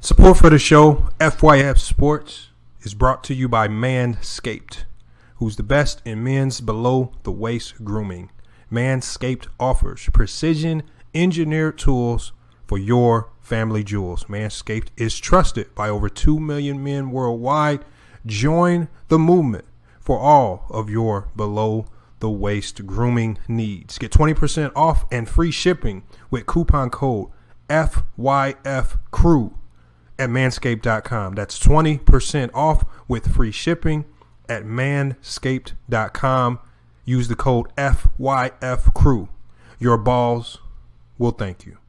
Support for the show, FYF Sports, is brought to you by Manscaped, who's the best in men's below-the-waist grooming. Manscaped offers precision engineered tools for your family jewels. Manscaped is trusted by over 2 million men worldwide. Join the movement for all of your below-the-waist grooming needs. Get 20% off and free shipping with coupon code FYFCREW at manscaped.com. That's 20% off with free shipping at manscaped.com. Use the code FYFCREW. Your balls will thank you.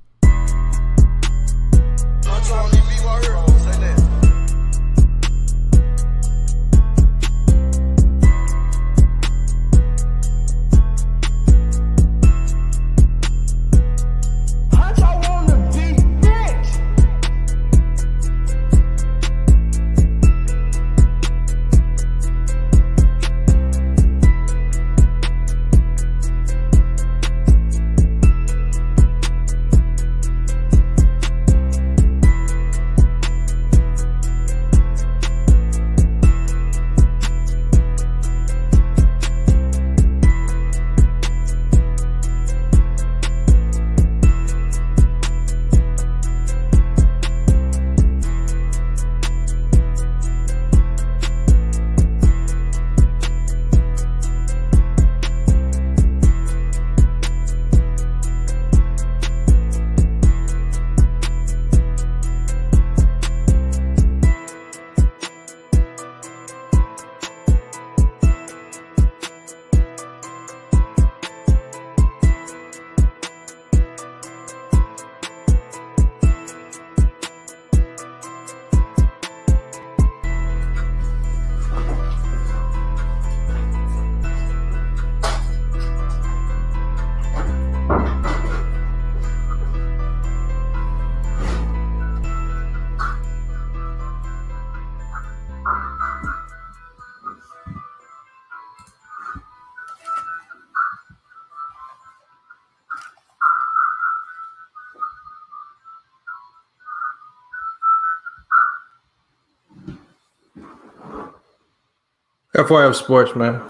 FYF Sports, man.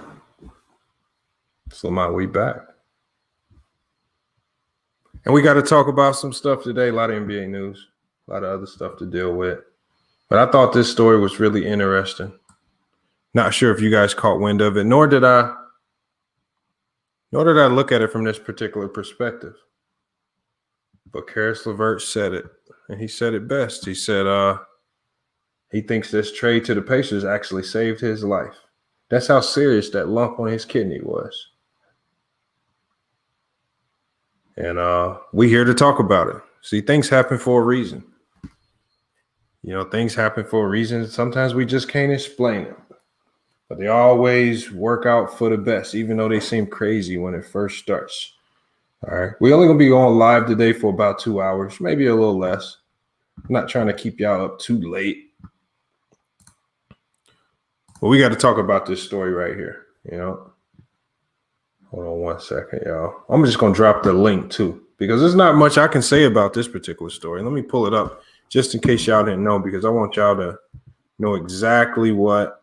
So we back. And we got to talk about some stuff today. A lot of NBA news, a lot of other stuff to deal with. But I thought this story was really interesting. Not sure if you guys caught wind of it, nor did I look at it from this particular perspective. But Caris LeVert said it, and he said it best. He said he thinks this trade to the Pacers actually saved his life. That's how serious that lump on his kidney was. And we here to talk about it. See, things happen for a reason. You know, things happen for a reason. Sometimes we just can't explain them. But they always work out for the best, even though they seem crazy when it first starts. All right. We're only going to be on live today for about 2 hours, maybe a little less. I'm not trying to keep y'all up too late. But we got to talk about this story right here, you know. Hold on 1 second, y'all. I'm just going to drop the link, too, because there's not much I can say about this particular story. Let me pull it up just in case y'all didn't know, because I want y'all to know exactly what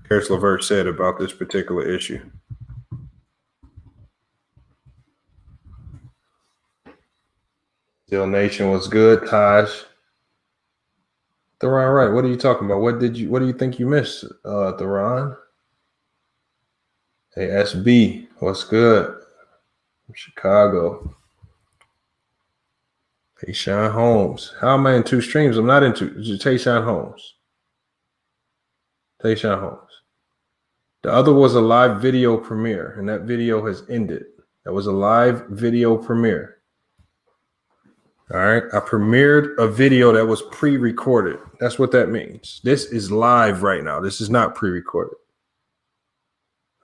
Caris LeVert said about this particular issue. Still Nation was good, Taj. Theron, right? What are you talking about? What do you think you missed, Theron? Hey, SB, what's good? From Chicago. Tayshaun Holmes. How am I in two streams? I'm not in two. Tayshaun Holmes. Tayshaun Holmes. The other was a live video premiere, and that video has ended. That was a live video premiere. All right. I premiered a video that was pre-recorded. That's what that means. This is live right now. This is not pre-recorded.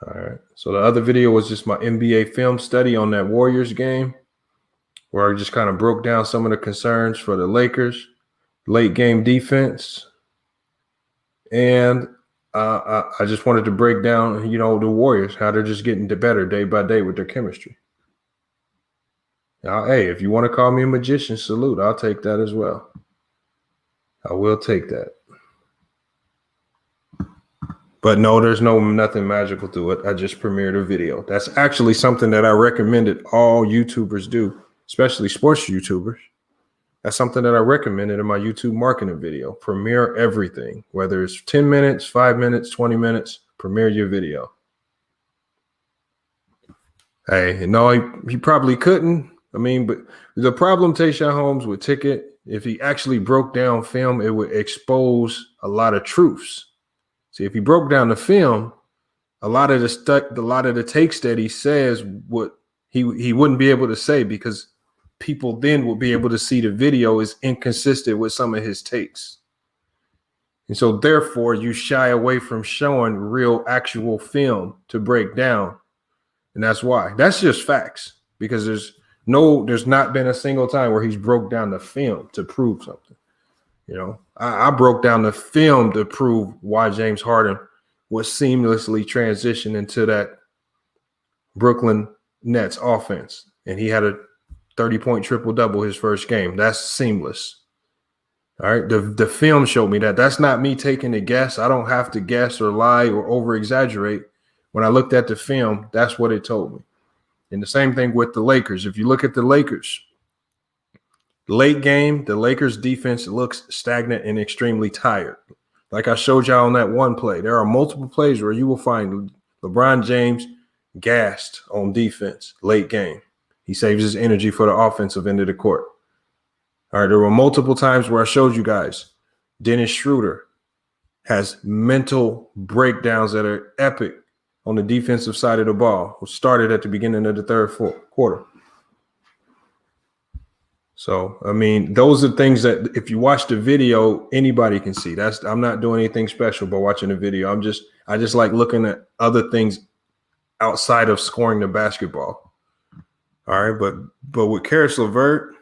All right. So the other video was just my NBA film study on that Warriors game, where I just kind of broke down some of the concerns for the Lakers, late game defense. And I just wanted to break down, you know, the Warriors, how they're just getting better day by day with their chemistry. Hey, if you want to call me a magician, salute. I'll take that as well. I will take that. But no, there's nothing magical to it. I just premiered a video. That's actually something that I recommended all YouTubers do, especially sports YouTubers. That's something that I recommended in my YouTube marketing video. Premiere everything, whether it's 10 minutes, 5 minutes, 20 minutes, premiere your video. Hey, no, he probably couldn't. I mean, but the problem, Tayshaun Holmes, with Ticket, if he actually broke down film, it would expose a lot of truths. See, if he broke down the film, a lot of the takes that he says would he wouldn't be able to say, because people then will be able to see the video is inconsistent with some of his takes. And so therefore you shy away from showing real actual film to break down. And that's why. That's just facts, because there's not been a single time where he's broke down the film to prove something. You know, I broke down the film to prove why James Harden was seamlessly transitioned into that Brooklyn Nets offense. And he had a 30-point triple-double his first game. That's seamless. All right. The film showed me that. That's not me taking a guess. I don't have to guess or lie or over-exaggerate. When I looked at the film, that's what it told me. And the same thing with the Lakers. If you look at the Lakers, late game, the Lakers defense looks stagnant and extremely tired. Like I showed y'all on that one play, there are multiple plays where you will find LeBron James gassed on defense late game. He saves his energy for the offensive end of the court. All right, there were multiple times where I showed you guys Dennis Schroeder has mental breakdowns that are epic on the defensive side of the ball, who started at the beginning of the third quarter. So, I mean, those are things that if you watch the video, anybody can see. I'm not doing anything special by watching the video. I just like looking at other things outside of scoring the basketball. All right, but with Caris LeVert,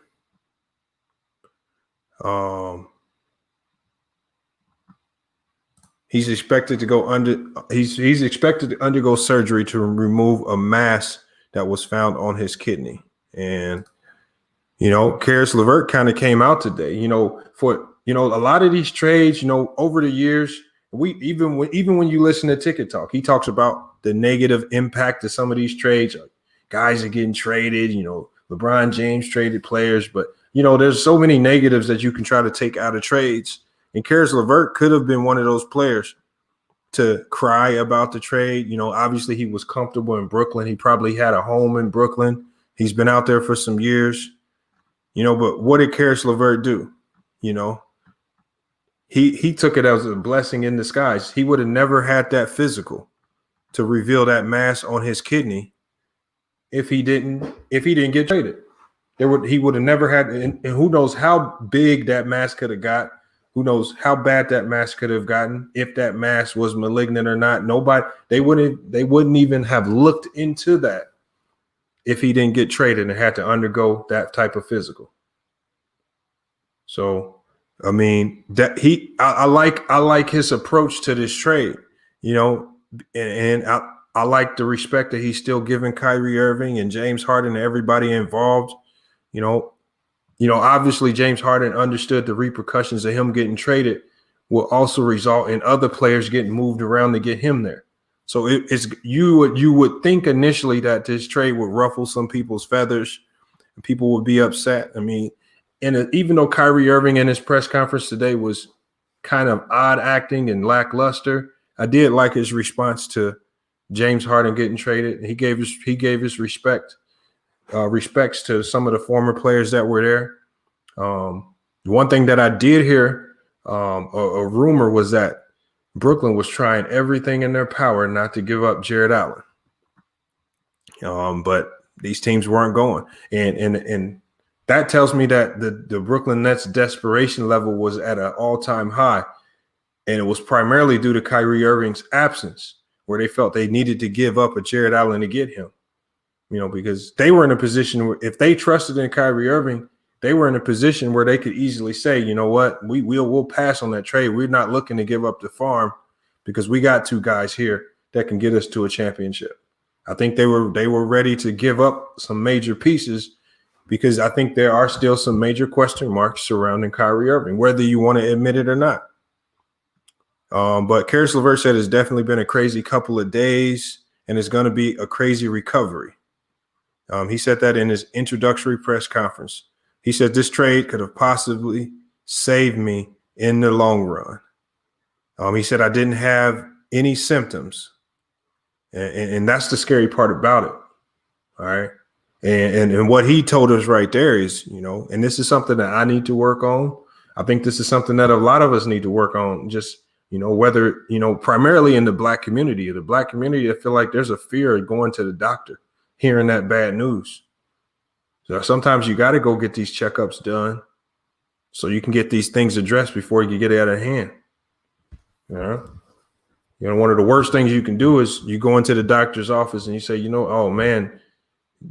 he's expected to undergo surgery to remove a mass that was found on his kidney. And you know, Caris LeVert kind of came out today. You know, for a lot of these trades, over the years, even when you listen to Ticket Talk, he talks about the negative impact of some of these trades. Guys are getting traded. LeBron James traded players, but there's so many negatives that you can try to take out of trades. And Caris LeVert could have been one of those players to cry about the trade. Obviously he was comfortable in Brooklyn. He probably had a home in Brooklyn. He's been out there for some years. But what did Caris LeVert do? He took it as a blessing in disguise. He would have never had that physical to reveal that mass on his kidney if he didn't get traded. He would have never had, and who knows how big that mass could have got. Who knows how bad that mass could have gotten, if that mass was malignant or not. They wouldn't even have looked into that if he didn't get traded and had to undergo that type of physical. So, I mean, I like his approach to this trade, and I like the respect that he's still giving Kyrie Irving and James Harden and everybody involved. Obviously James Harden understood the repercussions of him getting traded will also result in other players getting moved around to get him there. So you would think initially that this trade would ruffle some people's feathers and people would be upset. I mean, and even though Kyrie Irving in his press conference today was kind of odd acting and lackluster, I did like his response to James Harden getting traded. He gave his respects to some of the former players that were there. One thing that I did hear, a rumor was that Brooklyn was trying everything in their power not to give up Jared Allen. But these teams weren't going. And that tells me that the Brooklyn Nets desperation level was at an all-time high. And it was primarily due to Kyrie Irving's absence, where they felt they needed to give up a Jared Allen to get him. Because they were in a position where if they trusted in Kyrie Irving, they were in a position where they could easily say, you know what, we'll pass on that trade. We're not looking to give up the farm because we got two guys here that can get us to a championship. I think they were ready to give up some major pieces because I think there are still some major question marks surrounding Kyrie Irving, whether you want to admit it or not. But Caris LeVert said it's definitely been a crazy couple of days, and it's going to be a crazy recovery. He said that in his introductory press conference. He said this trade could have possibly saved me in the long run. He said I didn't have any symptoms, and that's the scary part about it. All right. And what he told us right there is, and this is something that I need to work on. I think this is something that a lot of us need to work on, just, whether, primarily in the Black community. The Black community, I feel like there's a fear of going to the doctor, hearing that bad news. So sometimes you got to go get these checkups done so you can get these things addressed before you get out of hand. One of the worst things you can do is you go into the doctor's office and you say, oh man,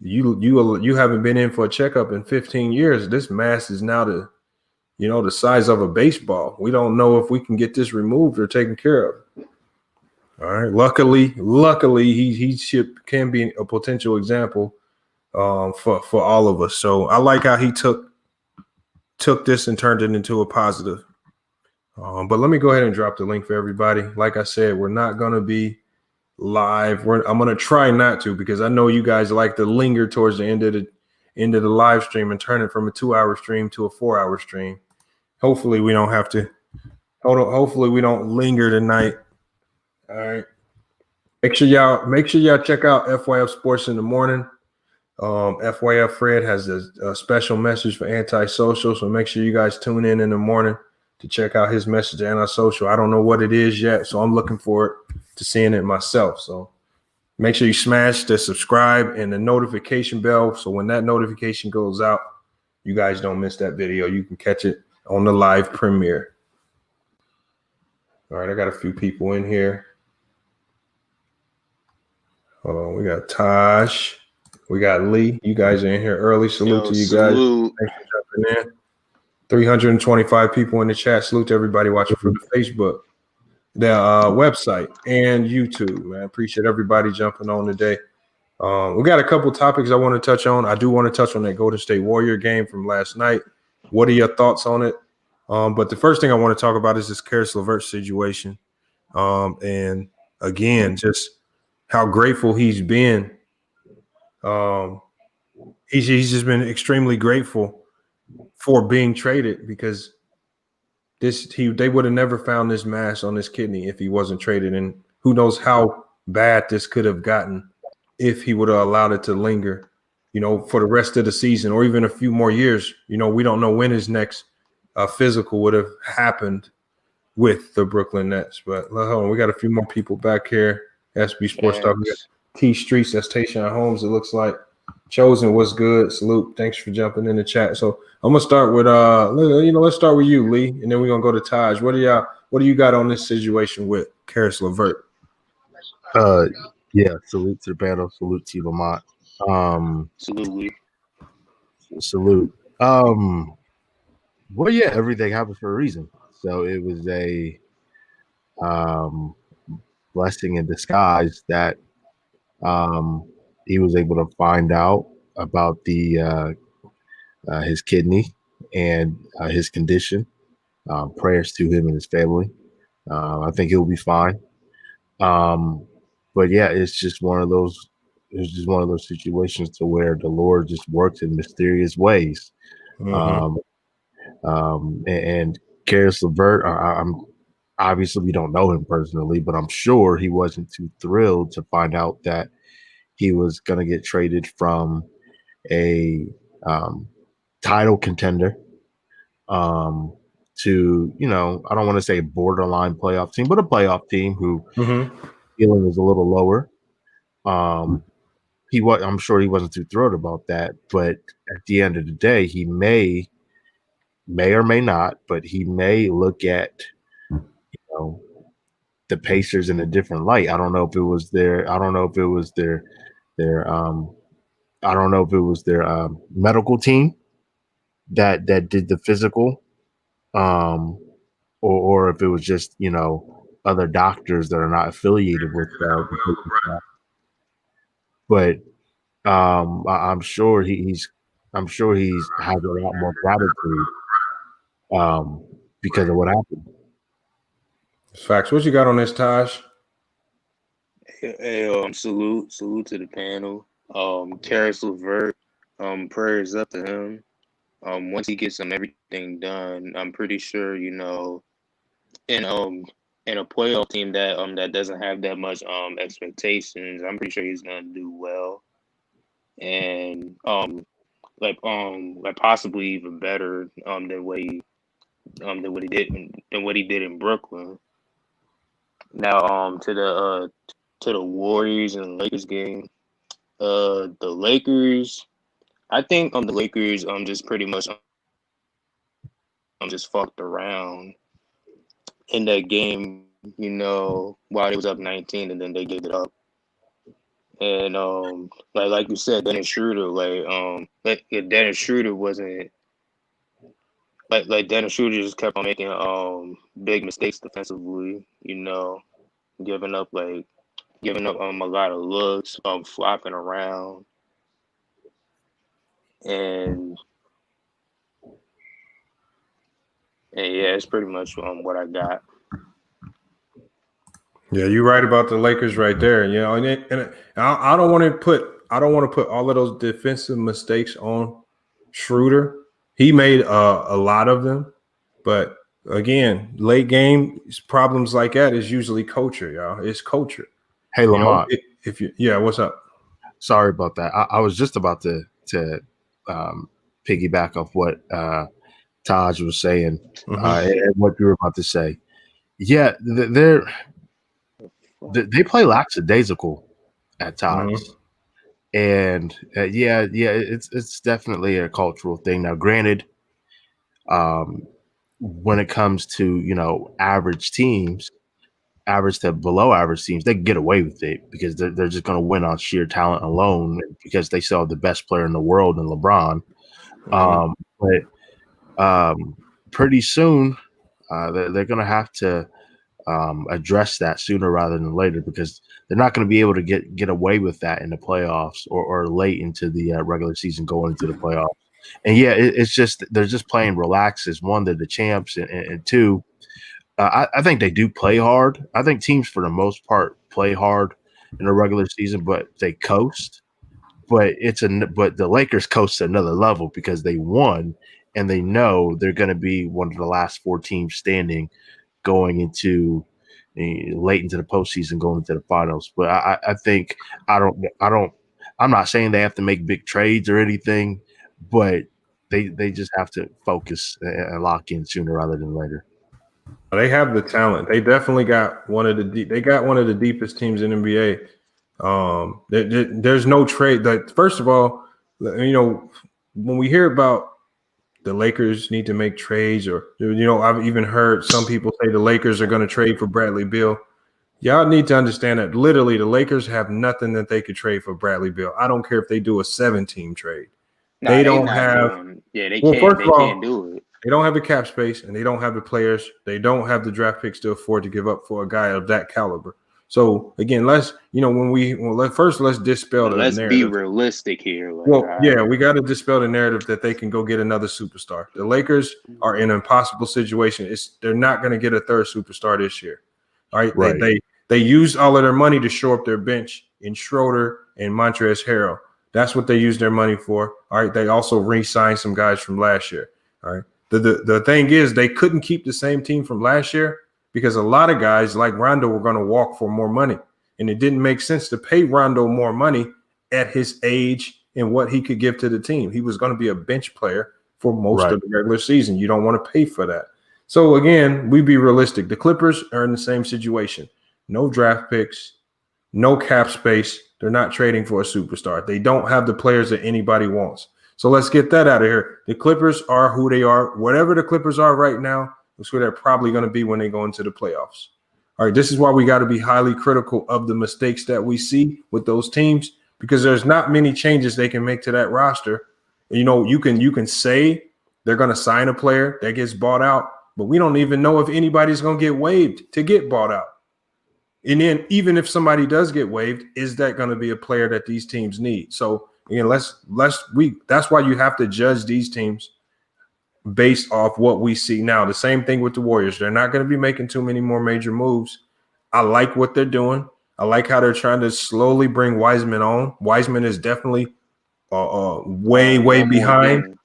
you haven't been in for a checkup in 15 years. This mass is now the size of a baseball. We don't know if we can get this removed or taken care of. All right. Luckily, he can be a potential example for all of us. So I like how he took this and turned it into a positive. But let me go ahead and drop the link for everybody. Like I said, we're not going to be live. I'm going to try not to, because I know you guys like to linger towards the end of the live stream and turn it from a 2-hour stream to a 4-hour stream. Hopefully we don't have to. Hopefully we don't linger tonight. All right. Make sure y'all check out FYF Sports in the morning. FYF Fred has a special message for Antisocial, so make sure you guys tune in the morning to check out his message to Antisocial. I don't know what it is yet, so I'm looking forward to seeing it myself. So make sure you smash the subscribe and the notification bell, so when that notification goes out, you guys don't miss that video. You can catch it on the live premiere. All right, I got a few people in here. Hold on, we got Taj. We got Lee. You guys are in here early. Salute to you guys. Thanks for jumping in. 325 people in the chat. Salute to everybody watching from the Facebook, the website, and YouTube, man. Appreciate everybody jumping on today. We got a couple topics I want to touch on. I do want to touch on that Golden State Warrior game from last night. What are your thoughts on it? But the first thing I want to talk about is this Caris LeVert situation. And again, just how grateful he's been. He's just been extremely grateful for being traded, because they would have never found this mass on his kidney if he wasn't traded, and who knows how bad this could have gotten if he would have allowed it to linger, for the rest of the season or even a few more years. We don't know when his next physical would have happened with the Brooklyn Nets. But hold on, we got a few more people back here. SB Sports Talk. We got T Streets. That's Tayshaun Holmes. It looks like. Chosen, what's good? Salute. Thanks for jumping in the chat. So I'm gonna start with let's start with you, Lee, and then we're gonna go to Taj. What do you got on this situation with Caris LeVert? Yeah, salute to the panel, salute to Lamont. Salute. Well, yeah, everything happens for a reason. So it was a blessing in disguise that he was able to find out about his kidney and his condition. Prayers to him and his family. I think he'll be fine. But yeah, it's just one of those situations to where the Lord just works in mysterious ways. Mm-hmm. And Caris LeVert, I'm obviously we don't know him personally, but I'm sure he wasn't too thrilled to find out that he was going to get traded from a title contender to, I don't want to say borderline playoff team, but a playoff team who feeling was a little lower. I'm sure he wasn't too thrilled about that, but at the end of the day, he may or may not, but he may look at, the Pacers in a different light. I don't know if it was their medical team that did the physical, or if it was just, other doctors that are not affiliated with but I'm sure he's I'm sure he's has a lot more gratitude because of what happened. Facts. What you got on this, Taj? Hey, salute to the panel. Caris LeVert, prayers up to him. Once he gets everything done, I'm pretty sure, in in a playoff team that doesn't have that much expectations, I'm pretty sure he's gonna do well, and like possibly even better than what he did in Brooklyn. Now to the Warriors and Lakers game. The Lakers. I think the Lakers just pretty much just fucked around in that game. While it was up 19, and then they gave it up. And like you said, Dennis Schroeder, like if Dennis Schroeder wasn't like Dennis Schroeder just kept on making big mistakes defensively. Giving up a lot of looks, flopping around, and yeah, it's pretty much what I got. Yeah, you're right about the Lakers right there. And I don't want to put all of those defensive mistakes on Schroeder. He made a lot of them, but again, late game problems like that is usually culture, y'all. It's culture. Hey, Lamont. What's up? Sorry about that. I was just about to piggyback off what Taj was saying and what you were about to say. Yeah, they play lackadaisical at times, and it's definitely a cultural thing. Now, granted, when it comes to average teams, average to below average teams, they can get away with it because they're just going to win on sheer talent alone because they still have the best player in the world in LeBron. But pretty soon, they're going to have to address that sooner rather than later because they're not going to be able to get away with that in the playoffs or late into the regular season going into the playoffs. And yeah, it's just they're just playing relaxed as one, they're the champs, and two, I think they do play hard. I think teams for the most part play hard in the regular season, but they coast. But but the Lakers coast to another level because they won and they know they're going to be one of the last 4 teams standing going into late into the postseason, going into the finals. But I think I'm not saying they have to make big trades or anything, but they just have to focus and lock in sooner rather than later. They have the talent. They definitely got one of the deepest teams in NBA. There's no trade. First of all, when we hear about the Lakers need to make trades, or I've even heard some people say the Lakers are going to trade for Bradley Beal. Y'all need to understand that literally the Lakers have nothing that they could trade for Bradley Beal. I don't care if they do a 7-team trade. They don't have. They Well, can't. first of all, can't do it. They don't have the cap space, and they don't have the players. They don't have the draft picks to afford to give up for a guy of that caliber. So again, let's dispel the Let's narrative. be realistic here. We got to dispel the narrative that they can go get another superstar. The Lakers are in an impossible situation. They're not going to get a third superstar this year. All right. They used all of their money to shore up their bench in Schroeder and Montrezl Harrell. That's what they used their money for. All right. They also re-signed some guys from last year. All right. The thing is, they couldn't keep the same team from last year because a lot of guys like Rondo were going to walk for more money. And it didn't make sense to pay Rondo more money at his age and what he could give to the team. He was going to be a bench player for most of the regular season. You don't want to pay for that. So, again, we be realistic. The Clippers are in the same situation. No draft picks, no cap space. They're not trading for a superstar. They don't have the players that anybody wants. So let's get that out of here. The Clippers are who they are. Whatever the Clippers are right now, that's where they're probably going to be when they go into the playoffs. All right, this is why we got to be highly critical of the mistakes that we see with those teams because there's not many changes they can make to that roster. You can say they're going to sign a player that gets bought out, but we don't even know if anybody's going to get waived to get bought out. And then even if somebody does get waived, is that going to be a player that these teams need? So Again, that's why you have to judge these teams based off what we see now. The same thing with the Warriors. They're not going to be making too many more major moves. I like what they're doing. I like how they're trying to slowly bring Wiseman on. Wiseman is definitely way behind.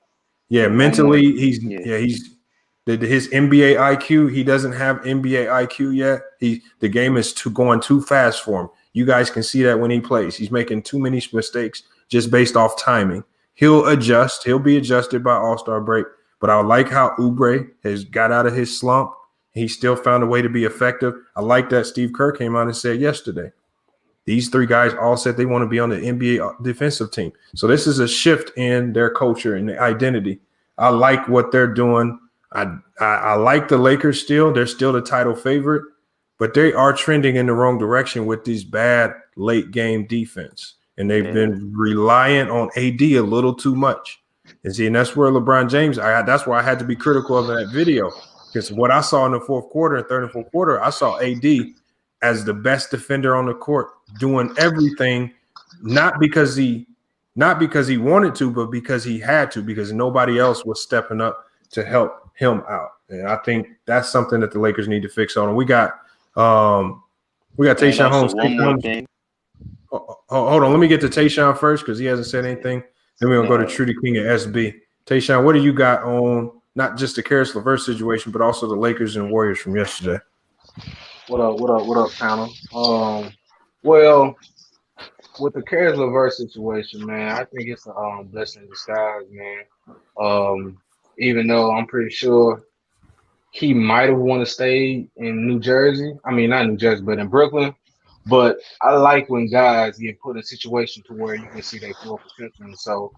Yeah, mentally he's his NBA IQ. He doesn't have NBA IQ yet. The game is going too fast for him. You guys can see that when he plays. He's making too many mistakes just based off timing. He'll adjust. He'll be adjusted by All-Star break. But I like how Oubre has got out of his slump. He still found a way to be effective. I like that Steve Kerr came out and said yesterday, these three guys all said they want to be on the NBA defensive team. So this is a shift in their culture and their identity. I like what they're doing. I like the Lakers still. They're still the title favorite, but they are trending in the wrong direction with these bad late game defense. And they've been reliant on AD a little too much. And that's where LeBron James, that's why I had to be critical of that video. Because what I saw in the third and fourth quarter, I saw AD as the best defender on the court, doing everything, not because he wanted to, but because he had to, because nobody else was stepping up to help him out. And I think that's something that the Lakers need to fix on. And we got Tayshaun Holmes. One more thing. Hold on, let me get to Tayshaun first because he hasn't said anything. Then we're gonna go to Trudy King at SB. Tayshaun, what do you got on not just the Caris LeVert situation, but also the Lakers and Warriors from yesterday? What up, panel? Well, with the Caris LeVert situation, man, I think it's a blessing in disguise, man. Even though I'm pretty sure he might have wanted to stay in New Jersey. I mean, not New Jersey, but in Brooklyn. But I like when guys get put in a situation to where you can see their full potential. So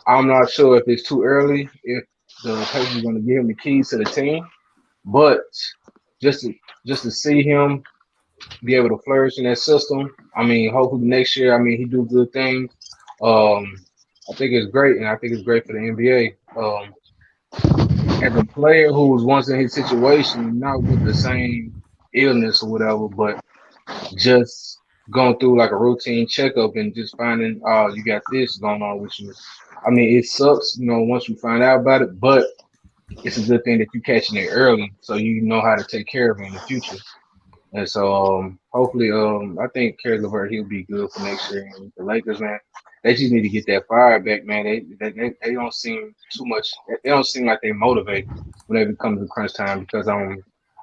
I'm not sure if it's too early, if the Pacers are going to give him the keys to the team. But just to see him be able to flourish in that system, I mean, hopefully next year, I mean, he do good things. I think it's great, and I think it's great for the NBA. As a player who was once in his situation, not with the same illness or whatever, but just going through like a routine checkup and just finding, oh, you got this going on with you. I mean, it sucks, once you find out about it, but it's a good thing that you're catching it early so you know how to take care of it in the future. And so hopefully, I think Caris LeVert, he'll be good for next year. And the Lakers, man, they just need to get that fire back, man. They don't seem too much. They don't seem like they motivate when it comes to crunch time because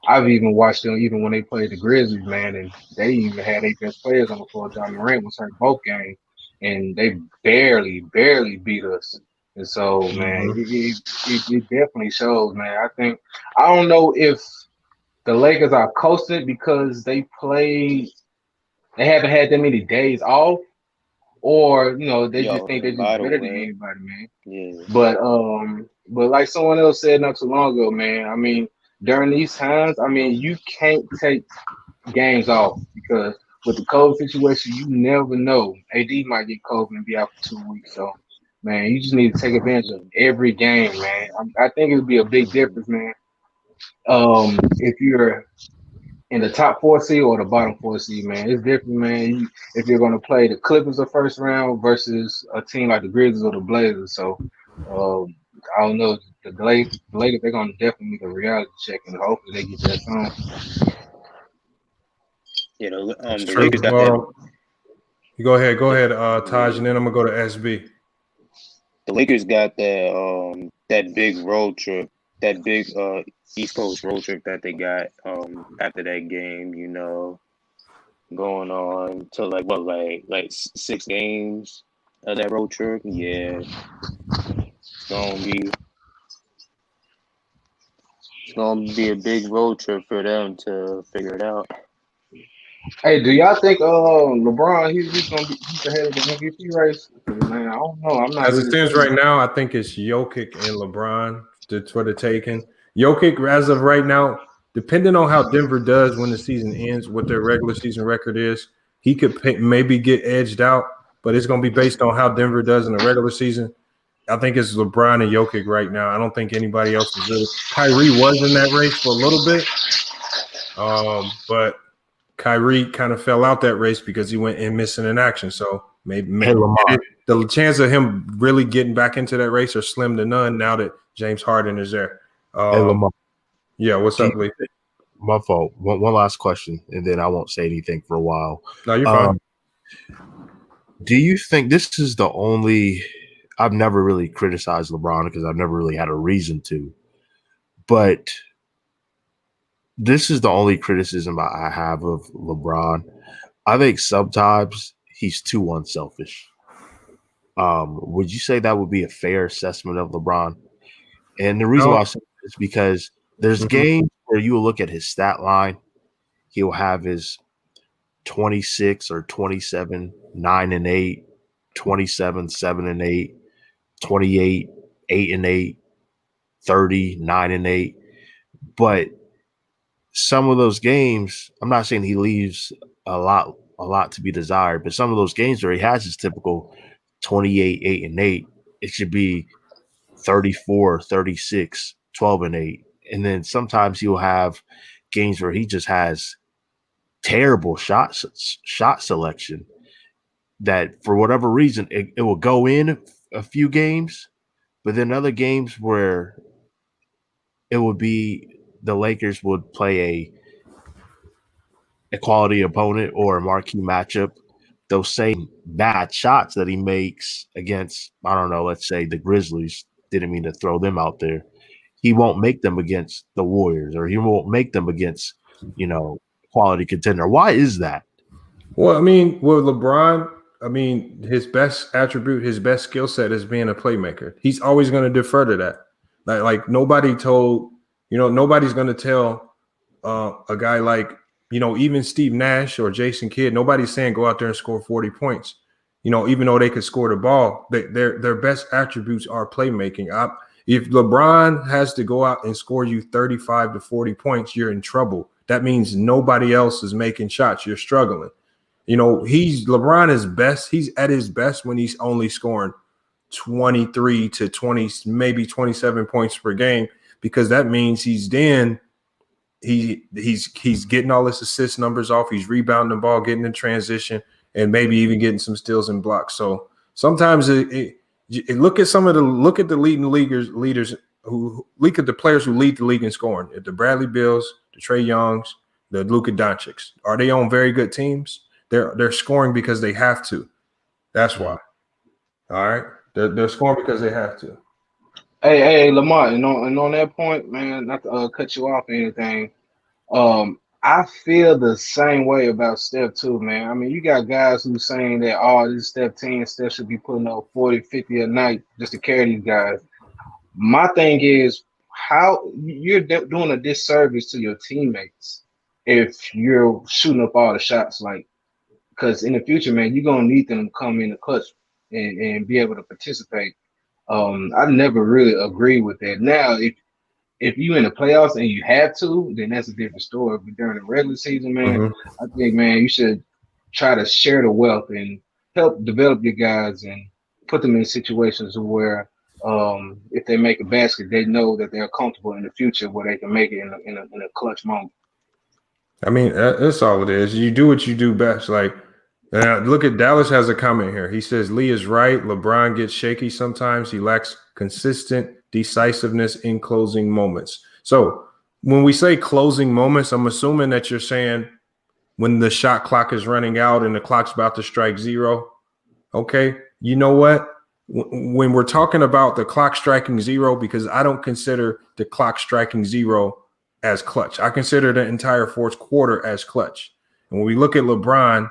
I've even watched them even when they played the Grizzlies, man, and they even had their best players on the floor. John Morant was hurt both games, and they barely beat us. And so, man, it definitely shows, man. I don't know if the Lakers are coasted because they haven't had that many days off, or they just think they're just better than anybody, man. Yeah. But like someone else said not too long ago, man. I mean, during these times, I mean, you can't take games off because with the COVID situation, you never know. AD might get COVID and be out for 2 weeks, so man, you just need to take advantage of every game, man. I think it would be a big difference, man. If you're in the top 4 seed or the bottom 4 seed, man, it's different, man. If you're going to play the Clippers the first round versus a team like the Grizzlies or the Blazers, so I don't know. The Lakers, they're going to definitely need a reality check, and hopefully they get that soon. Yeah, the True. Lakers got that. You go ahead, Taj, and then I'm gonna go to SB. The Lakers got that big road trip, that big East Coast road trip that they got after that game. Going on to like 6 games of that road trip. Yeah, it's gonna be a big road trip for them to figure it out. Hey, do y'all think LeBron he's ahead of the MVP race? Man, I don't know. I'm not. As it stands right now, I think it's Jokic and LeBron for the taking. Jokic, as of right now, depending on how Denver does when the season ends, what their regular season record is, he could maybe get edged out, but it's going to be based on how Denver does in the regular season. I think it's LeBron and Jokic right now. I don't think anybody else is really. Kyrie was in that race for a little bit, but Kyrie kind of fell out that race because he went in missing in action. So maybe Hey, Lamar. the chance of him really getting back into that race are slim to none now that James Harden is there. Hey, Lamar. Yeah, what's up, Lee? My fault. One last question, and then I won't say anything for a while. No, you're fine. Do you think this is the only – I've never really criticized LeBron because I've never really had a reason to. But this is the only criticism I have of LeBron. I think sometimes he's too unselfish. Would you say that would be a fair assessment of LeBron? And the reason why I say is because there's games where you will look at his stat line. He'll have his 26 or 27, 9-8, 27, 7-8, 28, 8-8, 30, 9-8. But some of those games, I'm not saying he leaves a lot to be desired, but some of those games where he has his typical 28, 8-8, it should be 34, 36, 12-8. And then sometimes he'll have games where he just has terrible shot selection that for whatever reason it will go in a few games, but then other games where it would be the Lakers would play a quality opponent or a marquee matchup. Those same bad shots that he makes against, I don't know, let's say the Grizzlies, didn't mean to throw them out there. He won't make them against the Warriors, or he won't make them against, quality contender. Why is that? Well, with LeBron, his best attribute, his best skill set is being a playmaker. He's always going to defer to that. Like nobody's going to tell a guy like, even Steve Nash or Jason Kidd, nobody's saying go out there and score 40 points. Even though they could score the ball, their best attributes are playmaking. If LeBron has to go out and score you 35 to 40 points, you're in trouble. That means nobody else is making shots. You're struggling. LeBron is best. He's at his best when he's only scoring 23 to 20, maybe 27 points per game, because that means he's getting all his assist numbers off. He's rebounding the ball, getting in transition, and maybe even getting some steals and blocks. So sometimes look at the leading leaders who look at the players who lead the league in scoring. The Bradley Bills, the Trae Youngs, the Luka Doncics. Are they on very good teams? They're scoring because they have to. That's why. All right, they're scoring because they have to. Hey, Lamar, and on that point, man, not to cut you off or anything. I feel the same way about Steph too, man. You got guys who saying that, this is Steph 10, Steph should be putting up 40, 50 a night just to carry these guys. My thing is, how you're doing a disservice to your teammates if you're shooting up all the shots, because in the future, man, you're gonna need them to come in the clutch and be able to participate. I never really agree with that. Now, if you in the playoffs and you have to, then that's a different story. But during the regular season, man, I think, man, you should try to share the wealth and help develop your guys and put them in situations where if they make a basket, they know that they're comfortable in the future where they can make it in a clutch moment. That's all it is. You do what you do best. Look at Dallas has a comment here. He says, Lee is right. LeBron gets shaky sometimes. He lacks consistent decisiveness in closing moments. So when we say closing moments, I'm assuming that you're saying when the shot clock is running out and the clock's about to strike zero. Okay. You know what? When we're talking about the clock striking zero, because I don't consider the clock striking zero as clutch. I consider the entire fourth quarter as clutch. And when we look at LeBron,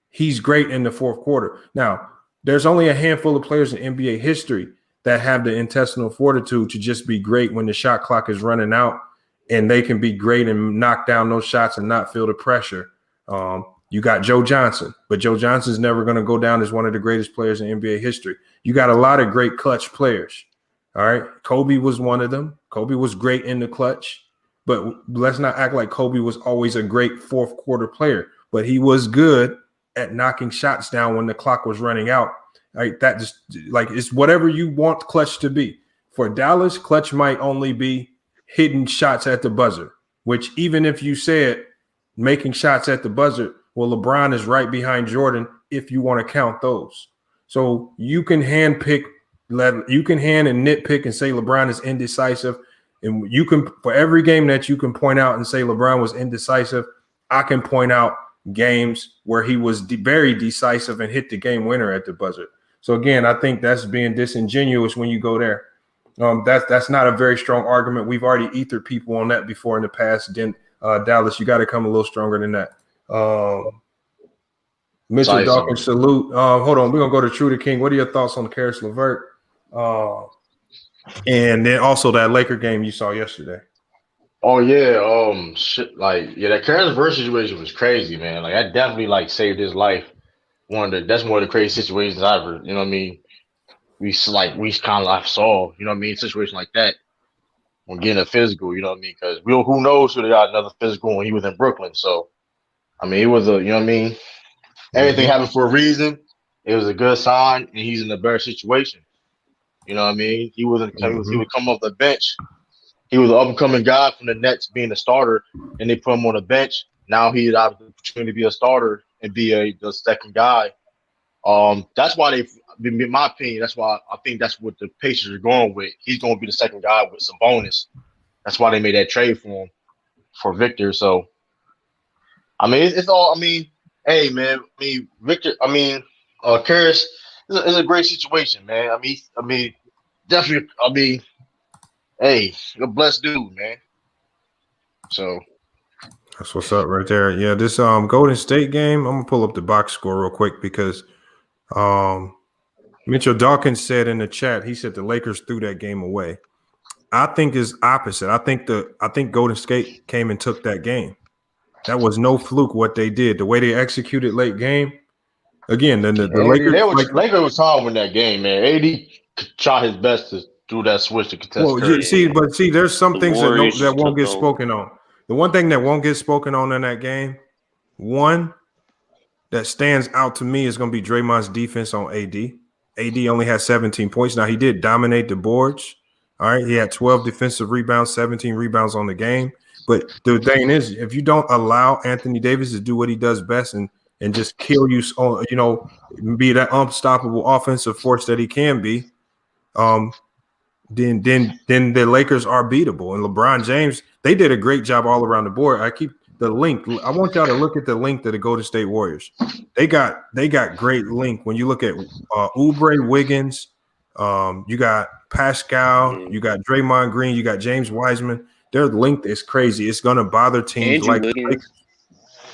he's great in the fourth quarter. Now, there's only a handful of players in NBA history that have the intestinal fortitude to just be great when the shot clock is running out, and they can be great and knock down those shots and not feel the pressure. You got Joe Johnson, but Joe Johnson's never going to go down as one of the greatest players in NBA history. You got a lot of great clutch players. All right. Kobe was one of them. Kobe was great in the clutch, but let's not act like Kobe was always a great fourth quarter player, but he was good at knocking shots down when the clock was running out. Right? That just it's whatever you want clutch to be. For Dallas, clutch might only be hitting shots at the buzzer, which even if you said making shots at the buzzer. Well, LeBron is right behind Jordan if you want to count those. So you can hand and nitpick and say LeBron is indecisive. And you can, for every game that you can point out and say LeBron was indecisive, I can point out games where he was very decisive and hit the game winner at the buzzer. So again, I think that's being disingenuous when you go there. That's not a very strong argument. We've already ethered people on that before in the past. Then Dallas, you got to come a little stronger than that. Mitchell Dawkins, salute. Hold on, we're gonna go to True to King. What are your thoughts on Caris LeVert? And then also that Laker game you saw yesterday. Oh yeah, that Caris LeVert situation was crazy, man. Like I definitely saved his life. That's one of the crazy situations I ever, you know what I mean? We kind of saw, you know what I mean, situation like that when getting a physical, you know what I mean? Because who knows who they got another physical when he was in Brooklyn. So I mean, it was you know what I mean? Everything happened for a reason. It was a good sign, and he's in a better situation. You know what I mean? He would come off the bench. He was an up-and-coming guy from the Nets being a starter, and they put him on the bench. Now he had the opportunity to be a starter and be the second guy. That's why in my opinion, that's why I think that's what the Pacers are going with. He's going to be the second guy with some bonus. That's why they made that trade for him, for Victor. So, I mean, it's all. I mean, hey, man. I mean, Victor. I mean, Caris is a great situation, man. I mean, definitely. I mean, hey, a blessed dude, man. So. That's what's up right there. Yeah, this Golden State game, I'm gonna pull up the box score real quick because Mitchell Dawkins said in the chat, he said the Lakers threw that game away. I think it's opposite. I think Golden State came and took that game. That was no fluke what they did. The way they executed late game. Again, then the Lakers. Lakers was hard in that game, man. AD tried his best to do that switch to contest. Well, see, there's some things that won't get spoken on. The one thing that won't get spoken on in that game, one that stands out to me is going to be Draymond's defense on AD. AD only had 17 points. Now, he did dominate the boards. All right. He had 12 defensive rebounds, 17 rebounds on the game. But the thing is, if you don't allow Anthony Davis to do what he does best and just kill you, you know, be that unstoppable offensive force that he can be, then the Lakers are beatable. And LeBron James, they did a great job all around the board. I keep the link. I want y'all to look at the link to the Golden State Warriors. They got great link. When you look at Oubre, Wiggins, you got Pascal, you got Draymond Green, you got James Wiseman. Their length is crazy. It's gonna bother teams like the Lakers.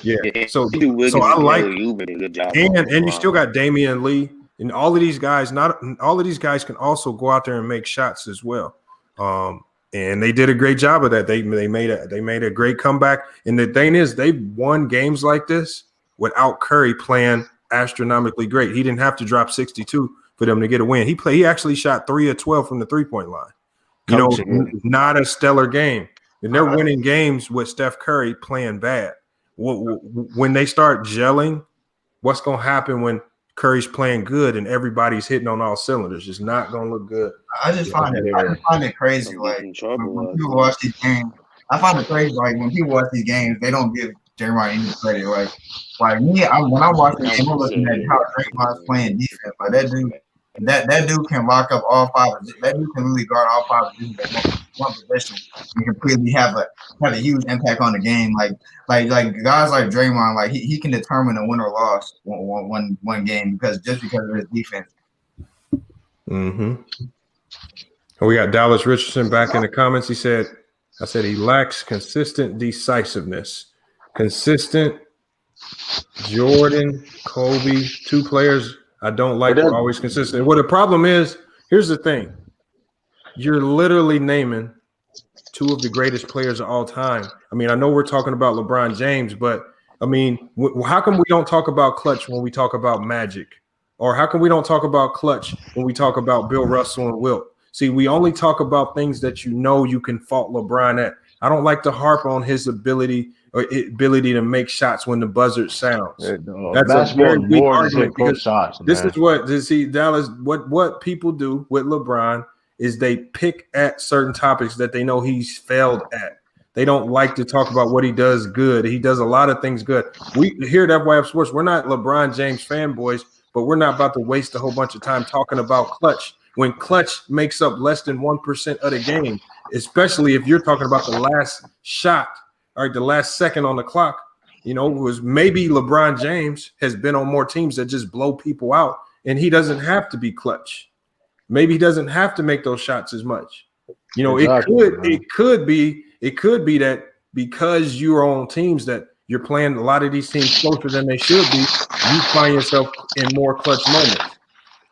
Yeah. So I like good job. And you still got Damian Lee. And all of these guys, not all of these guys can also go out there and make shots as well. And they did a great job of that. They made a great comeback. And the thing is, they won games like this without Curry playing astronomically great. He didn't have to drop 62 for them to get a win. He actually shot 3 of 12 from the 3-point line. You know, not a stellar game. And they're winning games with Steph Curry playing bad. When they start gelling, what's going to happen when Curry's playing good and everybody's hitting on all cylinders? It's not going to look good. I just find it crazy. Like when people watch these games, I find it crazy. Like when people watch these games, they don't give Draymond any credit. Like me, when I watch the game, I'm looking at how Draymond's playing defense. Like that dude can lock up all five. That dude can really guard all five of one possession and completely have a huge impact on the game. Like guys like Draymond, like he can determine a win or loss one game because of his defense. Mm-hmm. We got Dallas Richardson back in the comments. I said he lacks consistent decisiveness. Consistent Jordan, Kobe, two players I don't like are always consistent. Well, the problem is, here's the thing. You're literally naming two of the greatest players of all time. I mean, I know we're talking about LeBron James, but I mean, how come we don't talk about clutch when we talk about Magic? Or how come we don't talk about clutch when we talk about Bill Russell and Wilt? See, we only talk about things that you can fault LeBron at. I don't like to harp on his ability to make shots when the buzzer sounds. That's a very weak argument because this is what Dallas. What people do with LeBron is they pick at certain topics that they know he's failed at. They don't like to talk about what he does good. He does a lot of things good. We here at FYF Sports, we're not LeBron James fanboys, but we're not about to waste a whole bunch of time talking about clutch when clutch makes up less than 1% of the game, especially if you're talking about the last shot, all right, the last second on the clock. You know, it was maybe LeBron James has been on more teams that just blow people out, and he doesn't have to be clutch. Maybe he doesn't have to make those shots as much. You know, exactly, it could be that because you're on teams that you're playing a lot of these teams closer than they should be, you find yourself in more clutch moments.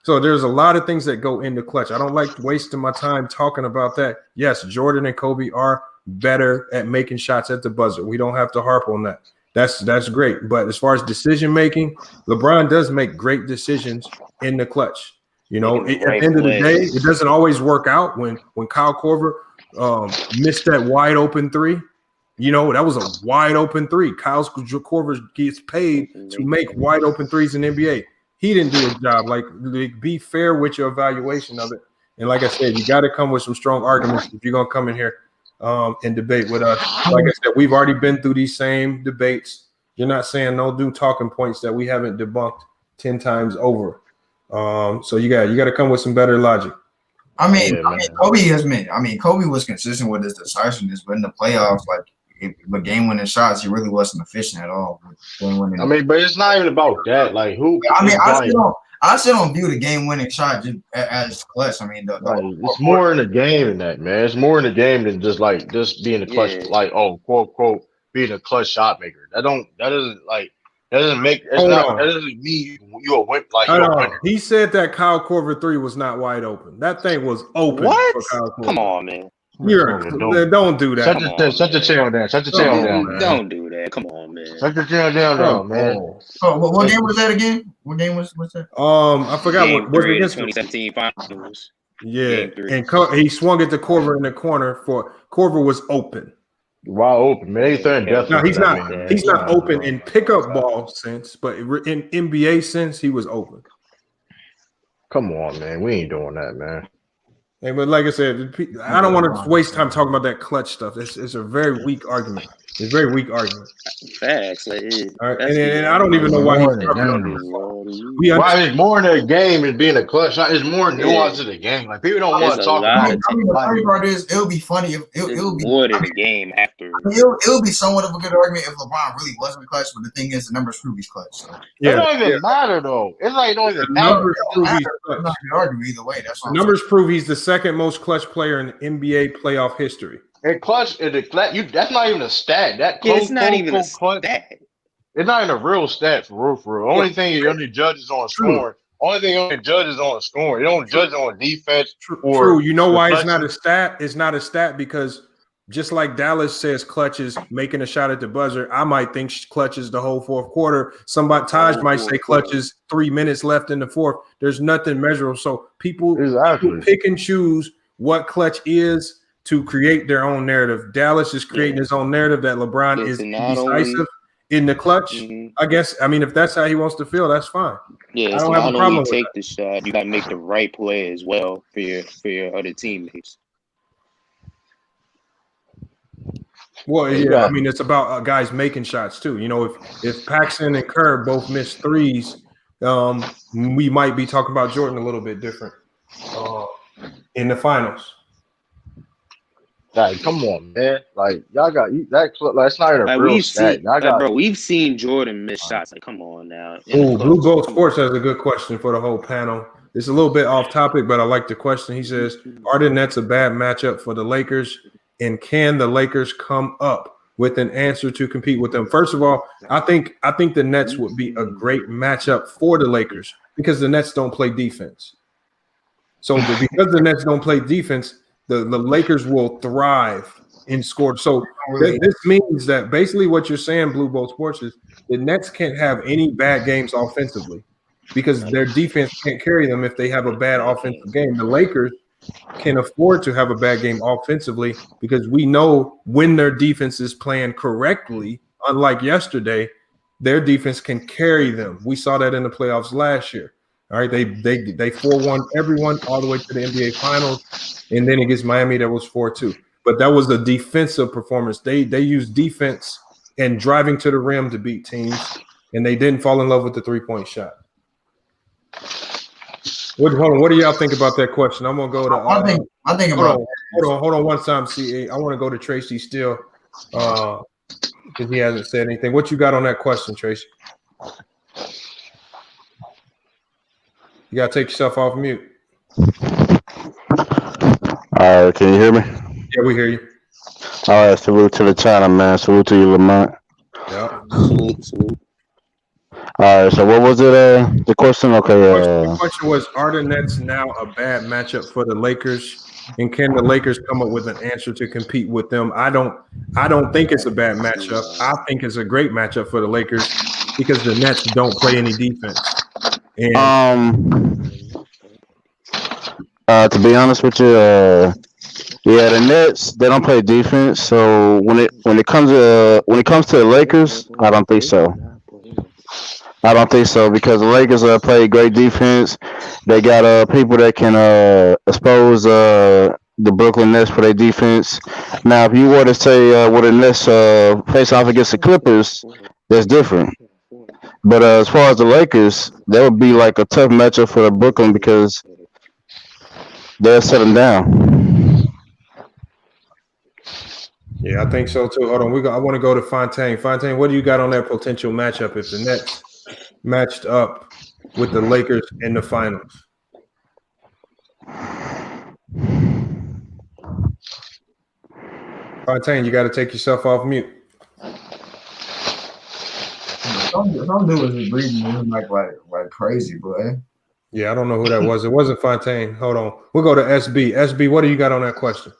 So there's a lot of things that go into clutch. I don't like wasting my time talking about that. Yes, Jordan and Kobe are better at making shots at the buzzer. We don't have to harp on that. That's great. But as far as decision making, LeBron does make great decisions in the clutch. You know, at the end of the day, it doesn't always work out. When Kyle Korver missed that wide open three, you know, that was a wide open three. Kyle Korver gets paid to make wide open threes in the NBA. He didn't do his job. Like, be fair with your evaluation of it. And like I said, you got to come with some strong arguments if you're gonna come in here and debate with us. Like I said, we've already been through these same debates. You're not saying no new talking points that we haven't debunked 10 times over. So you got to come with some better logic. Kobe was consistent with his decisiveness, but in the playoffs, with game-winning shots, he really wasn't efficient at all. But it's not even about that. Like, who? I still don't view the game-winning shot just as clutch. It's more in the game than that, man. It's more in the game than just being a clutch, quote unquote, being a clutch shot maker. That doesn't mean you a win. He said that Kyle Korver 3 was not wide open. That thing was open. What? For Kyle Korver. Come on, man. Don't do that. Shut the channel down. Shut the channel down. Don't do that. Come on, man. Shut the channel down, man. What game was that again? What game was that? I forgot what was against 2017 finals. Yeah, and he swung it to Korver in the corner. For Korver was open. Wide open, man. No, he's not. He's not open in pickup ball sense, but in NBA sense, he was open. Come on, man. We ain't doing that, man. Hey, but like I said, I don't want to waste time talking about that clutch stuff. It's a very weak argument. It's a very weak argument. Facts. All right, and I don't even know why he's talking about this. Why it's more in the game than being a clutch shot. It's more nuance of the game. Like, people don't want to talk about it. The funny part is, it'll be funny if it'll be more than the game after. It'll be somewhat of a good argument if LeBron really wasn't clutch, but the thing is, the numbers prove he's clutch. So. It don't even matter though. It's like it don't even matter. Numbers prove he's clutch. Not a good argument either way. That's numbers prove he's the second most clutch player in NBA playoff history. And clutch, that's not even a stat. It's not even a stat. It's not even a real stat for real. Only thing you only judges on scoring. Only thing only judges on scoring. You don't judge on defense. True. You know why it's not a stat? It's not a stat because just like Dallas says clutch is making a shot at the buzzer, I might think clutch is the whole fourth quarter. Taj might say clutch is 3 minutes left in the fourth. There's nothing measurable. So people pick and choose what clutch is to create their own narrative. Dallas is creating his own narrative that LeBron is decisive in the clutch. I guess, if that's how he wants to feel, that's fine. Yeah, I don't have a problem with take the shot. You got to make the right play as well for your other teammates. Well, yeah, it's about guys making shots too. You know, if Paxson and Kerr both miss threes, we might be talking about Jordan a little bit different in the finals. Like, come on, man. Like, y'all got that. That's not even a real stat. We've seen Jordan miss shots. Like, come on now. Blue Bolt Sports has a good question for the whole panel. It's a little bit off topic, but I like the question. He says, "Are the Nets a bad matchup for the Lakers? And can the Lakers come up with an answer to compete with them?" First of all, I think the Nets would be a great matchup for the Lakers because the Nets don't play defense. So because the Nets don't play defense, the Lakers will thrive in score. So this means that basically what you're saying, Blue Bowl Sports, is the Nets can't have any bad games offensively because their defense can't carry them if they have a bad offensive game. The Lakers can afford to have a bad game offensively because we know when their defense is playing correctly, unlike yesterday, their defense can carry them. We saw that in the playoffs last year. All right, they 4-1 everyone all the way to the NBA Finals, and then against Miami that was 4-2. but that was a defensive performance. They used defense and driving to the rim to beat teams, and they didn't fall in love with the 3-point shot. Hold on, what do y'all think about that question? I'm gonna go to. I think about. Hold on. One time, CA. I want to go to Tracy still, because he hasn't said anything. What you got on that question, Tracy? You gotta take yourself off mute. All right, can you hear me? Yeah, we hear you. All right, salute to the channel, man. Salute to you, Lamont. Yeah. Salute. All right, so what was it? The question? Okay. The question was: are the Nets now a bad matchup for the Lakers? And can the Lakers come up with an answer to compete with them? I don't think it's a bad matchup. I think it's a great matchup for the Lakers because the Nets don't play any defense. And to be honest with you, yeah, the Nets, they don't play defense. So when it comes to the Lakers, I don't think so. I don't think so because the Lakers play great defense. They got people that can expose the Brooklyn Nets for their defense. Now, if you were to say would the Nets face off against the Clippers, that's different. But as far as the Lakers, that would be like a tough matchup for the Brooklyn because they'll set them down. Yeah, I think so too. Hold on, I want to go to Fontaine. Fontaine, what do you got on that potential matchup if the Nets matched up with the Lakers in the finals? Fontaine, you got to take yourself off mute. Some dude was just breathing in like crazy, boy. Yeah, I don't know who that was. It wasn't Fontaine. Hold on. We'll go to SB. SB, what do you got on that question?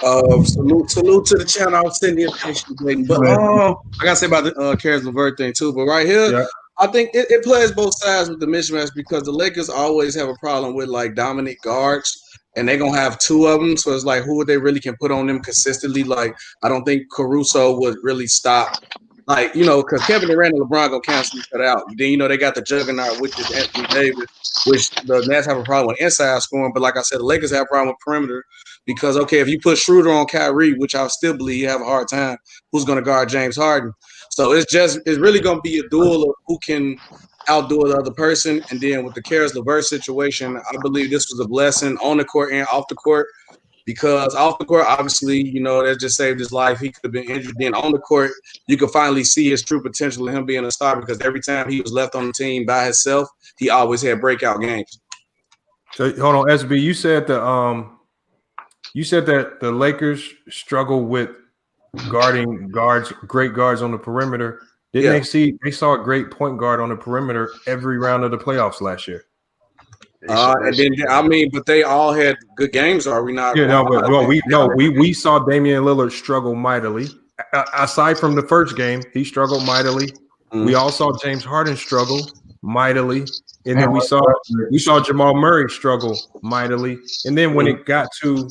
Salute to the channel. I was sitting here patiently waiting. But I gotta say about the Caris LeVert thing too. But right here, yeah. I think it plays both sides with the mismatch because the Lakers always have a problem with like dominant guards, and they're gonna have two of them. So it's like who they really can put on them consistently. Like I don't think Caruso would really stop. Like, you know, because Kevin Durant and LeBron go cancel each other out. Then, you know, they got the juggernaut, which is Anthony Davis, which the Nets have a problem with inside scoring. But like I said, the Lakers have a problem with perimeter because, okay, if you put Schroeder on Kyrie, which I still believe you have a hard time, who's going to guard James Harden? So it's really going to be a duel of who can outdo the other person. And then with the Caris LeVert situation, I believe this was a blessing on the court and off the court. Because off the court, obviously, you know, that just saved his life. He could have been injured. Then on the court, you could finally see his true potential of him being a star because every time he was left on the team by himself, he always had breakout games. So hold on, SB. You said that the Lakers struggle with guarding great guards on the perimeter. Didn't they saw a great point guard on the perimeter every round of the playoffs last year? And then I mean, but they all had good games. Are we not? Yeah, we saw Damian Lillard struggle mightily. Aside from the first game, he struggled mightily. Mm-hmm. We all saw James Harden struggle mightily, and then we saw Jamal Murray struggle mightily. And then when it got to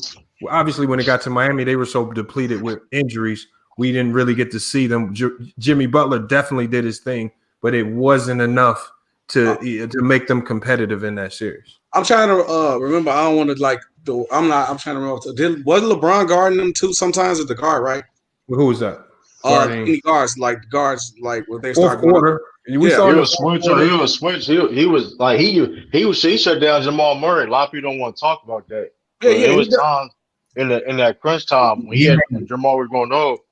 Miami, they were so depleted with injuries, we didn't really get to see them. Jimmy Butler definitely did his thing, but it wasn't enough to make them competitive in that series. I'm trying to remember. I don't want to I'm trying to remember. Was LeBron guarding them too? Sometimes at the guard, right? Who was that? Any guards when they start quarter. He was switch. He shut down Jamal Murray. A lot of people don't want to talk about that. Yeah, it was time in that crunch time when he had Jamal was going over.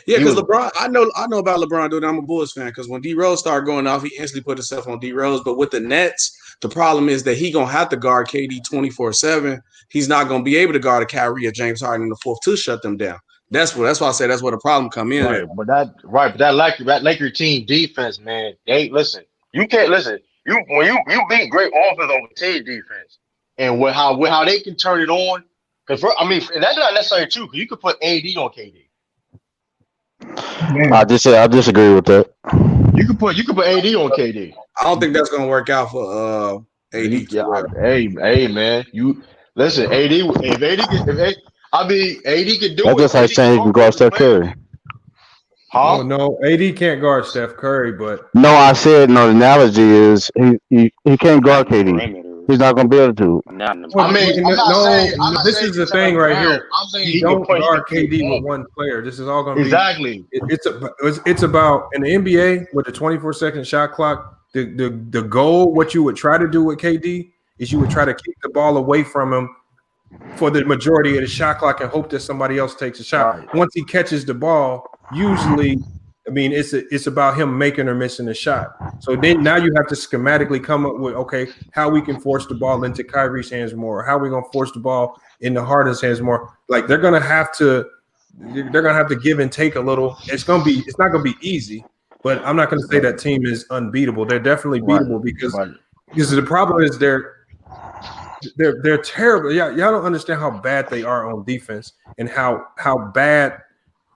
Yeah, because LeBron, I know about LeBron doing. I'm a Bulls fan because when D Rose started going off, he instantly put himself on D Rose. But with the Nets, the problem is that he gonna have to guard KD 24/7. He's not gonna be able to guard a Kyrie or James Harden in the fourth to shut them down. That's why I say that's where the problem come in. But that Laker team defense, man. You can't listen. When you beat great offense over team defense, and how they can turn it on. And that's not necessarily true. Because you could put AD on KD. I disagree with that. You could put AD on KD. I don't think that's gonna work out for AD. Hey man, you listen. AD could do that's it. Just like saying he can guard Steph Curry. Huh? No, AD can't guard Steph Curry, but no, I said no. The analogy is he can't guard KD. He's not gonna be able to. Not in the I mean, I'm not saying this is the thing right here. I'm saying You don't guard KD with one player. This is all going to be exactly. It's about in the NBA with the 24-second shot clock. The goal, what you would try to do with KD is you would try to keep the ball away from him for the majority of the shot clock and hope that somebody else takes a shot. Right. Once he catches the ball, usually, I mean, it's about him making or missing a shot. So then now you have to schematically come up with, okay, how we can force the ball into Kyrie's hands more, how we gonna force the ball into Harden's hands more. Like they're gonna have to give and take a little. It's not gonna be easy, but I'm not gonna say that team is unbeatable. They're definitely beatable because the problem is they're terrible. Y'all don't understand how bad they are on defense and how bad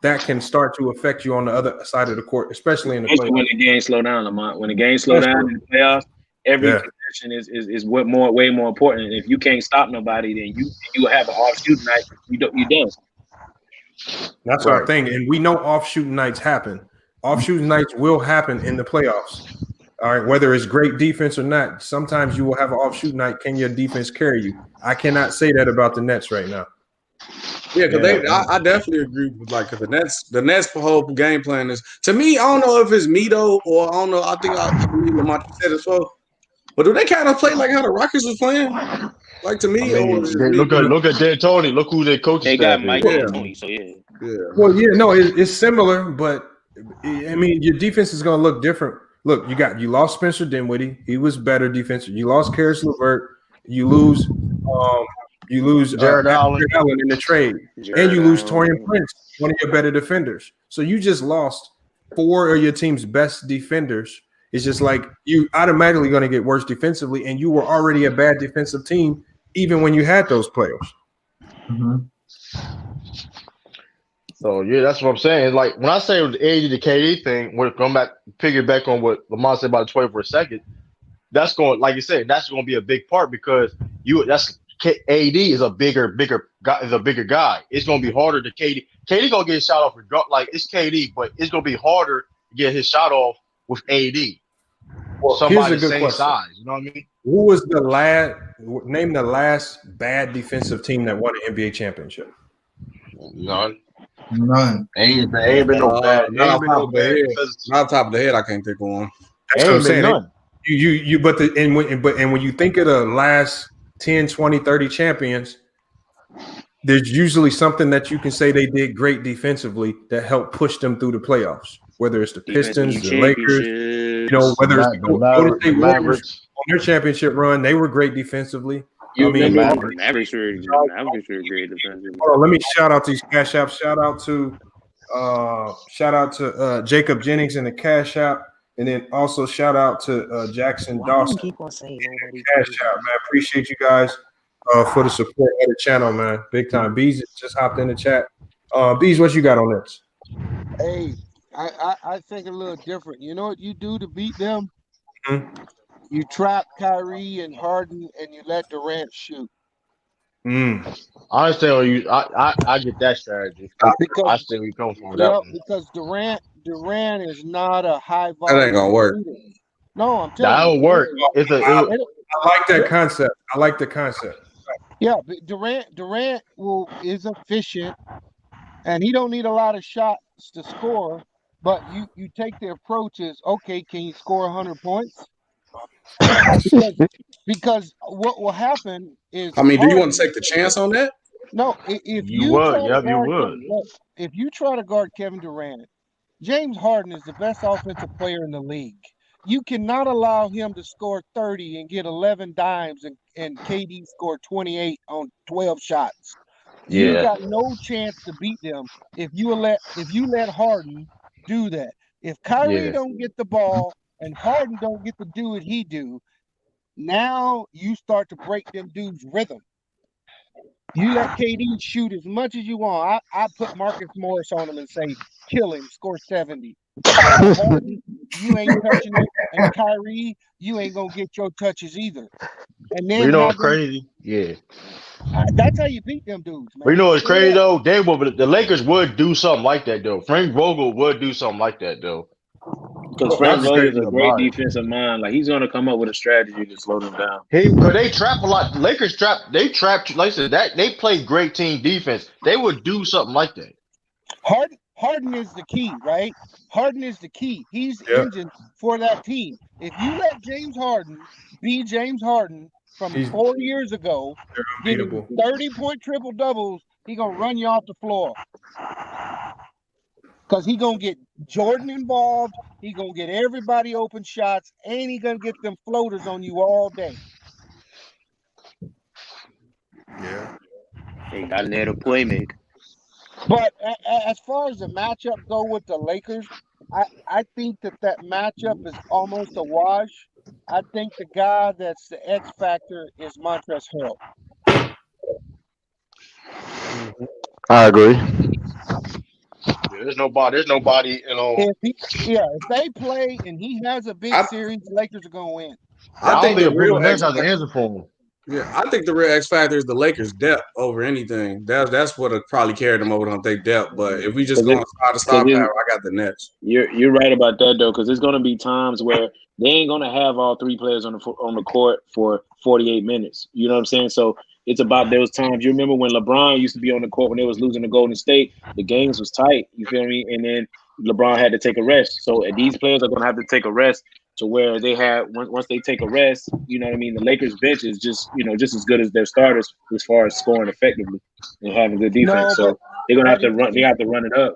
that can start to affect you on the other side of the court, especially in the playoffs. When the game slow down, Lamont. When the game slow down in the playoffs, every possession is way more important. And if you can't stop nobody, then you have an off shooting night. You done. That's our thing, and we know off shooting nights happen. Off shooting nights will happen in the playoffs. All right, whether it's great defense or not, sometimes you will have an off shooting night. Can your defense carry you? I cannot say that about the Nets right now. Yeah, because I definitely agree with the Nets whole game plan is, to me, I don't know if it's me though, or I don't know. I think I believe Lamont said as well. But do they kind of play like how the Rockets was playing? Like to me, look at D'Antoni. Look who their coach is. They got Mike D'Antoni, so yeah. Well, yeah, no, it's similar, but I mean, your defense is going to look different. Look, you lost Spencer Dinwiddie. He was better defensive. You lost Caris LeVert. You lose Jared Allen in the trade, and you lose Taurean Prince, one of your better defenders. So you just lost 4 of your team's best defenders. It's just like you automatically going to get worse defensively, and you were already a bad defensive team even when you had those players. Mm-hmm. So yeah, that's what I'm saying. Like when I say with the AD to KD thing, we're going back, piggyback on what Lamont said about the 20 for a second. That's going, like you said, that's going to be a big part because AD is a bigger guy. It's going to be harder to KD. KD going to get a shot off like it's KD, but it's going to be harder to get his shot off with AD. Well, somebody the same size. You know what I mean? Who was name the last bad defensive team that won an NBA championship? None. Ain't been no bad. Not off the top of the head, I can't think of one. That's what I'm saying. None. When you think of the last 10, 20, 30 champions, there's usually something that you can say they did great defensively that helped push them through the playoffs. Whether it's the Pistons, the Lakers, whether it's the Golden State Warriors on their championship run, they were great defensely. Mavericks were great defensively. Let me shout out these Cash Apps. Shout out to Jacob Jennings in the Cash App. And then also shout out to Jackson Dawson. Keep on saying Cash App, man. Appreciate you guys for the support of the channel, man. Big time. Bees just hopped in the chat. Bees, what you got on this? Hey, I think a little different. You know what you do to beat them? Mm-hmm. You trap Kyrie and Harden, and you let Durant shoot. I understand. I get that strategy. Because I see where you come from. That one. Because Durant is not a high volume. That ain't gonna work. Shooter. No, I'm telling you. That'll work. I like that concept. I like the concept. Yeah, but Durant is efficient, and he don't need a lot of shots to score. But you take the approach is, okay, can you score 100 points? because what will happen is, I mean, do you want to take the chance on that? No, if you would. If you try to guard Kevin Durant, James Harden is the best offensive player in the league. You cannot allow him to score 30 and get 11 dimes and KD score 28 on 12 shots. Yeah. You got no chance to beat them if you let Harden do that. If Kyrie don't get the ball and Harden don't get to do what he do, now you start to break them dudes' rhythm. You let KD shoot as much as you want. I put Marcus Morris on him and say, kill him, score 70. Harden, you ain't touching it. And Kyrie, you ain't going to get your touches either. And then you know what's crazy? Yeah. That's how you beat them dudes, man. But you know what's crazy, though? The Lakers would do something like that, though. Frank Vogel would do something like that, though. Because Frank Vogel's a great defensive mind. Like he's gonna come up with a strategy to slow them down. Because they trap a lot. Lakers trap. They trap. Like I said, that they play great team defense. They would do something like that. Harden is the key, right? Harden is the key. He's the engine for that team. If you let James Harden be James Harden from 4 years ago, getting 30-point triple doubles, he gonna run you off the floor. Because he gonna get Jordan involved, he gonna get everybody open shots, and he gonna get them floaters on you all day. Yeah. They got an to play make. But as far as the matchup go with the Lakers, I think that matchup is almost a wash. I think the guy that's the X factor is Montrezl Harrell. I agree. Yeah, there's nobody, you know. If they play and he has a big series, the Lakers are gonna win. I think the real X has the answer for him. Yeah, I think the real X factor is the Lakers' depth over anything. That's what probably carried them over on their depth. But if we just going to stop power, I got the Nets. You're right about that though, because there's going to be times where they ain't going to have all three players on the court for 48 minutes. You know what I'm saying? So it's about those times. You remember when LeBron used to be on the court when they was losing to Golden State? The games was tight. You feel me? And then LeBron had to take a rest. So these players are going to have to take a rest. To where they have once they take a rest, you know what I mean. The Lakers bench is just as good as their starters as far as scoring effectively and having good defense. So they're gonna have to run. They have to run it up.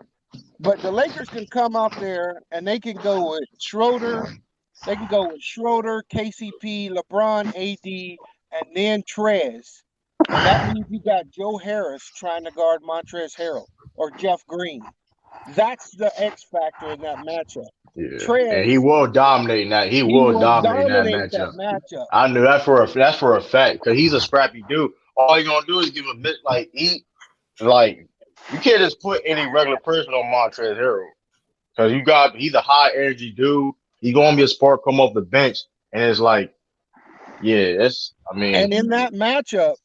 But the Lakers can come out there and they can go with Schroeder. They can go with Schroeder, KCP, LeBron, AD, and then Trez. And that means you got Joe Harris trying to guard Montrezl Harrell or Jeff Green. That's the X factor in that matchup. Yeah. Trez, and he will dominate that. He will dominate that matchup. I knew that for a fact because he's a scrappy dude. All you're gonna do is give him eat. Like you can't just put any regular person on Montrezl Harrell because he's a high energy dude. He's gonna be a spark come off the bench, and it's like, yeah, And in that matchup,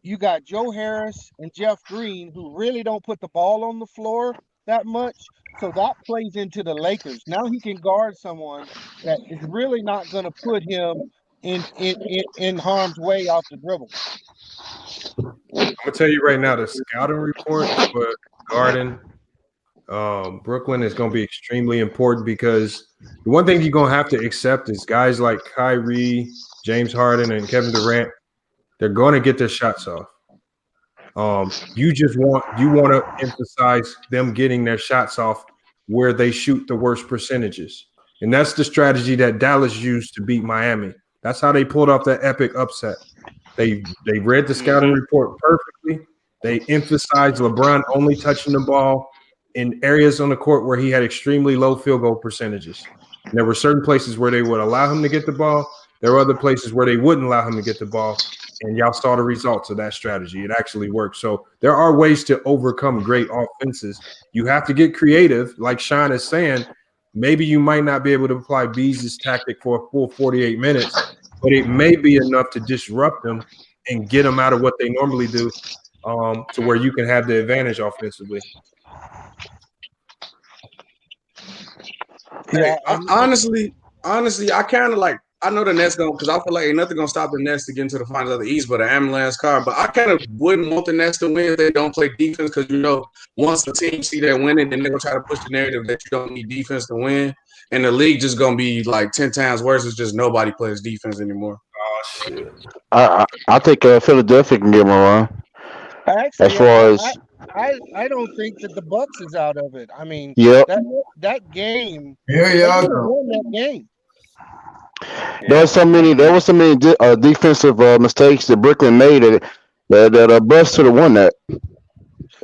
you got Joe Harris and Jeff Green who really don't put the ball on the floor that much. So that plays into the Lakers. Now he can guard someone that is really not going to put him in harm's way off the dribble. I'm gonna tell you right now, the scouting report for Garden, Brooklyn is gonna be extremely important because the one thing you're gonna have to accept is guys like Kyrie, James Harden, and Kevin Durant, they're going to get their shots off. You want to emphasize them getting their shots off where they shoot the worst percentages. And that's the strategy that Dallas used to beat Miami. That's how they pulled off that epic upset. They read the scouting report perfectly. They emphasized LeBron only touching the ball in areas on the court where he had extremely low field goal percentages. And there were certain places where they would allow him to get the ball. There were other places where they wouldn't allow him to get the ball. And y'all saw the results of that strategy. It actually worked. So there are ways to overcome great offenses. You have to get creative. Like Sean is saying, maybe you might not be able to apply Bees' tactic for a full 48 minutes, but it may be enough to disrupt them and get them out of what they normally do to where you can have the advantage offensively. Yeah, honestly, I kind of like. I know the Nets because I feel like ain't nothing gonna stop the Nets to get into the finals of the East, but an ambulance car. But I kind of wouldn't want the Nets to win if they don't play defense because once the team see they're winning, then they're gonna try to push the narrative that you don't need defense to win, and the league just gonna be like 10 times worse. It's just nobody plays defense anymore. Oh shit! I think Philadelphia can get one run. Actually, as far as I don't think that the Bucks is out of it. I mean, that game. Won that game. There was so many defensive mistakes that Brooklyn made that Bucks should have won that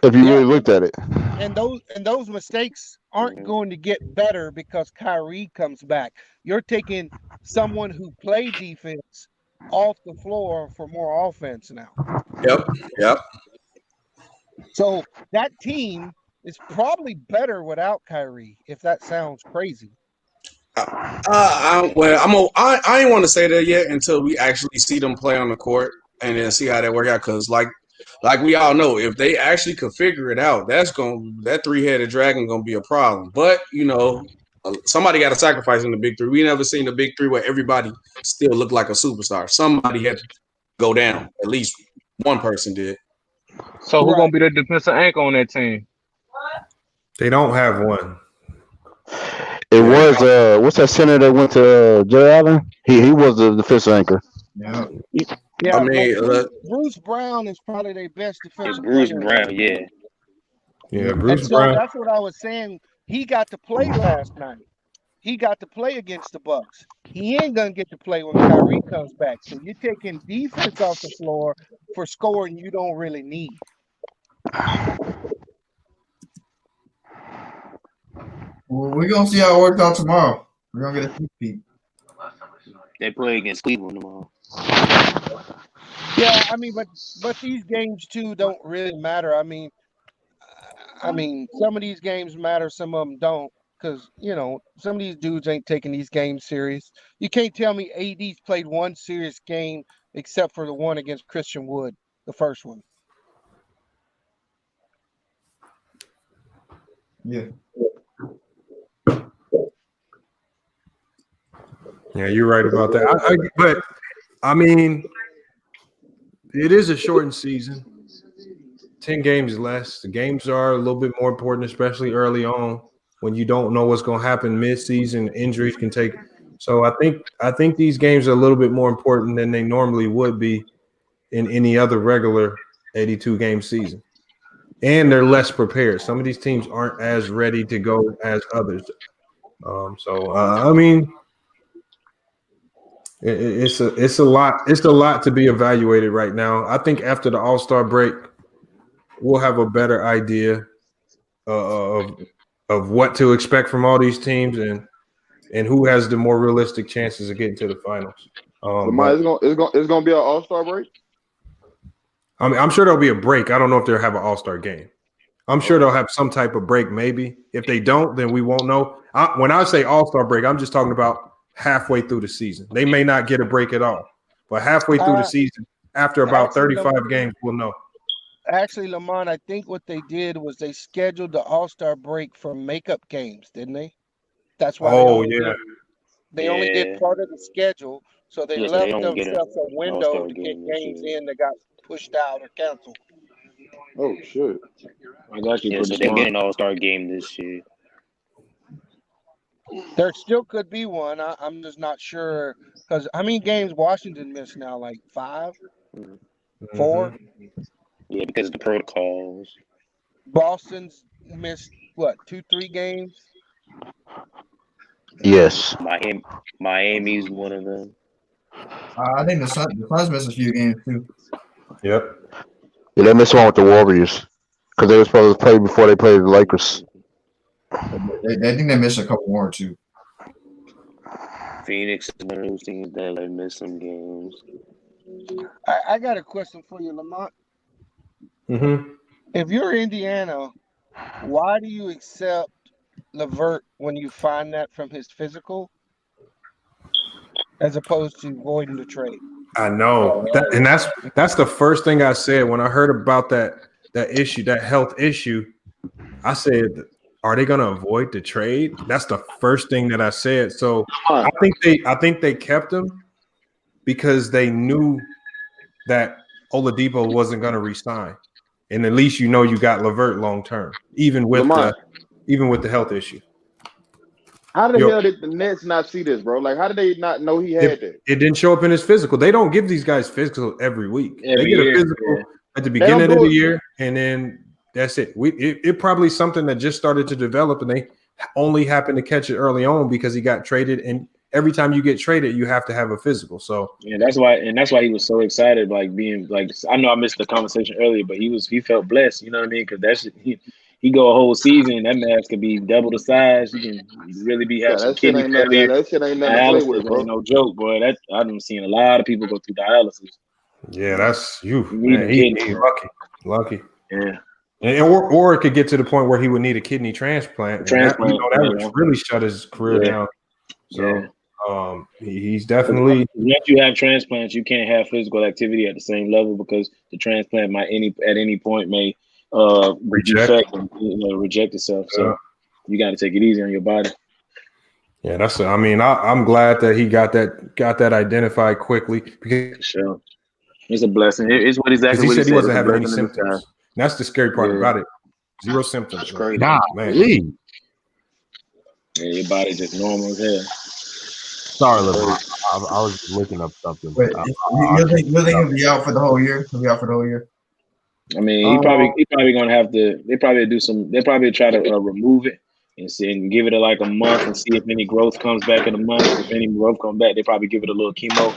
if you really looked at it. And those mistakes aren't going to get better because Kyrie comes back. You're taking someone who played defense off the floor for more offense now. Yep. So that team is probably better without Kyrie, if that sounds crazy. I ain't want to say that yet until we actually see them play on the court and then see how that work out. Because like we all know, if they actually could figure it out, that 3-headed dragon gonna be a problem. But somebody got to sacrifice in the big three. We never seen the big three where everybody still looked like a superstar. Somebody had to go down. At least one person did. So who's gonna be the defensive anchor on that team? They don't have one. It was what's that center that went to Jay Allen? He was the defensive anchor. Yeah. Yeah, I mean, Bruce Brown is probably their best defensive Bruce player. Brown, yeah. Yeah, And Bruce so Brown. that's what I was saying. He got to play last night. He got to play against the Bucks. He ain't gonna get to play when Kyrie comes back. So you're taking defense off the floor for scoring you don't really need. Well, we're gonna see how it works out tomorrow. We're gonna get a sneak peek. They play against Cleveland tomorrow. Yeah, I mean, but these games too don't really matter. I mean, some of these games matter, some of them don't, because some of these dudes ain't taking these games serious. You can't tell me AD's played one serious game except for the one against Christian Wood, the first one. Yeah. Yeah, you're right about that. But I mean, it is a shortened season. 10 games less. The games are a little bit more important, especially early on when you don't know what's going to happen mid-season. Injuries can take. So I think these games are a little bit more important than they normally would be in any other regular 82-game season. And they're less prepared. Some of these teams aren't as ready to go as others. I mean, it's a lot. It's a lot to be evaluated right now. I think after the All-Star break, we'll have a better idea of what to expect from all these teams and who has the more realistic chances of getting to the finals. It's gonna be an All-Star break. I mean, I'm sure there'll be a break. I don't know if they'll have an All-Star game. I'm sure they'll have some type of break, maybe. If they don't, then we won't know. When I say All-Star break, I'm just talking about halfway through the season. They may not get a break at all, but halfway through the season, after about 35 games, we'll know. Actually, Lamont, I think what they did was they scheduled the All-Star break for makeup games, didn't they? That's why they only did part of the schedule, so they left themselves a window to get games in that got pushed out or canceled. Oh shit! I got you. So they get an All-Star game this year. There still could be one. I'm just not sure because how many games Washington missed now? Like 5, 4. Yeah, because of the protocols. Boston's missed what 2-3 games. Yes. Miami's one of them. I think the Suns missed a few games too. Yep. Yeah, they missed one with the Warriors because they were supposed to play before they played the Lakers. I think they missed a couple more too. Phoenix is one of those teams that missed some games. I got a question for you, Lamont. Mm-hmm. If you're Indiana, why do you accept LeVert when you find that from his physical, as opposed to voiding the trade? I know and that's the first thing I said when I heard about that issue, that health issue. I said, are they going to avoid the trade? That's the first thing that I said. So I think they kept him because they knew that Oladipo wasn't going to resign, and at least you got LeVert long term, even with the health issue. How the hell did the Nets not see this, bro? Like, how did they not know he had that? It didn't show up in his physical. They don't give these guys physical every week. They get a physical at the beginning of the year, and then that's it. It probably something that just started to develop, and they only happened to catch it early on because he got traded. And every time you get traded, you have to have a physical. So yeah, that's why he was so excited, like being like. I know I missed the conversation earlier, but he felt blessed. You know what I mean? Because that's he go a whole season, that man could be double the size. He can really be having some kidney failure. That shit ain't nothing to play with, bro. Ain't no joke, boy. That I've seen a lot of people go through dialysis. Yeah, that's you. Man, he's lucky. Yeah. Or it could get to the point where he would need a kidney transplant. That would really shut his career down. So he's definitely. Once you have transplants, you can't have physical activity at the same level because the transplant might at any point may reject itself. So you got to take it easy on your body. Yeah, that's. I mean, I'm glad that he got that identified quickly because sure. It's a blessing. It's exactly he what he said he said. wasn't It's a having any blessing in disguise. symptoms. And that's the scary part Yeah. about it. 0 symptoms. It's crazy. Man. Yeah, your body just normal as hell. Sorry, LeBron. I was looking up something. Wait, you think he'll be out for the whole year? He'll be out for the whole year. I mean, he probably gonna have to. They probably do some. They probably try to remove it and see and give it like a month and see if any growth comes back in a month. If any growth comes back, they probably give it a little chemo.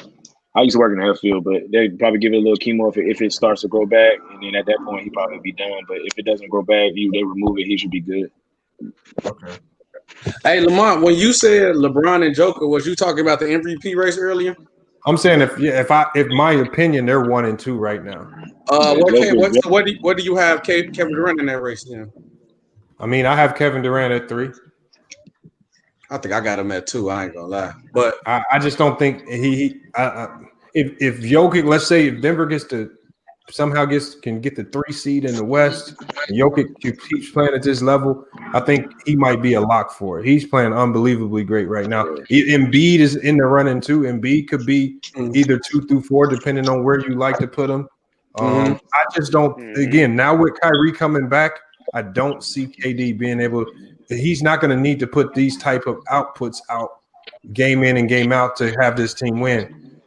I used to work in the health field, but they probably give it a little chemo if it starts to grow back, and then at that point he probably be done. But if it doesn't grow back, they remove it. He should be good. Okay. Hey, Lamont, when you said LeBron and Joker, was you talking about the MVP race earlier? I'm saying if my opinion, they're 1 and 2 right now. What do you have Kevin Durant in that race then? I mean, I have Kevin Durant at 3. I think I got him at 2. I ain't gonna lie, but I just don't think if Jokic, let's say if Denver can get the 3 seed in the West, and Jokic keeps playing at this level, I think he might be a lock for it. He's playing unbelievably great right now. Embiid is in the running too. Embiid could be either 2 through 4, depending on where you like to put him. I just don't. Again, now with Kyrie coming back, I don't see KD being able. He's not going to need to put these type of outputs out game in and game out to have this team win.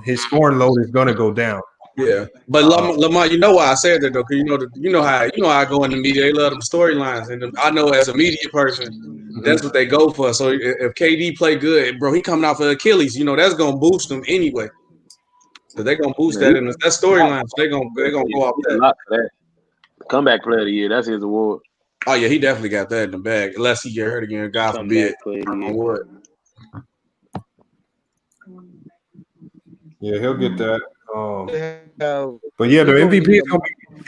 His scoring load is going to go down. Yeah, but Lamar, you know why I said that though, because you know how I go in the media. They love them storylines, and I know as a media person, that's what they go for. So if KD play good, bro, he coming off of Achilles, that's gonna boost them anyway. So they're gonna boost that in that storyline. So they're gonna go off that. A lot for that. Comeback player of the year. That's his award. Oh yeah, he definitely got that in the bag. Unless he get hurt again, God forbid. Yeah, he'll get that. But yeah, the MVP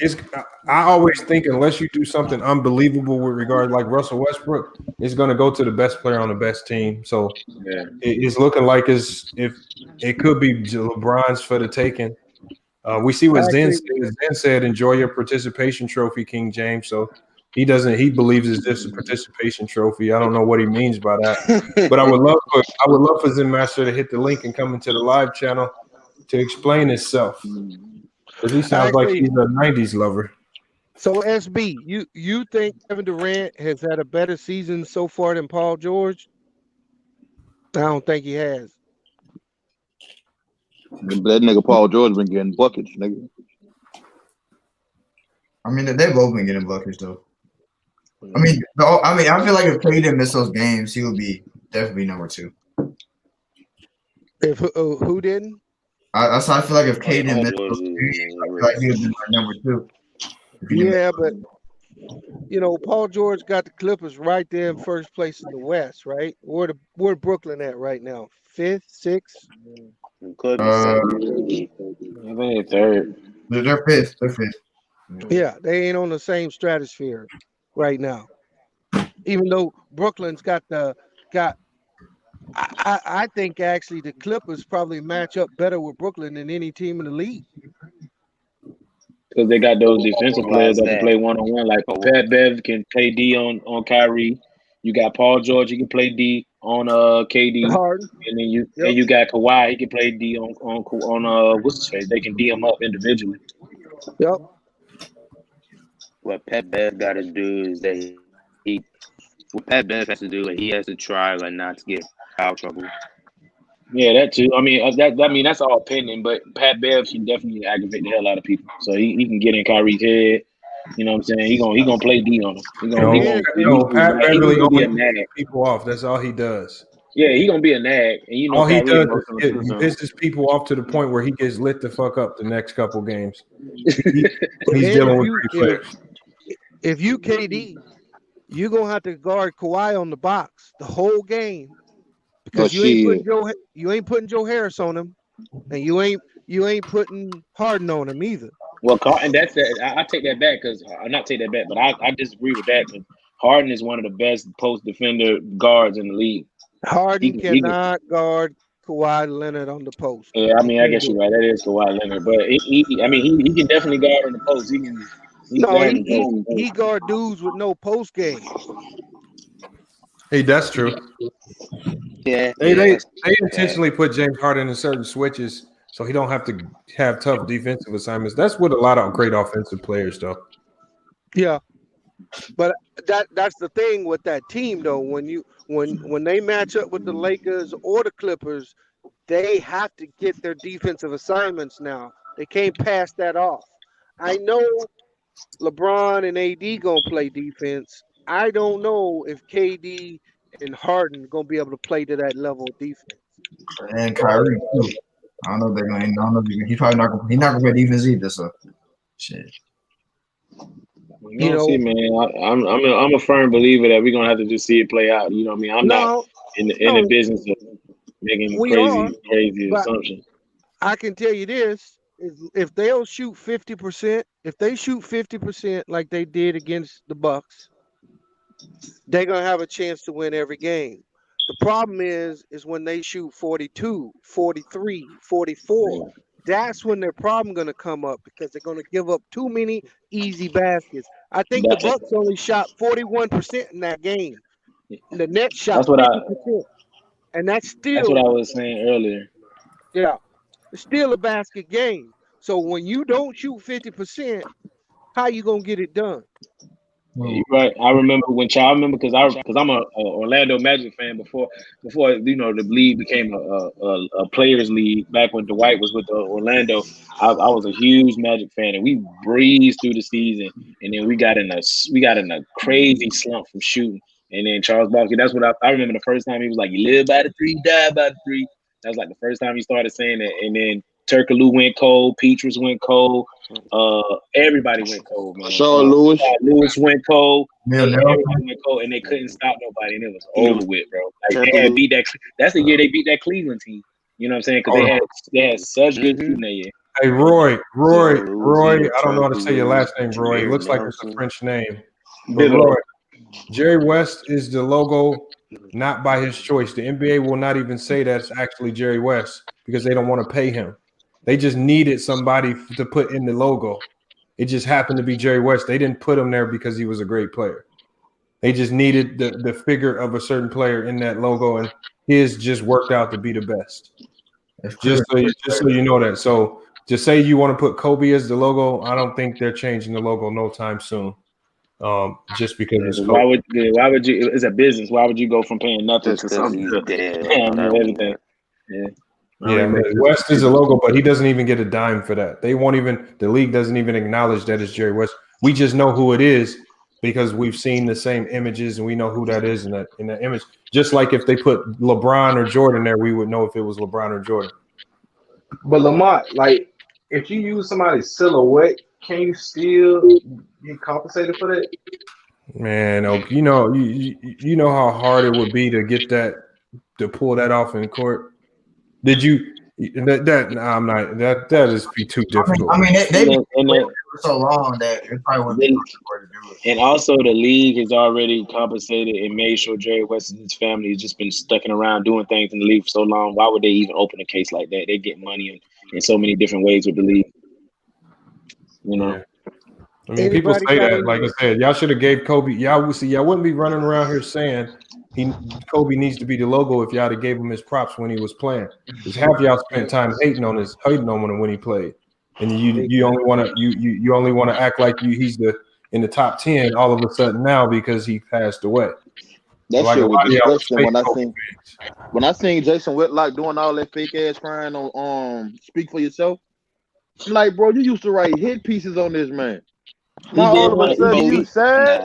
is gonna be. I always think unless you do something unbelievable with regard like Russell Westbrook, it's gonna go to the best player on the best team. So it's looking like if it could be LeBron's for the taking. We see what Zen said. Enjoy your participation trophy, King James. So he believes it's just a participation trophy. I don't know what he means by that, but I would love for Zen Master to hit the link and come into the live channel to explain himself, because he sounds like he's a 90s lover. So SB, you think Kevin Durant has had a better season so far than Paul George? I don't think he has. That nigga Paul George been getting buckets, nigga. I mean, they both been getting buckets though. I mean, I feel like if KD didn't miss those games, he would be definitely number 2. If who didn't? I feel like if KD didn't miss those games, I feel like he would be number 2. Yeah, but Paul George got the Clippers right there in first place in the West, right? Where Brooklyn at right now? 5th, 6th? I think they're 3rd. They're 5th. They're 5th. Yeah, they ain't on the same stratosphere right now. Even though Brooklyn's got. I think actually the Clippers probably match up better with Brooklyn than any team in the league. Because they got those defensive players that can play one-on-one. Like Pat Bev can play D on Kyrie. You got Paul George, he can play D on KD. Harden. And then you got Kawhi, he can play D on what's his face? They can D him up individually. Yep. What Pat Bev got to do is that what Pat Bev has to do, like he has to try not to get foul trouble. Yeah, that too. I mean, that's all opinion, but Pat Bev can definitely aggravate the hell out of people. So he can get in Kyrie's head. You know what I'm saying? He gonna play D on him. Pat Beverly only pisses people off. That's all he does. Yeah, he gonna be a nag, and all he does is pisses people off to the point where he gets lit the fuck up the next couple games. He's dealing with great players. If you KD, you're gonna have to guard Kawhi on the box the whole game. Because you ain't putting Joe Harris on him, and you ain't putting Harden on him either. Well, and that's that. I take that back because not take that back, but I disagree with that because Harden is one of the best post defender guards in the league. Harden cannot guard Kawhi Leonard on the post. Yeah, I mean, I guess you're right. That is Kawhi Leonard, but he can definitely guard on the post. He guard dudes with no post game. Hey, that's true. Yeah, They intentionally put James Harden in certain switches so he don't have to have tough defensive assignments. That's with a lot of great offensive players, though. Yeah, but that's the thing with that team, though. When they match up with the Lakers or the Clippers, they have to get their defensive assignments now. They can't pass that off. I know LeBron and AD gonna play defense. I don't know if KD and Harden gonna be able to play to that level of defense. And Kyrie too. I don't know if they're going. I don't know if he's probably not going. He's not going to play defense either. So, shit. You know, see, man, I'm a firm believer that we're gonna have to just see it play out. You know what I mean? I'm not in the business of making crazy assumptions. I can tell you this: if they'll shoot 50%, if they shoot 50% like they did against the Bucks, they're gonna have a chance to win every game. The problem is when they shoot 42, 43, 44. That's when their problem going to come up because they're going to give up too many easy baskets. I think the Bucks only shot 41% in that game. The Nets shot 50%. And that's what I was saying earlier. Yeah. It's still a basket game. So when you don't shoot 50%, how you going to get it done? Yeah, right. I remember because I'm a Orlando Magic fan before you know the league became a players league back when Dwight was with Orlando. I was a huge Magic fan, and we breezed through the season, and then we got in a crazy slump from shooting. And then Charles Barkley, that's what I remember the first time he was like, "You live by the three, die by the three." That was like the first time he started saying that. And then Turkoglu went cold, Petrus went cold. Everybody went cold, man. Lewis went cold. Everybody went cold, and they couldn't stop nobody, and it was over with, bro. Like they had beat that. That's the year they beat that Cleveland team. You know what I'm saying? Because they had such good shooting that year. Hey, Roy. I don't know how to say your last name, Roy. It looks like it's a French name. But Roy, Jerry West is the logo, not by his choice. The NBA will not even say that's actually Jerry West because they don't want to pay him. They just needed somebody to put in the logo. It just happened to be Jerry West. They didn't put him there because he was a great player. They just needed the figure of a certain player in that logo, and his just worked out to be the best. Just so you know that. So just say you want to put Kobe as the logo. I don't think they're changing the logo no time soon. Just because it's why would you? It's a business. Why would you go from paying nothing to something? Everything. Yeah, man. West is a logo, but he doesn't even get a dime for that. The league doesn't even acknowledge that it's Jerry West. We just know who it is because we've seen the same images and we know who that is in that image. Just like if they put LeBron or Jordan there, we would know if it was LeBron or Jordan. But Lamont, like if you use somebody's silhouette, can you still get compensated for that? Man, you know how hard it would be to get that to pull that off in court. Did you? I'm not. That is be too difficult. I mean they've been for so long that it probably wouldn't be hard to do it. And also, the league has already compensated and made sure Jerry West and his family has just been stucking around doing things in the league for so long. Why would they even open a case like that? They get money in so many different ways with the league. You know. Yeah. I mean, people say that. Like I said, y'all should have gave Kobe. Y'all wouldn't be running around here saying Kobe needs to be the logo if y'all gave him his props when he was playing. Because half y'all spent time hating on him when he played, and you only want to act like he's in the top 10 all of a sudden now because he passed away. That shit was disgusting when I seen Jason Whitlock doing all that fake ass crying on Speak for Yourself. I'm like, bro, you used to write hit pieces on this man. Now all of a sudden you sad.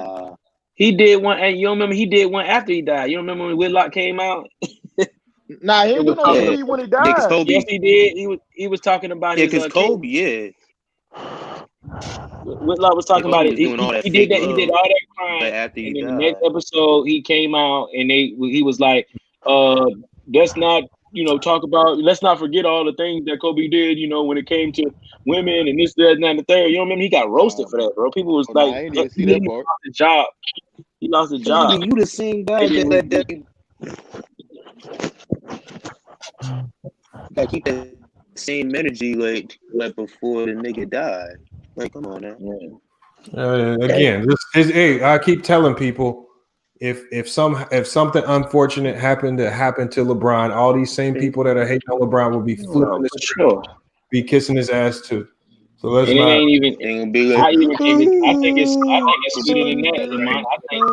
He did one, and you don't remember he did one after he died. You don't remember when Whitlock came out? Nah, he didn't do no speed when he died. Kobe. Yes, he did. He was talking about his because Kobe, Whitlock was talking about it. He did that. He did all that crying. After he and then died. the next episode, he came out and he was like, "Let's not, talk about. Let's not forget all the things that Kobe did. When it came to women and this, that, and the third. You know what I mean? He got roasted for that, bro. People was like, I didn't even see that part. He lost his job. He lost his job. You the same guy that gotta keep that same energy like before the nigga died. Like, come on now. Again, I keep telling people if something unfortunate happened to LeBron, all these same people that are hating on LeBron will be flipping the script, be kissing his ass too. So let's it not. ain't even. I think it's sweeter than that, Lamont. I think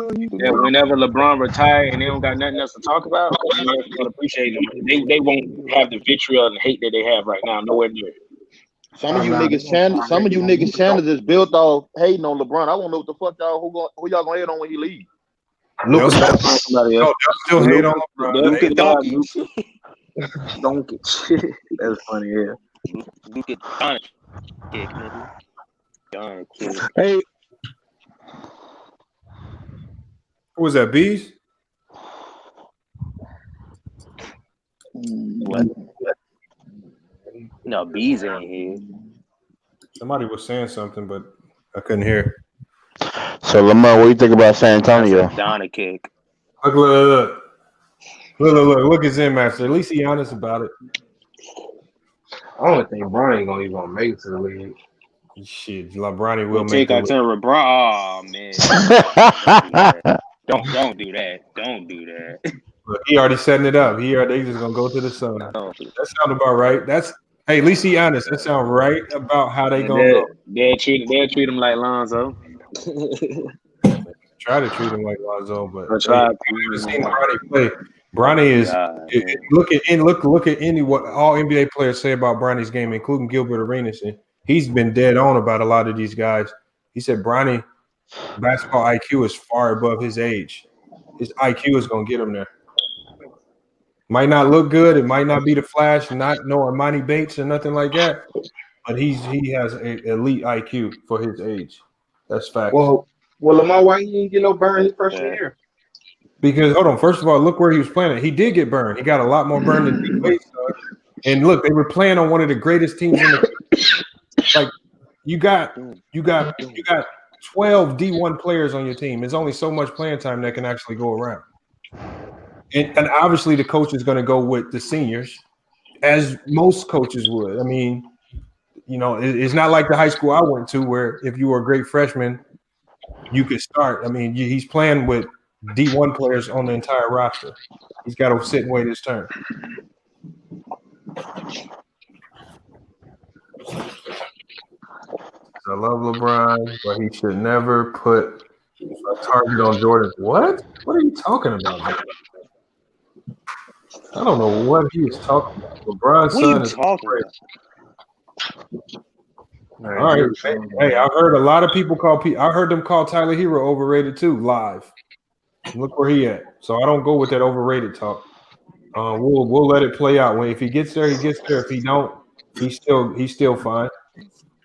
that whenever LeBron retire and they don't got nothing else to talk about, America will appreciate them. They won't have the vitriol and hate that they have right now. Nowhere near it. Some of you niggas channels is built off hating on LeBron. I want to know what the fuck y'all who y'all gonna hate on when he leave. They'll still hate on LeBron. Donkey. That's funny, yeah. Look at Don Kick. Hey, Who was that? Bees? What? No, Bees ain't here. Somebody was saying something, but I couldn't hear. So Lamar, what do you think about San Antonio? Donna Kick. Look at Zen Master. At least he honest about it. I don't think Brian ain't gonna even make it to the league. Shit, LeBron will take make our it. turn. Oh man, don't do that. Don't do that. Look, he already setting it up. They just gonna go to the sun. That sounds about right. Hey, at least he honest. That sounds right about how they gonna go. They'll treat him like Lonzo. Try to treat him like Lonzo, but I've never seen Bronny play. Bronny is look at any what all NBA players say about Bronny's game, including Gilbert Arenas, and he's been dead on about a lot of these guys. He said Bronny basketball IQ is far above his age. His IQ is gonna get him there. Might not look good, it might not be the Flash, not no Armani Bates or nothing like that, but he has an elite IQ for his age. That's fact. Well, Lamar, why he didn't get no burn his freshman year? Because hold on, first of all, look where he was playing. He did get burned. He got a lot more burned than D-Wade. And look, they were playing on one of the greatest teams in the like you got 12 D1 players on your team. There's only so much playing time that can actually go around. And obviously the coach is going to go with the seniors, as most coaches would. I mean, you know, it's not like the high school I went to where if you were a great freshman, you could start. I mean, he's playing with D1 players on the entire roster. He's got to sit and wait his turn. I love LeBron, but he should never put a target on Jordan. What? What are you talking about, man? I don't know what he is talking about. LeBron's son is talking about. All right. Hey, I heard a lot of people I heard them call Tyler Hero overrated too, live. Look where he at. So I don't go with that overrated talk. We'll let it play out. If he gets there, he gets there. If he don't, he's still fine.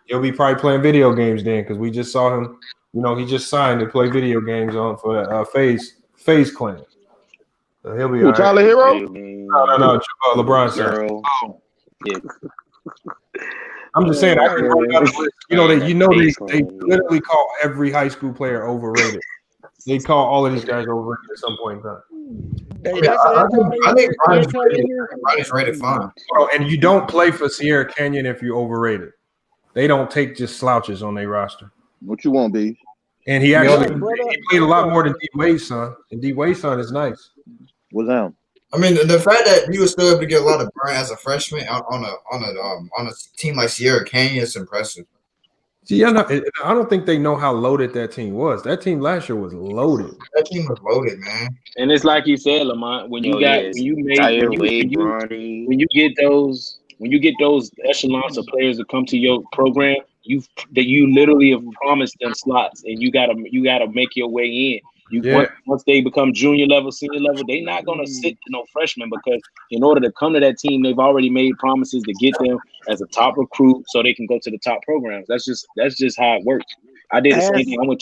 He'll be probably playing video games then, because we just saw him. You know, he just signed to play video games for that FaZe Clan. So he'll be all right. Tyler Hero? No, LeBron's son. Oh, yeah. I'm just saying. They literally call every high school player overrated. They call all of these guys overrated at some point in time. I think Bronny's rated fine. Oh, and you don't play for Sierra Canyon if you're overrated. They don't take just slouches on their roster. What you want, B? And he actually he played a lot more than D-Wade's son. And D-Wade's son is nice. What's that? I mean, the fact that he was still able to get a lot of burn as a freshman on a team like Sierra Canyon is impressive. See, I don't think they know how loaded that team was. That team last year was loaded. That team was loaded, man. And it's like you said, Lamont, when you get those echelons of players to come to your program, you literally have promised them slots, and you gotta make your way in. Once they become junior level, senior level, they're not gonna sit to no freshmen, because in order to come to that team, they've already made promises to get them as a top recruit so they can go to the top programs. That's just how it works. I did the same thing. I went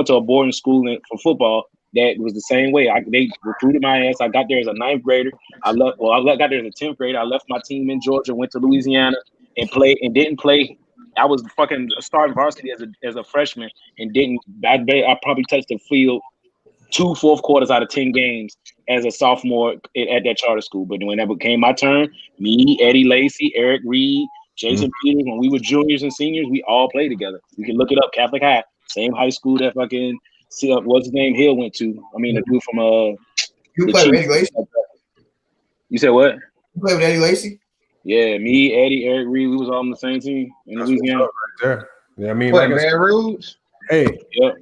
to a boarding school for football that was the same way. They recruited my ass. I got there as a 9th grader. I got there as a 10th grader. I left my team in Georgia, went to Louisiana and didn't play. I was fucking starting varsity as a freshman and I probably touched the field 2 fourth quarters out of 10 games as a sophomore at that charter school. But when that became my turn, me, Eddie Lacy, Eric Reed, Jason Peters, when we were juniors and seniors, we all played together. You can look it up, Catholic High, same high school that fucking what's his name? Hill went to. I mean, the dude from You the play with Eddie Chiefs. Lacy? You said what? You play with Eddie Lacy? Yeah, me, Eddie, Eric Reed, we was all on the same team in Louisiana. Right there. Yeah, I mean, What, like I said, man, Rudes? hey, Yep.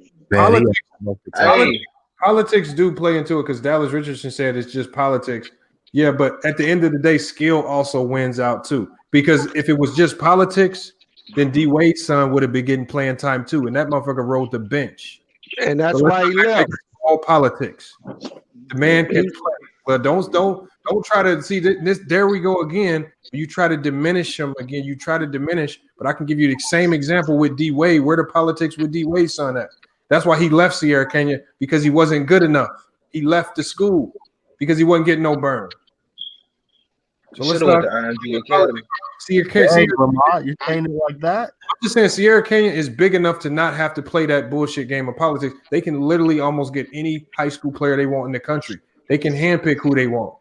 politics do play into it because Dallas Richardson said it's just politics. Yeah, but at the end of the day, skill also wins out too. Because if it was just politics, then D Wade's son would have been getting playing time too, and that motherfucker rode the bench. And that's why he left. All politics. The man can play. But don't try to see this. There we go again. You try to diminish him again. You try to diminish, but I can give you the same example with D Wade. Where the politics with D Wade's son at? That's why he left Sierra Canyon, because he wasn't good enough. He left the school because he wasn't getting no burn. So let's not Sierra Canyon. Lamar, you saying it like that? I'm just saying Sierra Canyon is big enough to not have to play that bullshit game of politics. They can literally almost get any high school player they want in the country. They can handpick who they want.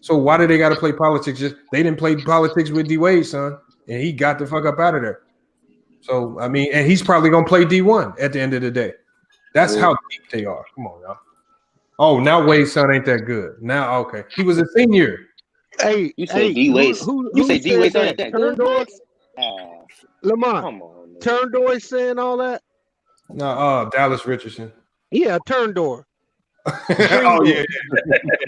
So why do they got to play politics? Just they didn't play politics with D Wade, son, and he got the fuck up out of there. So I mean, and he's probably gonna play D1 at the end of the day. That's how deep they are. Come on, y'all. Oh, now Wade's son ain't that good. Now, okay, he was a senior. Hey, you say D Wade? You say D Wade ain't that good? Lamont, come on, Turndor is saying all that. No, Dallas Richardson. Yeah, Turndor. Oh yeah,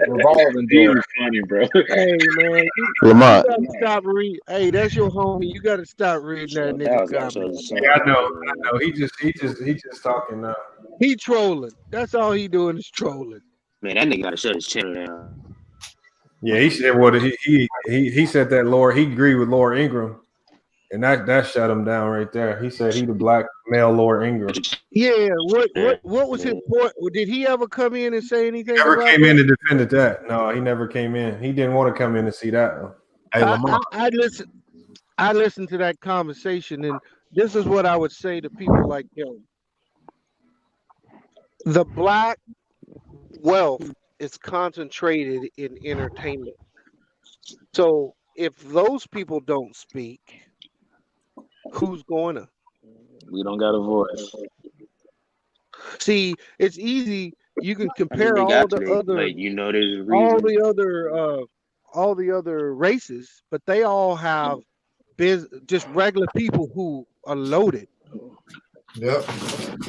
revolving door. Funny, bro. Hey man, Lamont. you gotta stop reading. Hey, that's your homie. You gotta stop reading that nigga comments. Yeah, I know. He just talking now. He trolling. That's all he doing is trolling. Man, that nigga gotta shut his channel down. Yeah, he said what he said that Laura. He agreed with Laura Ingram, and that shut him down right there. He said he the black male Laura Ingram. Yeah, what was his point? Did he ever come in and say anything? Never came in and defended that. No, he never came in. He didn't want to come in and see that. Hey, Lamar. I listened to that conversation, and this is what I would say to people like him. The black wealth is concentrated in entertainment. So if those people don't speak, who's going to? We don't got a voice. See, it's easy. You can compare all the other, like, you know, there's a reason. all the other races, but they all have just regular people who are loaded. Yep.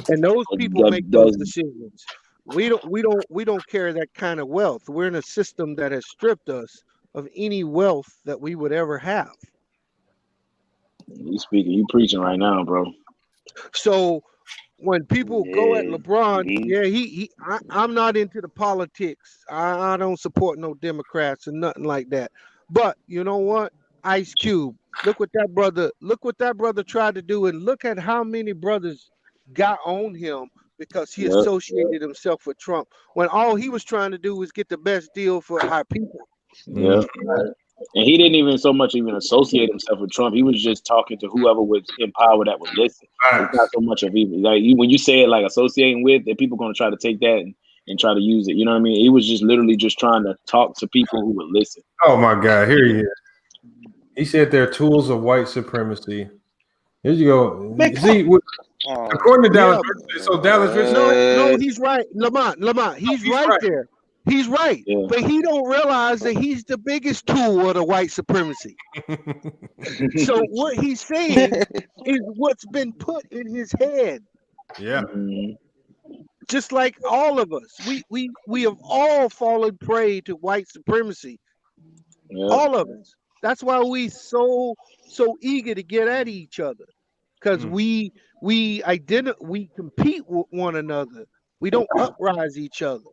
And those people make those decisions. We don't carry that kind of wealth. We're in a system that has stripped us of any wealth that we would ever have. You preaching right now, bro. So when people go at LeBron, I'm not into the politics. I don't support no Democrats and nothing like that. But you know what? Ice Cube, look what that brother tried to do, and look at how many brothers got on him because he associated himself with Trump when all he was trying to do was get the best deal for our people. Yeah. And he didn't even so much associate himself with Trump. He was just talking to whoever was in power that would listen. It's not so much of even like when you say it like associating with, that people are going to try to take that and try to use it. You know what I mean? He was just literally just trying to talk to people who would listen. Oh my God, here he is. He said they're tools of white supremacy. Here you go. See, according to Dallas, so Dallas, no, he's right. Lamont, he's right there. He's right, but he don't realize that he's the biggest tool of the white supremacy. So what he's saying is what's been put in his head. Yeah. Just like all of us, we have all fallen prey to white supremacy. Yeah. All of us. That's why we so eager to get at each other, because we compete with one another. We don't uprise each other.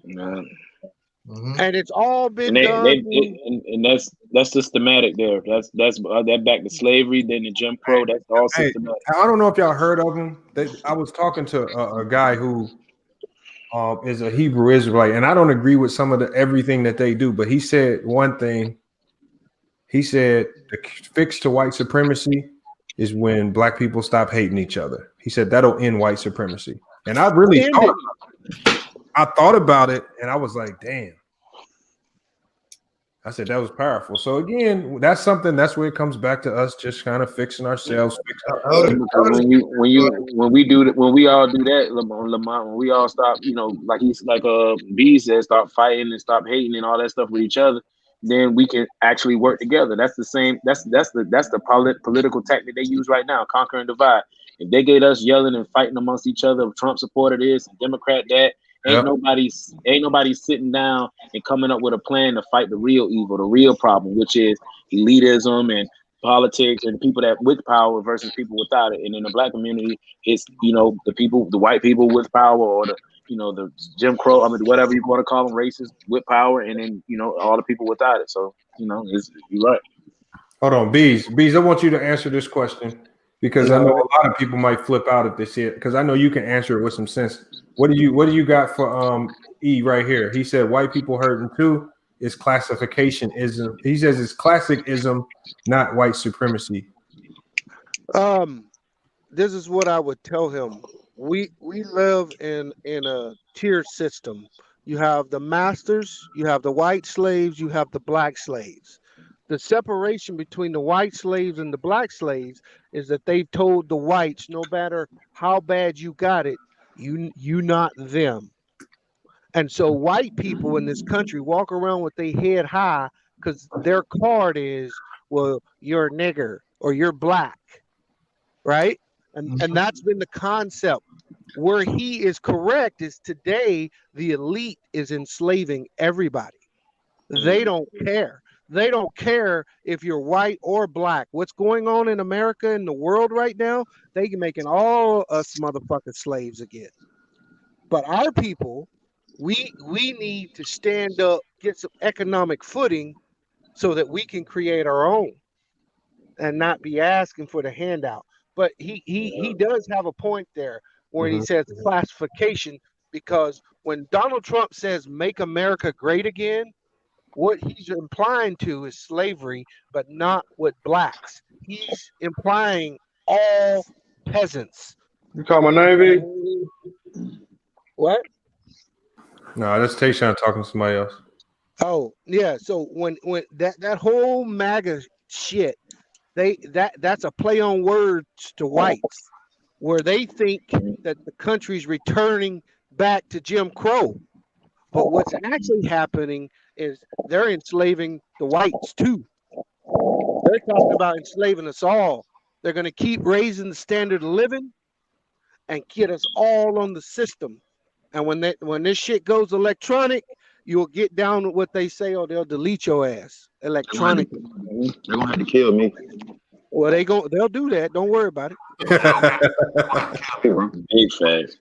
And it's all been done. And that's systematic there. That's that back to slavery, then the Jim Crow. That's all systematic. I don't know if y'all heard of him. I was talking to a guy who is a Hebrew Israelite, and I don't agree with some of everything that they do, but he said one thing. He said the fix to white supremacy is when black people stop hating each other. He said that'll end white supremacy. And I really thought about it, and I was like, damn. I said that was powerful. So again, that's something. That's where it comes back to us just kind of fixing ourselves. When we all do that, Lamont, when we all stop, like B said, start fighting and stop hating and all that stuff with each other, then we can actually work together. That's the same. That's the political tactic they use right now, conquer and divide. If they get us yelling and fighting amongst each other, Trump supporter this, Democrat that, ain't nobody sitting down and coming up with a plan to fight the real evil, the real problem, which is elitism and politics and people that with power versus people without it. And in the black community, it's the white people with power, or the Jim Crow, whatever you want to call them, racists with power, and then all the people without it. So you're right. Hold on, Bees, I want you to answer this question because I know a lot of people might flip out if they see it, because I know you can answer it with some sense. What do you got for E right here? He said white people hurting too. Is classificationism. He says it's classicism, not white supremacy. This is what I would tell him. We live in a tier system. You have the masters, you have the white slaves, you have the black slaves. The separation between the white slaves and the black slaves is that they've told the whites, no matter how bad you got it, you not them. And so white people in this country walk around with their head high because their card is, well, you're a nigger or you're black, right? And that's been the concept. Where he is correct is today the elite is enslaving everybody. They don't care. They don't care if you're white or black. What's going on in America and the world right now, they can making all us motherfucking slaves again. But our people, we need to stand up, get some economic footing so that we can create our own and not be asking for the handout. But he does have a point there where he says classification, because when Donald Trump says make America great again, what he's implying to is slavery, but not with blacks. He's implying all peasants. You call my name, Vic? What? No, that's Tayshaun talking to somebody else. Oh, yeah. So when that whole MAGA shit, that's a play on words to whites, where they think that the country's returning back to Jim Crow. But what's actually happening is they're enslaving the whites too. They're talking about enslaving us all. They're going to keep raising the standard of living and get us all on the system. And when this shit goes electronic, you'll get down with what they say, or they'll delete your ass electronically. They're gonna have to kill me. Well, they'll do that. Don't worry about it. Big facts.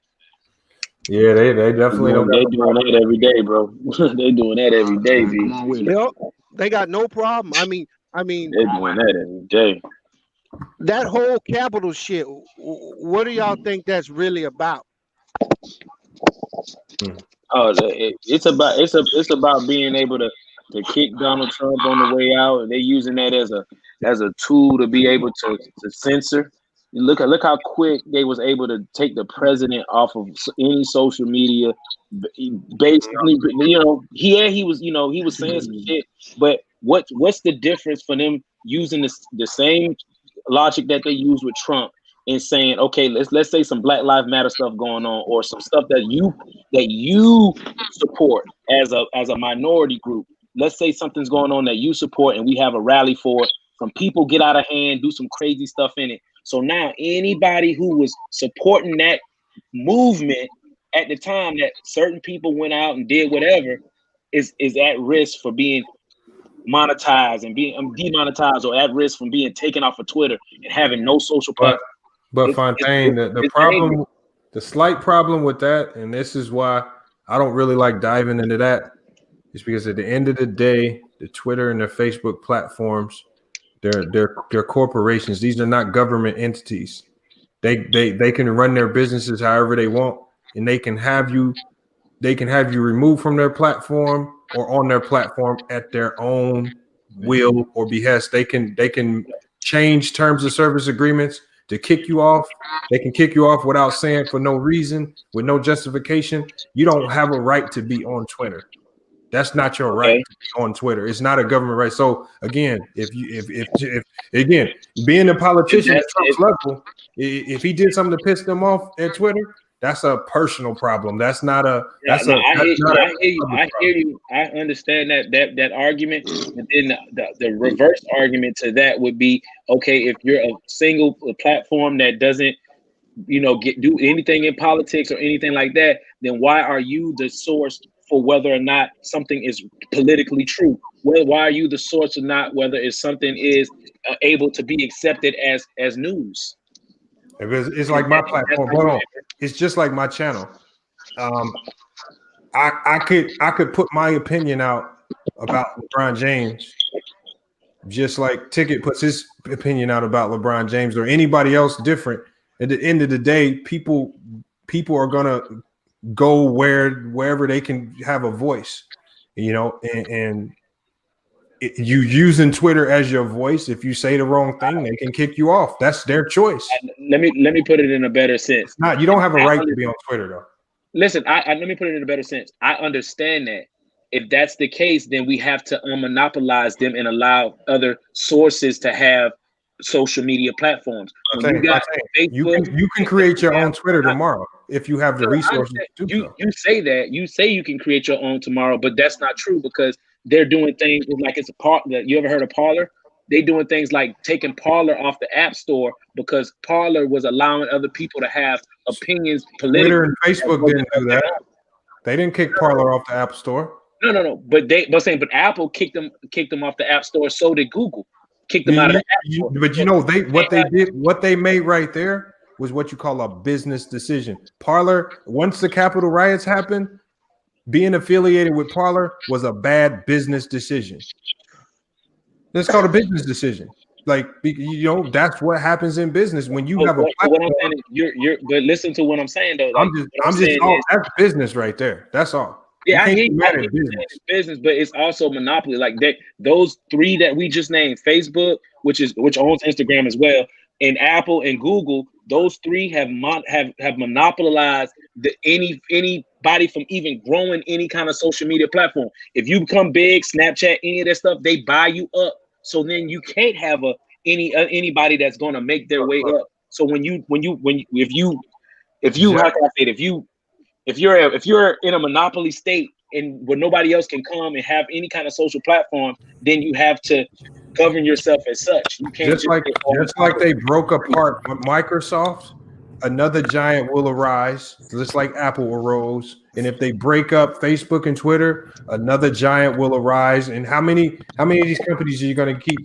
Yeah, they definitely don't. They doing that every day, bro. They doing that every day, B. They got no problem. I mean, they're doing that every day. That whole capital shit. What do y'all think that's really about? Oh, it's about being able to kick Donald Trump on the way out, and they're using that as a tool to be able to censor. Look how quick they was able to take the president off of any social media. Basically, he was saying some shit, but what's the difference for them using the same logic that they use with Trump and saying, okay, let's say some Black Lives Matter stuff going on, or some stuff that you support as a minority group. Let's say something's going on that you support and we have a rally for it. Some people get out of hand, do some crazy stuff in it. So now anybody who was supporting that movement at the time that certain people went out and did whatever is at risk for being monetized and being demonetized, or at risk from being taken off of Twitter and having no social platform. But Fontaine, the slight problem with that, and this is why I don't really like diving into that, is because at the end of the day, the Twitter and the Facebook platforms, they're corporations. These are not government entities. They can run their businesses however they want, and they can have you removed from their platform or on their platform at their own will or behest. They can change terms of service agreements to kick you off. They can kick you off without saying, for no reason, with no justification. You don't have a right to be on Twitter. That's not your right to be on Twitter. It's not a government right. So again, if again, being a politician at Trump's level, if he did something to piss them off at Twitter, that's a personal problem. That's not a. That's a. I hear you. I understand that argument. But then the reverse argument to that would be, okay, if you're a single platform that doesn't, do anything in politics or anything like that, then why are you the source for whether or not something is politically true? Why are you the source or not whether it's something is able to be accepted as news? It's like my platform. Hold on. It's just like my channel. I could put my opinion out about LeBron James, just like Ticket puts his opinion out about LeBron James or anybody else different. At the end of the day, people are gonna go wherever they can have a voice, and you using Twitter as your voice. If you say the wrong thing, they can kick you off. That's their choice. Let me put it in a better sense. You don't have a right to be on Twitter though. Listen, let me put it in a better sense. I understand that. If that's the case, then we have to monopolize them and allow other sources to have social media platforms. You can create your own Twitter tomorrow if you have the resources to do so. You say that. You say you can create your own tomorrow, but that's not true because they're doing things like it's a part that you ever heard of Parler? They doing things like taking Parler off the App Store because Parler was allowing other people to have opinions politically. Twitter and Facebook didn't do that. They didn't kick Parler off the App Store. No. But Apple kicked them off the App Store. So did Google. Kicked them out of the App Store. But what they made right there was what you call a business decision. Parler, once the Capitol riots happened, being affiliated with Parler was a bad business decision. That's called a business decision. Like, that's what happens in business when you have a platform. What I'm saying is but listen to what I'm saying though. That's business right there. That's all. Yeah, I hear business, but it's also monopoly. Like those three that we just named, Facebook, which owns Instagram as well, and Apple and Google, those three have monopolized anybody from even growing any kind of social media platform. If you become big, Snapchat, any of that stuff, they buy you up. So then you can't have anybody that's going to make their way up. So if you're in a monopoly state and where nobody else can come and have any kind of social platform, then you have to govern yourself as such. You can't just like they broke apart with Microsoft. Another giant will arise, just like Apple arose. And if they break up Facebook and Twitter, another giant will arise. And how many of these companies are you going to keep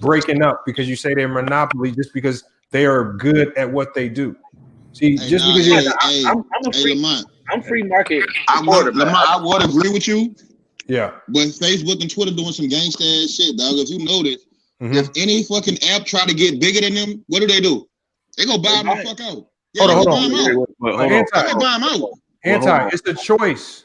breaking up because you say they're monopoly just because they are good at what they do? See, I'm free market. Lamar, I would agree with you. Yeah. But Facebook and Twitter doing some gangsta ass shit, dog. If you notice, if any fucking app try to get bigger than them, what do? They go buy them the fuck out. Yeah, hold on. It's a choice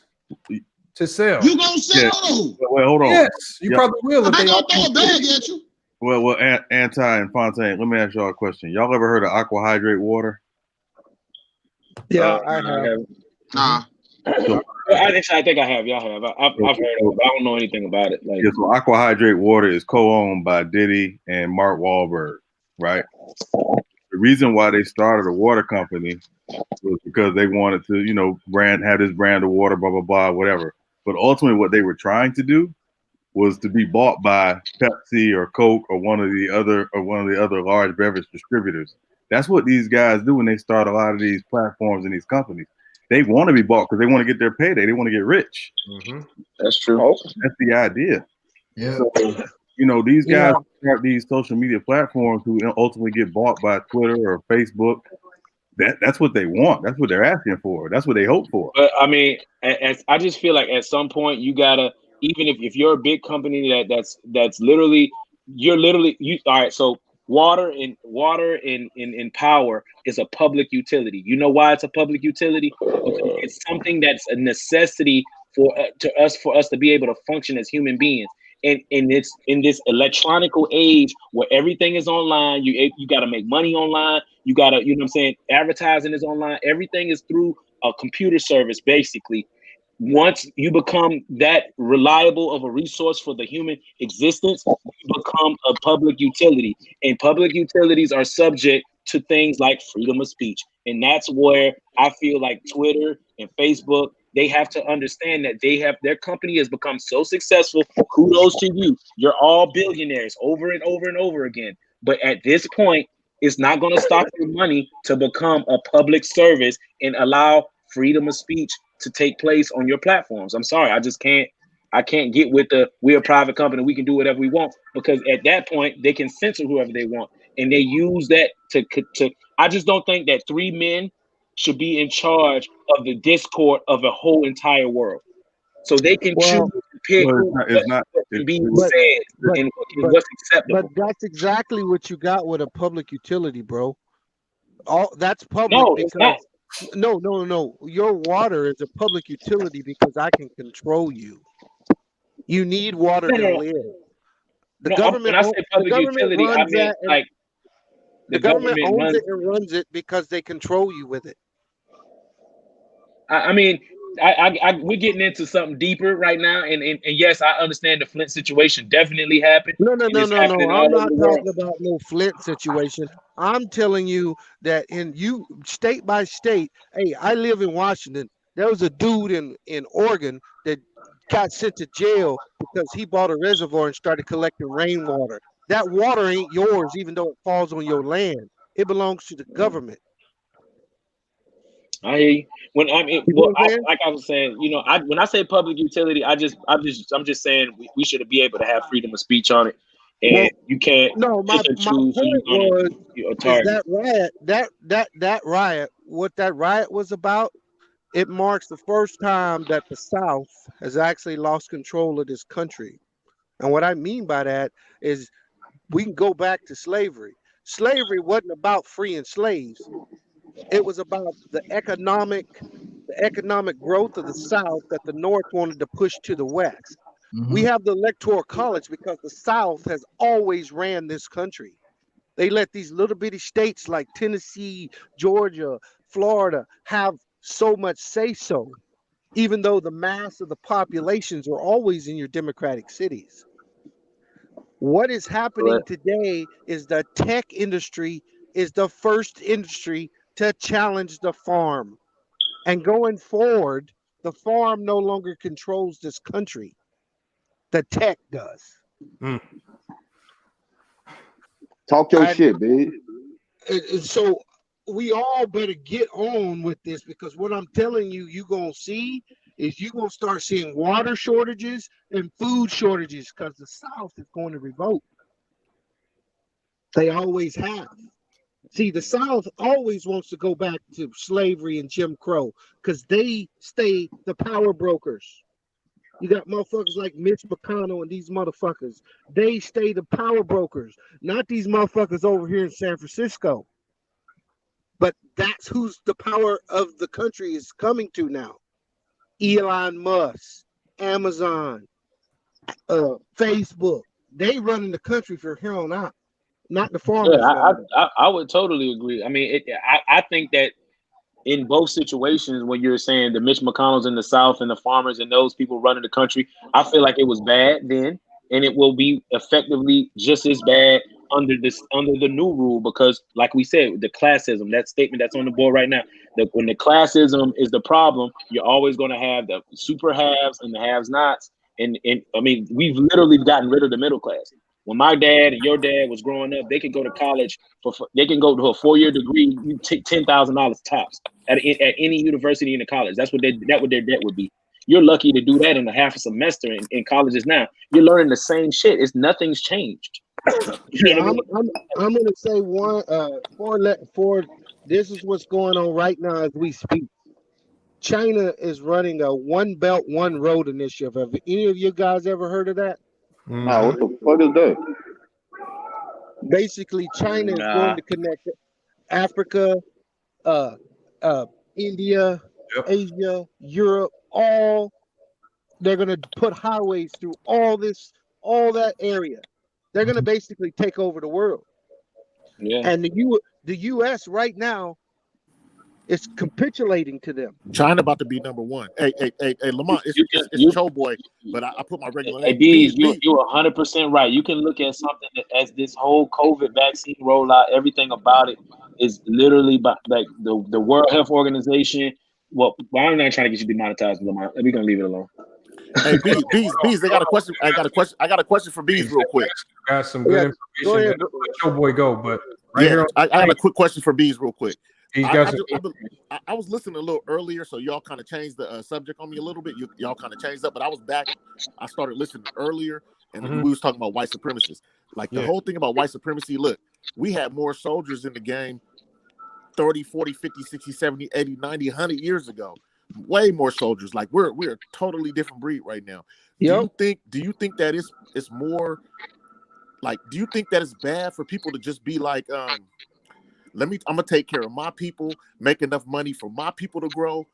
to sell. You gonna sell though? Wait, hold on. Yes, you probably will. If they gonna throw a bag at you. Well, Anti and Fontaine, let me ask y'all a question. Y'all ever heard of aqua hydrate water? Yeah, I have. Nah. I think I have. Y'all have. I've heard of it. I don't know anything about it. So aqua hydrate water is co-owned by Diddy and Mark Wahlberg, right? The reason why they started a water company was because they wanted to, have this brand of water, blah, blah, blah, whatever. But ultimately what they were trying to do was to be bought by Pepsi or Coke or one of the other large beverage distributors. That's what these guys do when they start a lot of these platforms and these companies. They want to be bought because they want to get their payday. They want to get rich. Mm-hmm. That's true. That's the idea. Yeah. So, these guys start these social media platforms who ultimately get bought by Twitter or Facebook. That's what they want. That's what they're asking for. That's what they hope for. But I mean, I just feel like at some point you gotta, even if you're a big company that's literally, all right. So water and power is a public utility. You know why it's a public utility? Because it's something that's a necessity for us to be able to function as human beings. And it's in this electronical age where everything is online. You got to make money online. You got to, advertising is online. Everything is through a computer service, basically. once you become that reliable of a resource for the human existence, you become a public utility. And public utilities are subject to things like freedom of speech. And that's where I feel like Twitter and Facebook, they have to understand that their company has become so successful. Kudos to you. You're all billionaires over and over and over again. But at this point, it's not going to stop your money to become a public service and allow freedom of speech to take place on your platforms. I'm sorry, I can't get with we're a private company, we can do whatever we want, because at that point they can censor whoever they want, and they use that to I just don't think that 3 men should be in charge of the discord of a whole entire world. So they can choose to pick what can be said and what's acceptable. But that's exactly what you got with a public utility, bro. All that's public. No, because it's not. No. Your water is a public utility because I can control you. You need water to live. The government. When I say public utility, I mean like the government owns it and runs it because they control you with it. I mean, we're getting into something deeper right now, and yes, I understand the Flint situation definitely happened. No. I'm not talking about no Flint situation. I'm telling you that state by state. Hey, I live in Washington. There was a dude in Oregon that got sent to jail because he bought a reservoir and started collecting rainwater. That water ain't yours, even though it falls on your land. It belongs to the government. I hear you. Like I was saying, when I say public utility, I'm just saying we should be able to have freedom of speech on it, and you can't. No, my point was that riot. What that riot was about. It marks the first time that the South has actually lost control of this country, and what I mean by that is we can go back to slavery. Slavery wasn't about freeing slaves. It was about the economic growth of the South that the North wanted to push to the West. Mm-hmm. We have the Electoral College because the South has always ran this country. They let these little bitty states like Tennessee, Georgia, Florida have so much say-so, even though the mass of the populations are always in your democratic cities. What is happening today is the tech industry is the first industry to challenge the farm. And going forward, the farm no longer controls this country. The tech does. Talk your shit, babe. So we all better get on with this, because what I'm telling you, you're going to see is you're going to start seeing water shortages and food shortages because the South is going to revolt. They always have. See, the South always wants to go back to slavery and Jim Crow because they stay the power brokers. You got motherfuckers like Mitch McConnell and these motherfuckers. They stay the power brokers, not these motherfuckers over here in San Francisco. But that's who's the power of the country is coming to now. Elon Musk, Amazon, Facebook. They running the country from here on out. Not the farmers. Yeah, I would totally agree. I mean, I think that in both situations, when you're saying the Mitch McConnells in the South and the farmers and those people running the country, I feel like it was bad then, and it will be effectively just as bad under the new rule, because, like we said, the classism, that statement that's on the board right now, that when the classism is the problem, you're always going to have the super haves and the haves-nots, and I mean, we've literally gotten rid of the middle class. When my dad and your dad was growing up, they could go to college they can go to a 4-year degree. You take $10,000 tops at any university in the college. That's what their debt would be. You're lucky to do that in a half a semester in colleges now. You're learning the same shit. Nothing's changed. You know what I'm going to say for this is what's going on right now as we speak. China is running a One Belt, One Road initiative. Have any of you guys ever heard of that? Nah, what the fuck is that? Basically, China is going to connect Africa, India, Asia, Europe, all. They're going to put highways through all that area. They're going to basically take over the world. Yeah. And the U.S. right now It's capitulating to them. China about to be number one. Hey, Lamont, it's Cho Boy, but I put my regular name. Bees, you're 100% right. You can look at something as this whole COVID vaccine rollout. Everything about it is literally like the World Health Organization. Well, I'm not trying to get you demonetized, Lamont. We're gonna leave it alone. Hey, Bees, they got a question. I got a question for Bees real quick. Got some good information. Go ahead. Let Cho Boy go, but I got a quick question for Bees real quick. I was listening a little earlier, so y'all kind of changed the subject on me a little bit. Y'all kind of changed up, but I was back. I started listening earlier, and we was talking about white supremacists. Like the whole thing about white supremacy, look, we had more soldiers in the game 30, 40, 50, 60, 70, 80, 90, 100 years ago. Way more soldiers. Like we're a totally different breed right now. Do you think that it's more like, do you think that it's bad for people to just be like, I'm gonna take care of my people, make enough money for my people to grow?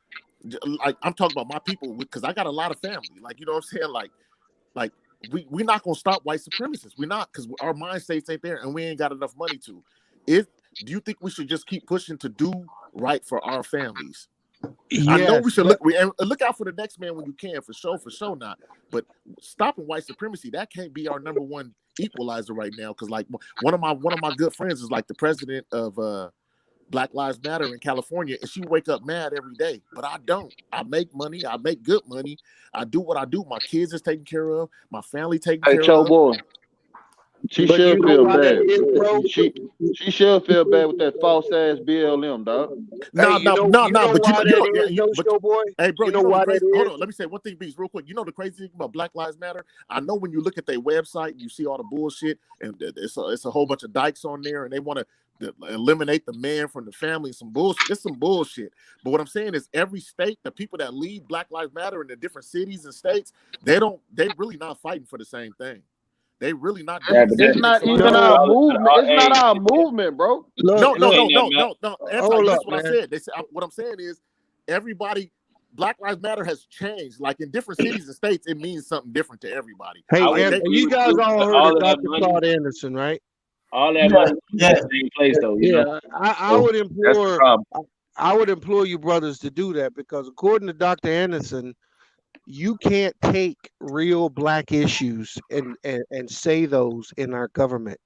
Like I'm talking about my people because I got a lot of family. Like, you know what I'm saying? Like we're not gonna stop white supremacists. We're not, because our mind states ain't there and we ain't got enough money to. Do you think we should just keep pushing to do right for our families? Yes, I know we should look out for the next man when you can, for sure not. But stopping white supremacy, that can't be our number one equalizer right now. Because like one of my good friends is like the president of Black Lives Matter in California, and she wake up mad every day. But I don't. I make money. I make good money. I do what I do. My kids is taken care of. My family taken care of. Boy. She should feel bad. She should feel bad with that false ass BLM, dog. No. Boy. Hey, bro, you know why that is? Hold on, let me say one thing, Beast, real quick. You know the crazy thing about Black Lives Matter? I know when you look at their website and you see all the bullshit, and it's a whole bunch of dykes on there, and they want to eliminate the man from the family. Some bullshit. It's some bullshit. But what I'm saying is, every state, the people that lead Black Lives Matter in the different cities and states, they really not fighting for the same thing. They really not. It's not even our movement. It's not our movement, bro. No. Anti, that's what I said. They said what I'm saying is everybody. Black Lives Matter has changed. Like in different cities and states, it means something different to everybody. Hey, you guys all heard of Dr. Claude Anderson, right? All that money in the same place, though. You know? I would implore you brothers to do that, because according to Dr. Anderson, you can't take real black issues and say those in our government.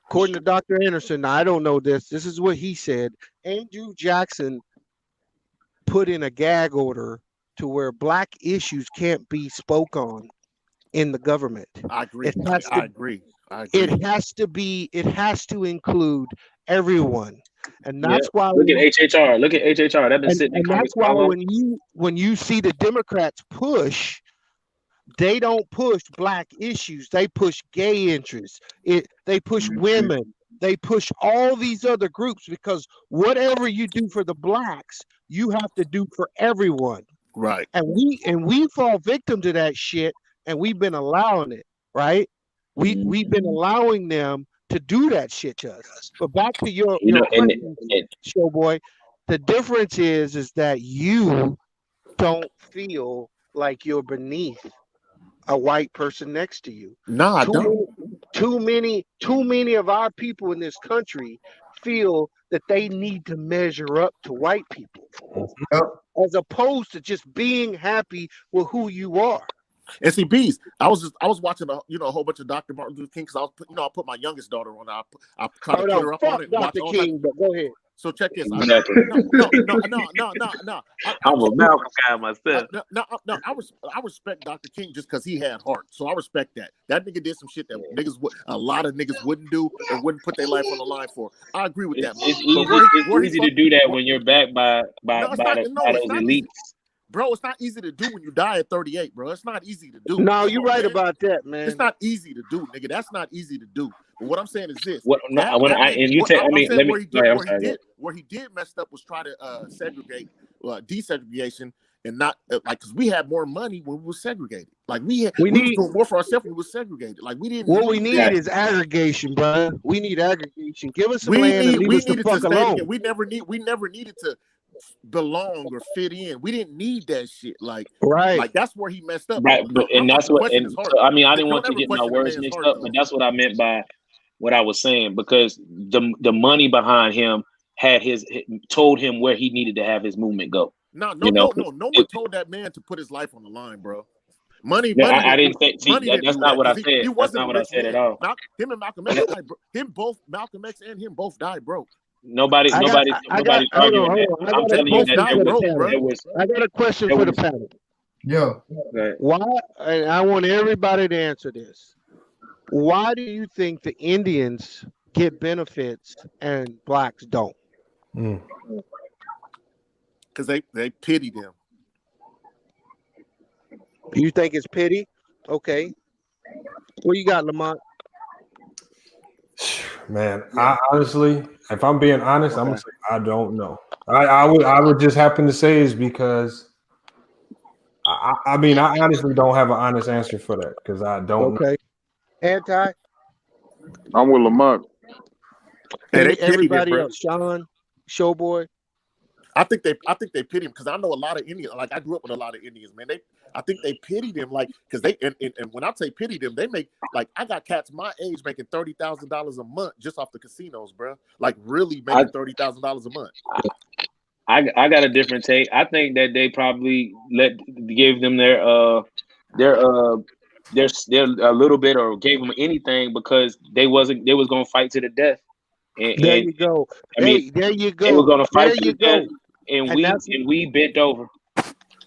According to Dr. Anderson, now I don't know this. This is what he said. Andrew Jackson put in a gag order to where black issues can't be spoke on in the government. I agree. I agree. It has to include everyone. And that's why look at HHR. Look at HHR. That's been sitting in Congress. That's why when you see the Democrats push, they don't push black issues. They push gay interests. They push women. They push all these other groups, because whatever you do for the blacks, you have to do for everyone. Right. And we fall victim to that shit, and we've been allowing it, right? We've been allowing them to do that shit to us. But back to your question, Showboy, the difference is that you don't feel like you're beneath a white person next to you. No, I don't. Too many of our people in this country feel that they need to measure up to white people, as opposed to just being happy with who you are. And see, Bees, I was watching a whole bunch of Dr. Martin Luther King, because I put my youngest daughter on. I try to put her up on it. Dr. King, but go ahead. So check this. No. I'm a Malcolm guy myself. No. I respect Dr. King just because he had heart. So I respect that. That nigga did some shit that a lot of niggas wouldn't do and wouldn't put their life on the line for. I agree with that. It's easy to do that when you're backed by those elites. Bro, it's not easy to do when you die at 38, bro. It's not easy to do. No, you're right about that, man. It's not easy to do, nigga. That's not easy to do. But what I'm saying is this. Where he did messed up was try to segregate, desegregation, and not because we had more money when we were segregated. Like we was doing more for ourselves when we were segregated. Like we didn't. What we need is aggregation, bro. We need aggregation. Give us some land and leave us the fuck alone. We never needed to belong or fit in. We didn't need that shit. Like that's where he messed up. Right, and that's what. And so, I mean, I didn't want to get my words mixed up, but that's what I meant by what I was saying, because the money behind him told him where he needed to have his movement go. No one told that man to put his life on the line, bro. Money. I didn't say. That's not what I said. He That's not what I said at all. Him and Malcolm X died. Malcolm X and him both died broke. Nobody's arguing that. I'm telling you that I got a question for the panel. Yo, why? And I want everybody to answer this. Why do you think the Indians get benefits and blacks don't? Because they pity them. You think it's pity? Okay. What you got, Lamont? Man, I honestly, if I'm being honest, I'm gonna say I don't know. I would just happen to say is because I mean I honestly don't have an honest answer for that because I don't know. Anti? I'm with Lamont. Everybody else, Sean, Showboy. I think they pity him because I know a lot of Indians. Like I grew up with a lot of Indians, man. I think they pity them, like because they and when I say pity them, they make like I got cats my age making $30,000 a month just off the casinos, bro. Like really making $30,000 a month. I got a different take. I think that they probably gave them their a little bit or gave them anything because they was gonna fight to the death. There you go. There you go. They were gonna fight to the death. And we bent over.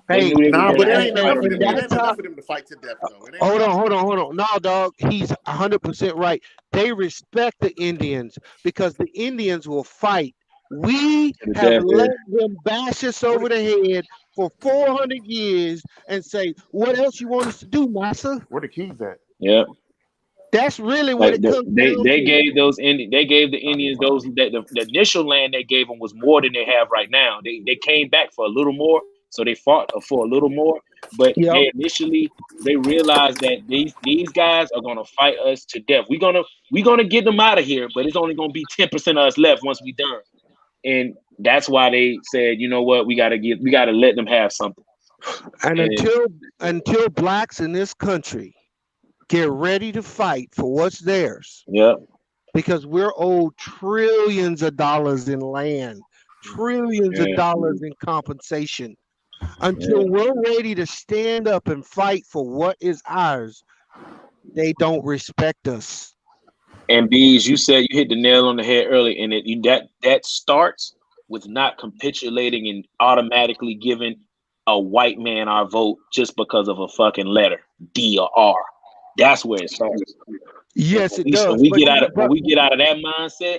Hey, but it ain't enough for them to fight to death, though. Hold on. No, dog, he's 100% right. They respect the Indians because the Indians will fight. We have let them bash us over the head for 400 years and say, "What else you want us to do, massa?" Where the keys at? Yeah. That's really what it comes down to. They gave the Indians the initial land they gave them was more than they have right now. They came back for a little more, so they fought for a little more. But they realized that these guys are gonna fight us to death. We're gonna get them out of here, but it's only gonna be 10% of us left once we done. And that's why they said, you know what, we gotta let them have something. And until blacks in this country get ready to fight for what's theirs. Yeah. Because we're owed trillions of dollars in land, trillions of dollars in compensation. Until we're ready to stand up and fight for what is ours, they don't respect us. And Bees, you said you hit the nail on the head early, and that starts with not capitulating and automatically giving a white man our vote just because of a fucking letter, D or R. That's where it starts. Yes, it does. When we get out of that mindset,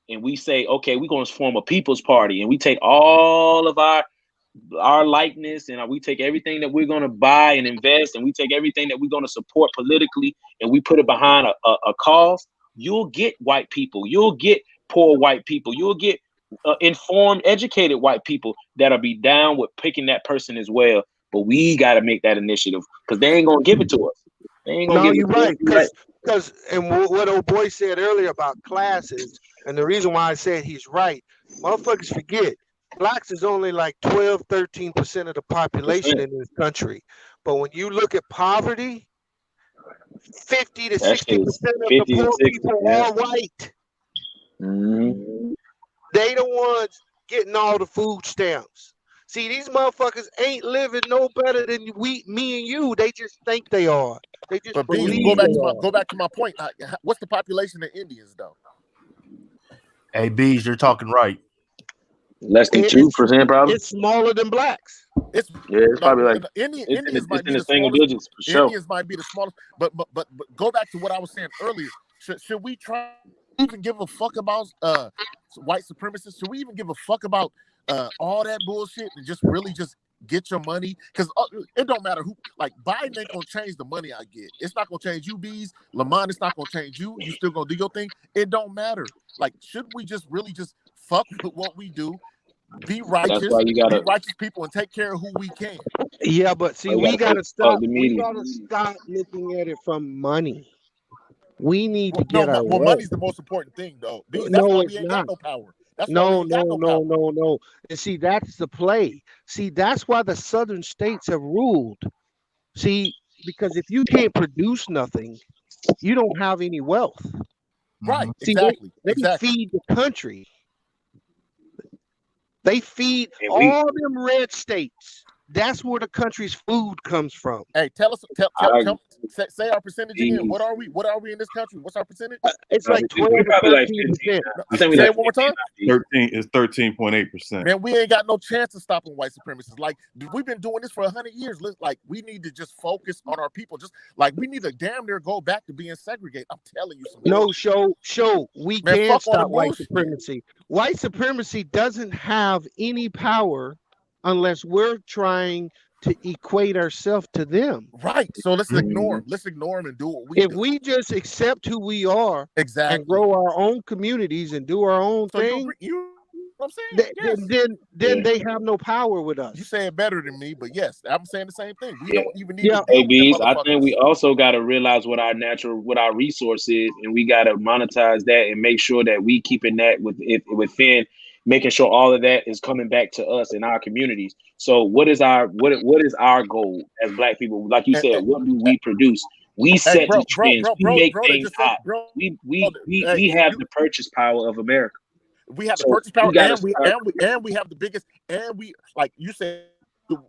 and we say, okay, we're going to form a people's party, and we take all of our likeness, and we take everything that we're going to buy and invest, and we take everything that we're going to support politically, and we put it behind a cause. You'll get white people. You'll get poor white people. You'll get informed, educated white people that'll be down with picking that person as well. But we got to make that initiative because they ain't going to give it to us. No, you're right. Because what old boy said earlier about classes, and the reason why I said he's right, motherfuckers forget blacks is only like 12, 13% of the population in this country. But when you look at poverty, 50 to 60% of the poor people are white. Mm-hmm. They the ones getting all the food stamps. See, these motherfuckers ain't living no better than me and you. They just think they are. They just believe. Go back to my point. What's the population of Indians, though? Hey, Bees, you're talking right. Less than 2%, probably. It's smaller than blacks. It's probably like Indians might be in the single digits for sure. Indians might be the smallest, but go back to what I was saying earlier. Should we try to even give a fuck about white supremacists? Should we even give a fuck about all that bullshit and just really just get your money? Because it don't matter who. Like Biden ain't gonna change the money I get. It's not gonna change you, Bees. Lamont, it's not gonna change you. You still gonna do your thing. It don't matter. Like, should we just really just fuck with what we do? Be righteous. That's why you gotta be righteous people and take care of who we can. Yeah, but see, we gotta stop. We gotta stop looking at it from money. We need to get our wealth. Money's the most important thing, though. That's no, why it's we ain't not. got no power. That's No. And see, that's the play. See, that's why the southern states have ruled. See, because if you can't produce nothing, you don't have any wealth. Right. See, exactly. They feed the country. They feed all them red states. That's where the country's food comes from. Hey, say our percentage again. What are we? What are we in this country? What's our percentage? It's like 12 to 13%. Say it one more time. 13.8%. Man, we ain't got no chance of stopping white supremacists. Like, we've been doing this for 100 years. Like, we need to just focus on our people. Just like we need to damn near go back to being segregated. I'm telling you something. No, we can't stop white supremacy. White supremacy doesn't have any power unless we're trying to equate ourselves to them. Right. So let's ignore them. Let's ignore them and do what we do. If we just accept who we are and grow our own communities and do our own thing, I'm saying, then they have no power with us. You say it better than me, but yes, I'm saying the same thing. We don't even need to Hey, Bees, I think we also got to realize what our resource is, and we got to monetize that and make sure that we keeping that within, making sure all of that is coming back to us in our communities. So what is our goal as Black people? Like you said, what do we produce? We set the trends. We make things hot. We have the purchase power of America. We have the purchase power, and we have the biggest, and we, like you said,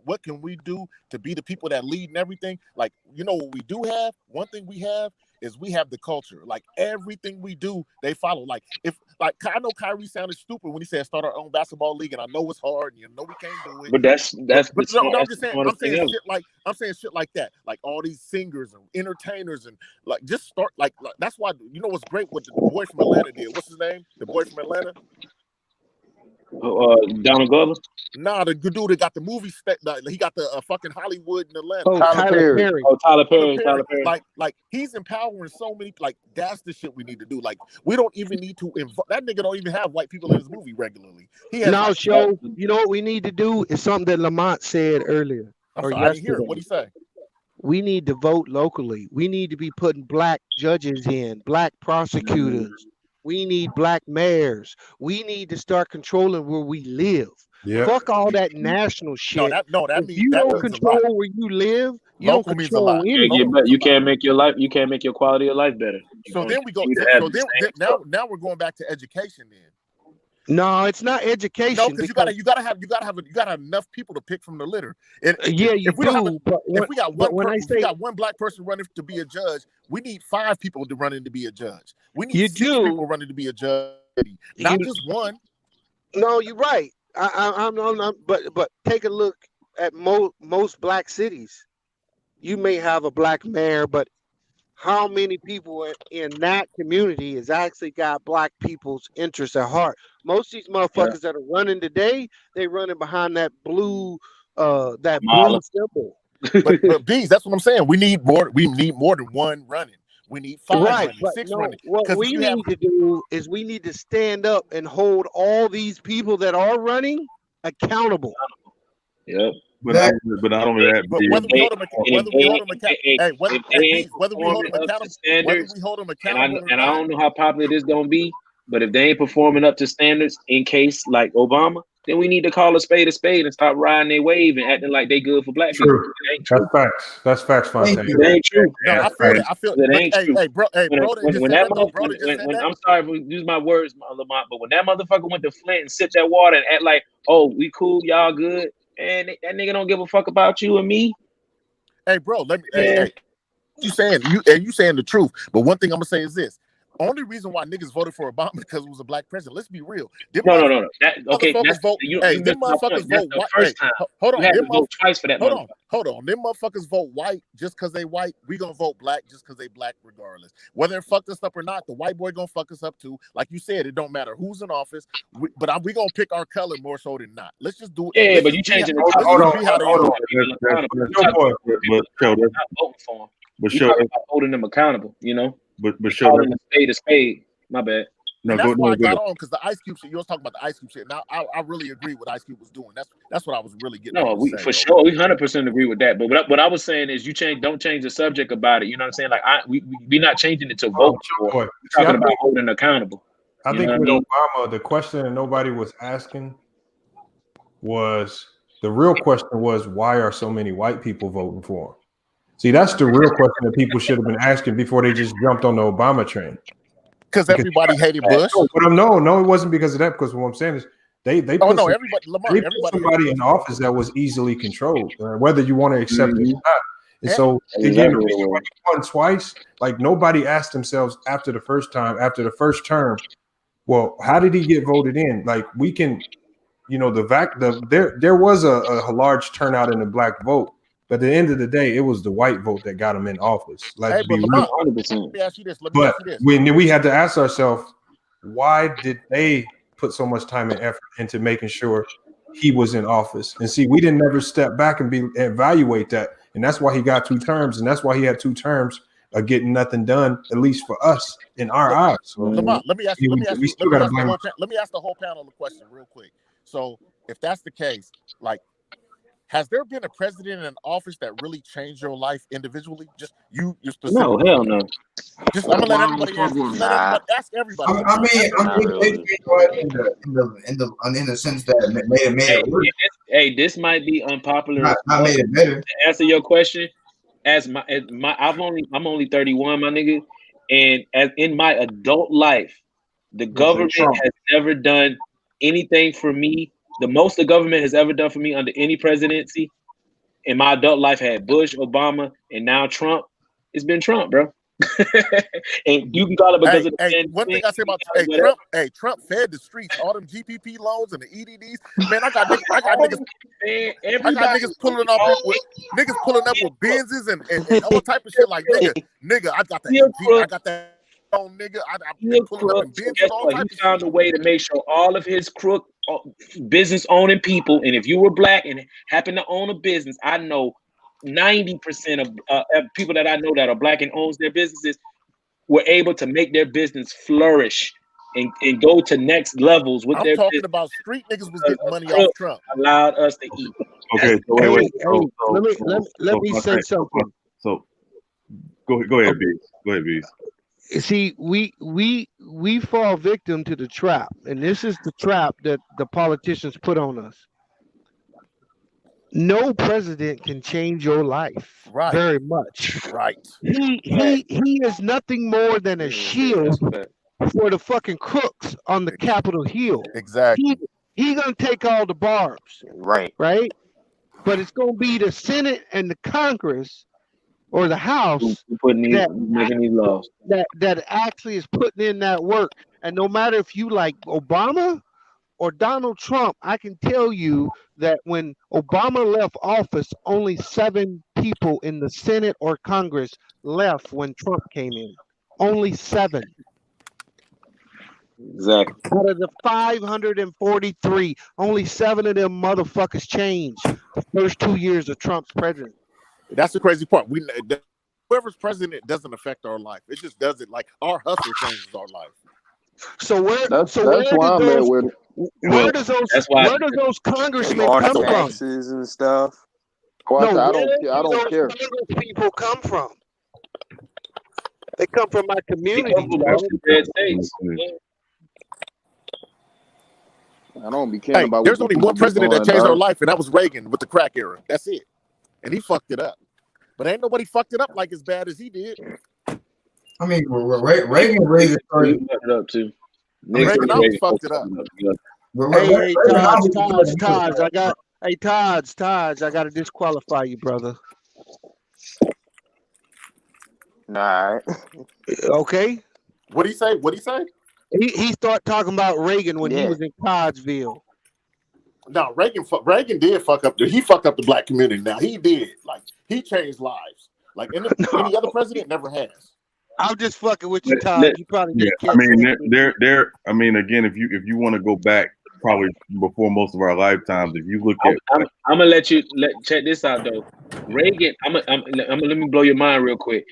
what can we do to be the people that lead and everything? Like, you know what we do have? One thing we have is we have the culture. Like, everything we do, they follow. Like, I know Kyrie sounded stupid when he said start our own basketball league, and I know it's hard, and you know we can't do it. But I'm saying shit like that. Like all these singers and entertainers, and like just start like that's why, you know what's great what the boy from Atlanta did. What's his name? The boy from Atlanta. Donald Glover. Nah, the good dude that got the movie. He got the fucking Hollywood in Atlanta. Oh, Tyler Perry. Oh, Tyler Perry. Tyler Perry. Like he's empowering so many. Like that's the shit we need to do. Like we don't even need to involve that nigga. Don't even have white people in his movie regularly. He has you know what we need to do is something that Lamont said earlier. I didn't hear it. What'd he say? We need to vote locally. We need to be putting Black judges in, Black prosecutors. We need Black mayors. We need to start controlling where we live. Yeah. Fuck all that national shit. That means you don't control where you live. You don't control anything. You can't make your life. You can't make your quality of life better. So then we go. Now we're going back to education. Then no, it's not education. No, because you gotta have enough people to pick from the litter. If we got one Black person running to be a judge, we need 5 people to run in to be a judge. We need 6 people running to be a judge, not just one. No, you're right. But take a look at most Black cities. You may have a Black mayor, but how many people in that community has actually got Black people's interests at heart? Most of these motherfuckers that are running today, they running behind that blue symbol. But Bees, that's what I'm saying. We need more than one running. We need 5 running, 6 running. What we need to do is we need to stand up and hold all these people that are running accountable. Yep. But not only that, whether we hold them accountable, and I don't know how popular this gonna be, but if they ain't performing up to standards, in case like Obama, then we need to call a spade and stop riding their wave and acting like they good for Black people. That's facts. That's facts, Fontaine. It ain't true. No, I feel it ain't true. I'm sorry for use my words, Lamont, but when that motherfucker went to Flint and sipped that water and act like, oh, we cool, y'all good, and that nigga don't give a fuck about you and me. Hey, bro, you saying the truth, but one thing I'm gonna say is this. Only reason why niggas voted for Obama because it was a Black president. Let's be real. No. Them motherfuckers vote white. Hold on. Them vote twice for that. Hold on. Them motherfuckers vote white just because they white. We gonna vote Black just because they Black regardless. Whether it fucked us up or not, the white boy gonna fuck us up too. Like you said, it don't matter who's in office. We gonna pick our color more so than not. Let's just do it. Yeah, but you changing the hold on. But show holding them accountable, you know. But show them a spade. My bad. No, that's why I got on because the Ice Cube shit. You was talking about the Ice Cube shit. Now I really agree with Ice Cube was doing. That's what I was really getting. No, we 100% agree with that. But what I was saying is, don't change the subject about it. You know what I'm saying? Like we not changing it to vote for. We're talking about holding accountable. I think with Obama, the question that nobody was asking was the real question was why are so many white people voting for him? See, that's the real question that people should have been asking before they just jumped on the Obama train. Because everybody hated Bush. But no, it wasn't because of that. Because what I'm saying is They Oh put no, everybody, Lamar, they put everybody. somebody in office that was easily controlled, whether you want to accept it or not. And so That's again, exactly if what it was. somebody won twice, like nobody asked themselves after the first term, well, how did he get voted in? Like we can, there was a large turnout in the black vote, but at the end of the day, it was the white vote that got him in office. Let's be Lamar, real. let me ask you this. But when we had to ask ourselves, why did they put so much time and effort into making sure he was in office? And see, we didn't never step back and evaluate that. And that's why he got 2 terms. And that's why he had 2 terms of getting nothing done, at least for us in our eyes. So, Lamar, let me ask the whole panel a question real quick. So if that's the case, like, has there been a president in office that really changed your life individually? Just you specifically? No, hell no. Just I'm gonna let everybody ask everybody. I mean, in the sense that made it worse. Hey, this might be unpopular. Not made it better. To answer your question, I'm only 31, my nigga, and as in my adult life, the government has never done anything for me. The most the government has ever done for me under any presidency in my adult life had Bush, Obama, and now Trump. It's been Trump, bro. And you can call it because of the one thing I say about Trump fed the streets, all them GPP loans and the EDDs. Man, I got niggas pulling up with Benzes and all type of shit. Like nigga, I got I got that on nigga. I'm pulling up in Benzes, all type he found a way to make sure all of his crook business owning people, and if you were black and happen to own a business, I know 90% of people that I know that are black and owns their businesses were able to make their business flourish and go to next levels with their talking business. about street niggas was getting money off Trump. Allowed us to eat. Okay, let me say something. So go ahead, Bees. Go ahead, Bees. See, we fall victim to the trap, and this is the trap that the politicians put on us. No president can change your life very much. Right. He is nothing more than a shield for the fucking crooks on the Capitol Hill. Exactly. He gonna take all the barbs. Right. Right. But it's gonna be the Senate and the Congress or the House making these laws that actually is putting in that work. And no matter if you like Obama or Donald Trump, I can tell you that when Obama left office, only 7 people in the Senate or Congress left when Trump came in. Only 7. Exactly. Out of the 543, only 7 of them motherfuckers changed the first 2 years of Trump's presidency. That's the crazy part. Whoever's president doesn't affect our life. It just does it. Like our hustle changes our life. So where does those congressmen come from? Taxes and stuff. I don't care. Congress people come from? They come from my community. I don't be caring about. There's only one president that changed our life, and that was Reagan with the crack era. That's it. And he fucked it up. But ain't nobody fucked it up like as bad as he did. I mean, Reagan really started it up too. Reagan always fucked it up. Hey, Taj, I got to disqualify you, brother. Nah. Okay. What'd he say? He started talking about Reagan when he was in Codsville. No, Reagan did fuck up. He fucked up the black community. Now he did. Like he changed lives. Like any other president never has. I'm just fucking with you, Todd. You probably just I mean, they're. I mean, again, if you want to go back, probably before most of our lifetimes, if you look at, I'm gonna let check this out though. Reagan, I'm gonna let me blow your mind real quick.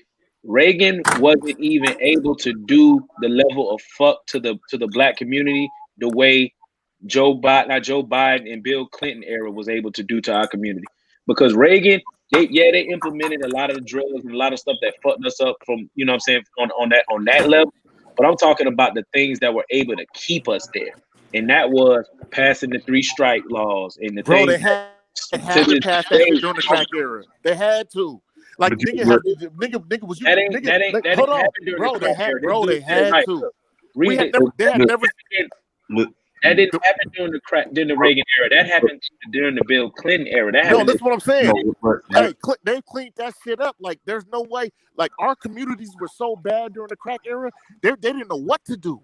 Reagan wasn't even able to do the level of fuck to the black community the way Joe Biden and Bill Clinton era was able to do to our community. Because Reagan, they implemented a lot of the drugs and a lot of stuff that fucked us up from, you know what I'm saying, on that level. But I'm talking about the things that were able to keep us there. And that was passing the 3 strike laws and the things. They had to pass that shit during the crack era. They had to. Like nigga was you nigga, hold on, bro. They had to. They had never. That didn't happen during the Reagan era. That happened during the Bill Clinton era. That No, happened. that's what I'm saying. Hey, they cleaned that shit up. Like, there's no way. Like, our communities were so bad during the crack era. They didn't know what to do.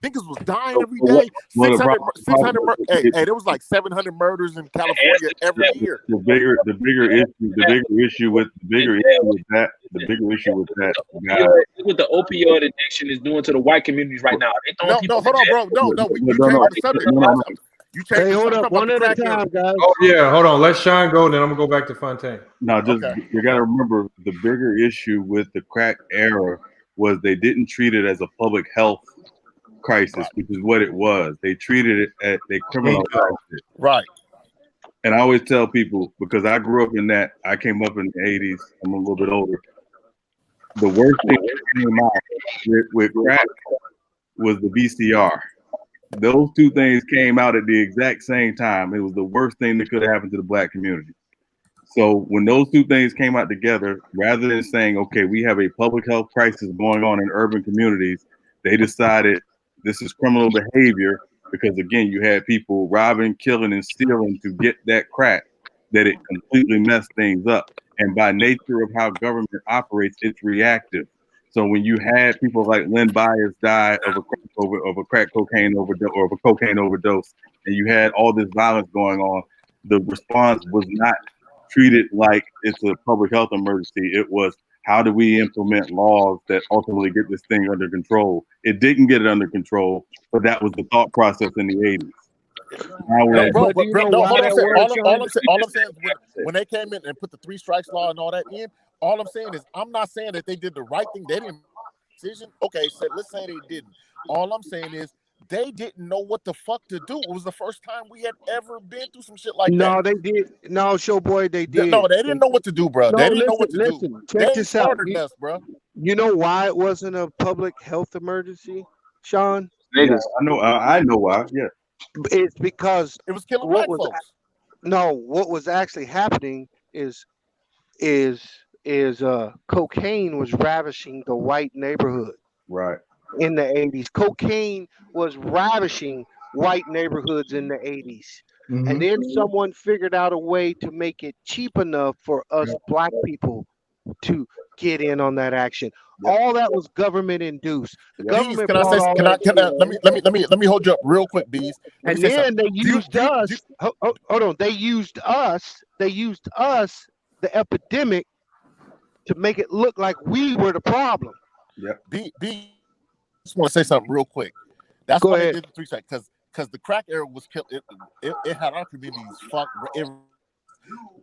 Niggas was dying every day. 600 hey, there was like 700 murders in California every year. The bigger issue with that. What the opioid addiction is doing to the white communities right now. No, hold on, bro. No, you changed the subject. You changed. Hey, hold up, one at a time, guys. Oh yeah, hold on. Let Sean go, then I'm gonna go back to Fontaine. No, you got to remember the bigger issue with the crack era was they didn't treat it as a public health crisis, which is what it was. They treated it as they criminalized it. Right. And I always tell people, because I grew up in that, I came up in the 80s. I'm a little bit older. The worst thing that came out with crack was the VCR. Those two things came out at the exact same time. It was the worst thing that could have happened to the black community. So when those two things came out together, rather than saying, okay, we have a public health crisis going on in urban communities, they decided this is criminal behavior because, again, you had people robbing, killing, and stealing to get that crack, that it completely messed things up. And by nature of how government operates, it's reactive. So when you had people like Lynn Byers die of a crack cocaine overdose or of a cocaine overdose, and you had all this violence going on, the response was not treated like it's a public health emergency. It was, how do we implement laws that ultimately get this thing under control? It didn't get it under control, but that was the thought process in the 80s. All I'm saying is when they came in and put the 3 strikes law and all that in, all I'm saying is I'm not saying that they did the right thing. They didn't decision. Okay, so let's say they didn't. All I'm saying is they didn't know what the fuck to do. It was the first time we had ever been through some shit like that. No, they did. No, Showboy, they did. No, they didn't know what to do, bro. No, they didn't know what to do. Check this out. Us, bro. You know why it wasn't a public health emergency, Sean? Yeah, I know why. Yeah, it's because it was killing black folks. No, what was actually happening is cocaine was ravishing the white neighborhood. Right. In the 80s, cocaine was ravishing white neighborhoods in the 80s. Mm-hmm. And then someone figured out a way to make it cheap enough for us black people to get in on that action. All that was government induced. The government let me hold you up real quick, Bees. And then they used us. Hold on, they used us, the epidemic, to make it look like we were the problem. Yeah. I just want to say something real quick. That's why they did the 3 strikes, because the crack era was killed. It had our communities fucked.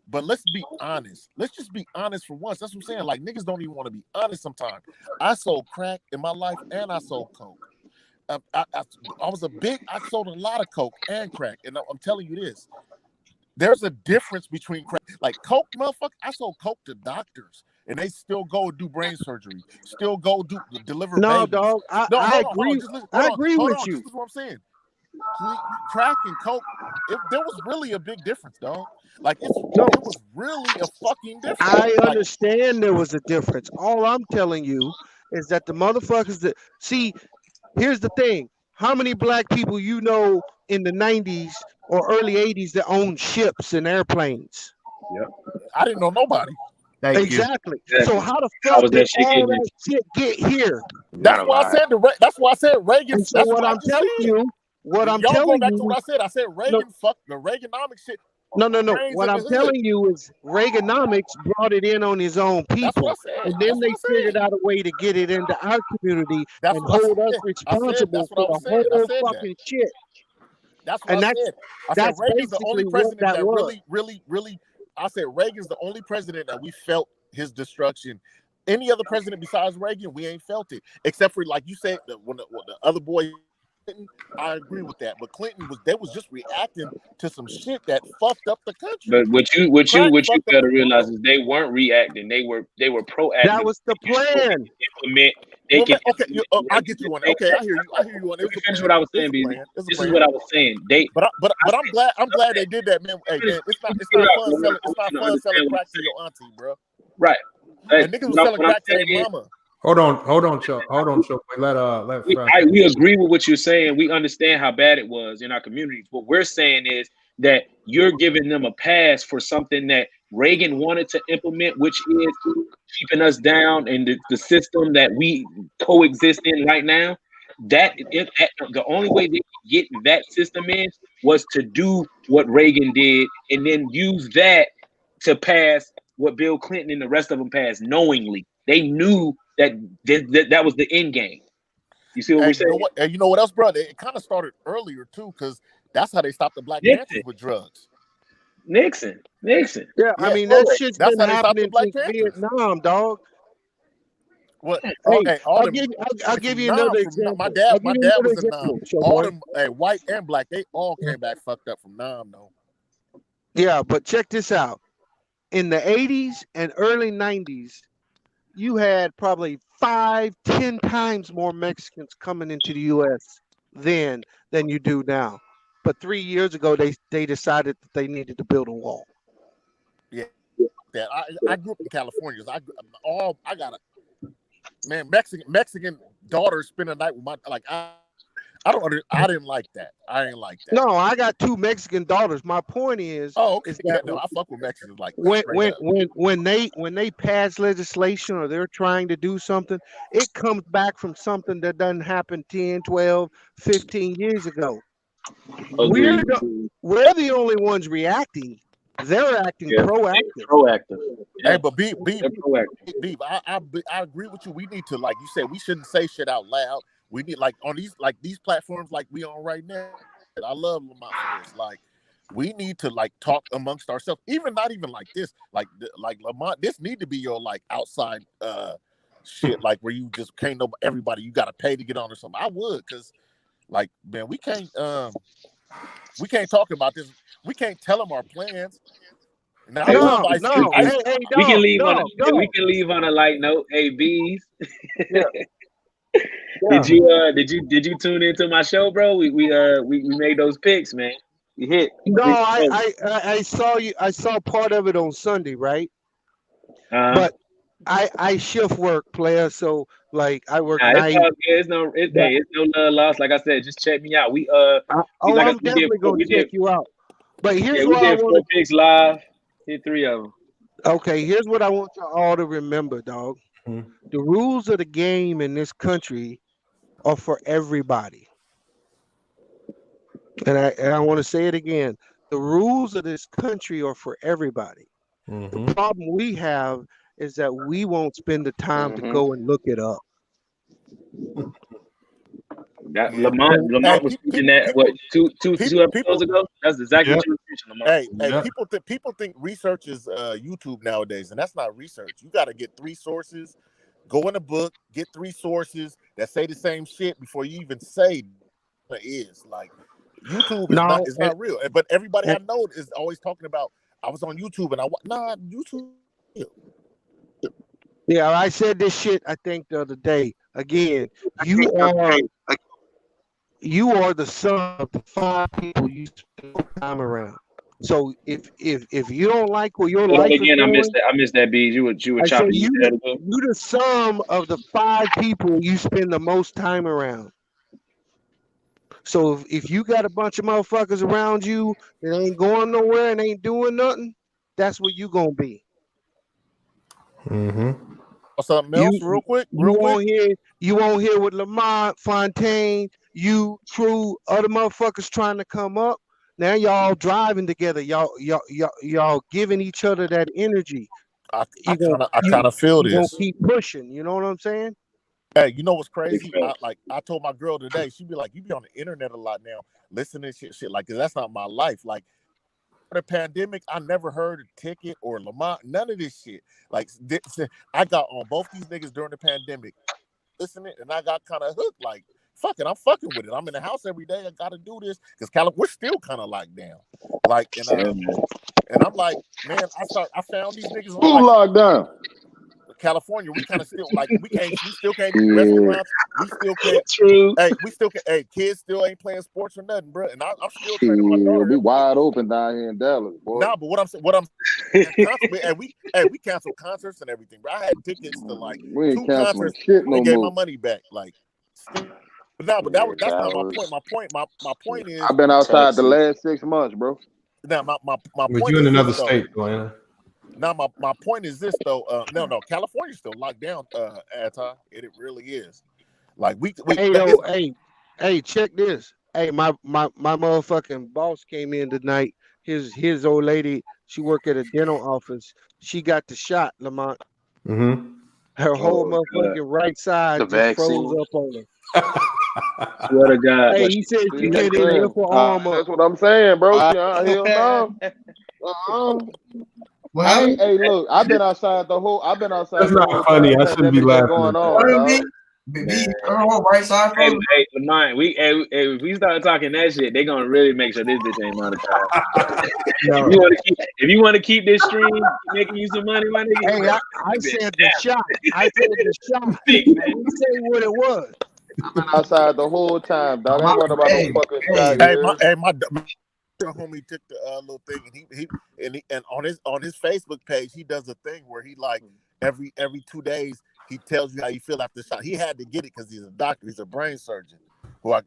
But let's be honest. Let's just be honest for once. That's what I'm saying. Like, niggas don't even want to be honest sometimes. I sold crack in my life and I sold coke. I sold a lot of coke and crack. And I'm telling you this. There's a difference between crack. Like, coke, motherfucker, I sold coke to doctors. And they still go do brain surgery. Still go deliver babies. Dog. I agree. I agree with you. This is what I'm saying. Crack and coke, there was really a big difference, dog. Like, it was really a fucking difference. I understand there was a difference. All I'm telling you is that the motherfuckers that see, here's the thing. How many black people you know in the 90s or early 80s that owned ships and airplanes? Yep. I didn't know nobody. Exactly. So how the fuck did all that shit get here? That's why I said Reagan. And so what I'm telling you, what I'm telling you, I said Reagan fucked the Reaganomics shit. No. What I'm telling you is Reaganomics brought it in on his own people, and then they figured out a way to get it into our community and hold us responsible for the whole fucking shit. That's what I said. I said Reagan's the only president that really. I said Reagan's the only president that we felt his destruction. Any other president besides Reagan, we ain't felt it, except for, like you said, when the other boy. Clinton, I agree with that, but Clinton was just reacting to some shit that fucked up the country. But what you gotta realize is they weren't reacting; they were proactive. That was the plan. I get you on that. Okay, I hear you on it. Finish what I was saying, baby. This is what I was saying. But I'm glad they did that, man. Hey, man, it's not fun selling crack to your auntie, bro. Right. And niggas was selling crack to their mama. Hold on, Chuck. Let we agree with what you're saying. We understand how bad it was in our communities. What we're saying is that you're giving them a pass for something that Reagan wanted to implement, which is keeping us down in the system that we coexist in right now. The only way they could get that system in was to do what Reagan did and then use that to pass what Bill Clinton and the rest of them passed knowingly. They knew that was the end game. You see what we're saying? You know what else, bro? It kind of started earlier too, because that's how they stopped the Black Panthers with drugs. Nixon. Yeah, I mean that shit's been happening since Vietnam, dog. What? Hey, I'll give you another example. My dad was in Nam. All them, white and black, they all came back fucked up from Nam, though. Yeah, but check this out. In the 80s and early 90s, you had probably 5-10 times more Mexicans coming into the U.S. then than you do now. But 3 years ago, they decided that they needed to build a wall. Yeah. I grew up in California. I got a Mexican daughter spend a night with my I didn't like that. I ain't like that. No, I got 2 Mexican daughters. My point is, is that I fuck with Mexicans like when they pass legislation or they're trying to do something, it comes back from something that doesn't happen 10, 12, 15 years ago. We're the only ones reacting. They're acting proactive. Hey, but Beef, I agree with you. We need to, like you said, we shouldn't say shit out loud. We need on these platforms like we on right now. I love Lamont for this. Like, we need to talk amongst ourselves. Not even like this. Like Lamont, this need to be your outside shit. Where you just can't know everybody. You got to pay to get on or something. I would, because man, we can't talk about this. We can't tell them our plans. Now, we can leave on a light note. Hey, bees. Yeah. Did you tune into my show, bro? We made those picks, man. We hit. No, I saw you. I saw part of it on Sunday, right? But I shift work, player. So I work night. It's no loss. Like I said, just check me out. I'm definitely gonna check you out. But here's what I want. 4 picks live. Hit 3 of them. Okay, here's what I want you all to remember, dog. The rules of the game in this country are for everybody. And I want to say it again. The rules of this country are for everybody. The problem we have is that we won't spend the time to go and look it up. Lamont was speaking that two episodes ago. That's exactly what you were preaching, Lamont. Hey, people think research is YouTube nowadays, and that's not research. You got to get 3 sources, go in a book, get 3 sources that say the same shit before you even say it is. YouTube is not real. But everybody I know is always talking about, I was on YouTube and YouTube. Yeah, I said this shit, I think, the other day. Again, you are the sum of the 5 people you spend time around. So if you don't like where your life is going, I missed that, B. You were chopping. You the sum of the 5 people you spend the most time around. So if you got a bunch of motherfuckers around you that ain't going nowhere and ain't doing nothing, that's where you gonna be. Something else, real quick. You won't hear with Lamont, Fontaine, you, True, other motherfuckers trying to come up. Now y'all driving together. Y'all giving each other that energy. I kind of feel this. Gonna keep pushing. You know what I'm saying? Hey, you know what's crazy? I told my girl today. She'd be like, "You be on the internet a lot now, listening to shit like, 'cause that's not my life." Like, the pandemic, I never heard a Ticket or Lamont, none of this shit. I got on both these niggas during the pandemic, listening, and I got kind of hooked. Like, fuck it, I'm fucking with it. I'm in the house every day. I got to do this because we're still kind of locked down. And I'm like, man, I found these niggas. Who locked down? California, we kind of still like we still can't do restaurants. We still can't. True. Hey, we still can. Hey, kids still ain't playing sports or nothing, bro. And I'm still training my daughter. We wide open down here in Dallas, boy. Nah, but what I'm and we canceled concerts and everything. Bro, I had tickets to like we ain't 2 canceling concerts. shit no and gave more. my money back. Like, but no, but that's not my point. My point is, I've been outside the last 6 months, bro. Now my But point you in is another this, state, Atlanta. Now my point is this though. No, California's still locked down. It really is. Like we hey, check this. Hey, my motherfucking boss came in tonight. His old lady, she worked at a dental office. She got the shot, Lamont. Mm-hmm. Her whole motherfucking right side just froze up on her. Swear to God. Hey, he said she did it lift her arm up. That's what I'm saying, bro. Hell no. Hey, look, I've been outside the whole. That's not funny. I shouldn't be laughing. Going on, right side. Hey, Lamont, if we start talking that shit, they're gonna really make sure this bitch ain't monetized. If you want to keep this stream making you some money, my nigga. Hey, I said the shot. I said the shot. I didn't say what it was. I've been outside the whole time, dog. I ain't worried about no fucking shot. My homie took the little thing, and on his Facebook page, he does a thing where he like every 2 days he tells you how you feel after the shot. He had to get it because he's a doctor, he's a brain surgeon, who I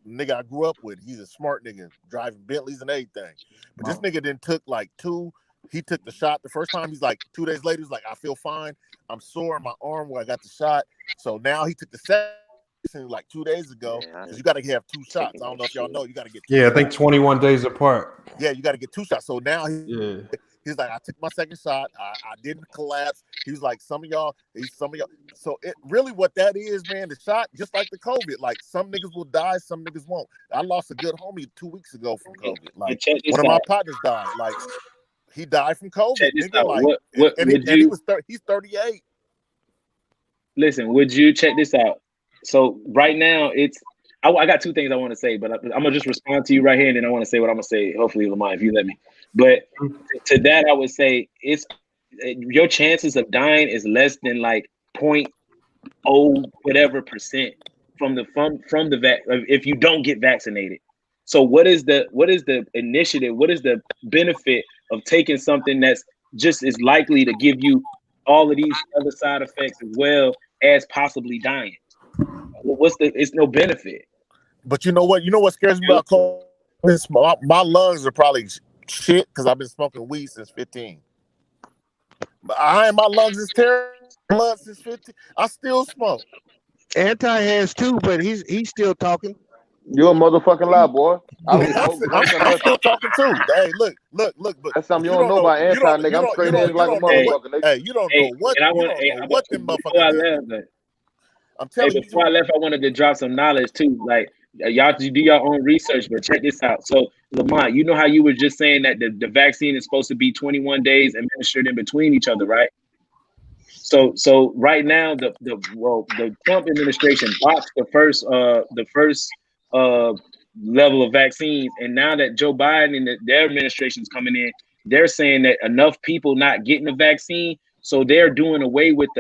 grew up with. He's a smart nigga, driving Bentleys and everything. But this nigga then took like 2. He took the shot the first time. He's like 2 days later, he's like, I feel fine. I'm sore in my arm where I got the shot. So now he took the second like 2 days ago. Because you got to have 2 shots. I don't know if y'all know. You got to get 2 I think 21 days apart. Yeah, you got to get 2 shots. So now he's like, I took my second shot. I didn't collapse. He was like, some of y'all. So it really what that is, man, the shot, just like the COVID. Like some niggas will die, some niggas won't. I lost a good homie 2 weeks ago from COVID. Like one of my partners died. Like he died from COVID. Nigga, like, he's 38. Listen, would you check this out? So right now I got 2 things I want to say, but I'm gonna just respond to you right here, and then I want to say what I'm gonna say. Hopefully, Lamont, if you let me. But to that, I would say your chances of dying is less than like 0.0 whatever percent from the if you don't get vaccinated. So what is the initiative? What is the benefit of taking something that's just as likely to give you all of these other side effects as well as possibly dying? It's no benefit. But you know what? You know what scares me about COVID? My lungs are probably shit because I've been smoking weed since 15. But my lungs is terrible. Blood since 15. I still smoke. Anti has too, but he's still talking. You're a motherfucking lie, boy. I'm still talking too. Hey, look. But that's something you don't know about anti, nigga. I'm straight edge like a motherfucker, nigga. Hey, you don't know what them motherfuckers do. I'm telling you. Before I left, I wanted to drop some knowledge too. Like y'all do your own research, but check this out. So Lamont, you know how you were just saying that the vaccine is supposed to be 21 days administered in between each other, right? So right now the Trump administration blocked the first level of vaccines, and now that Joe Biden and their administration is coming in, they're saying that enough people not getting the vaccine, so they're doing away with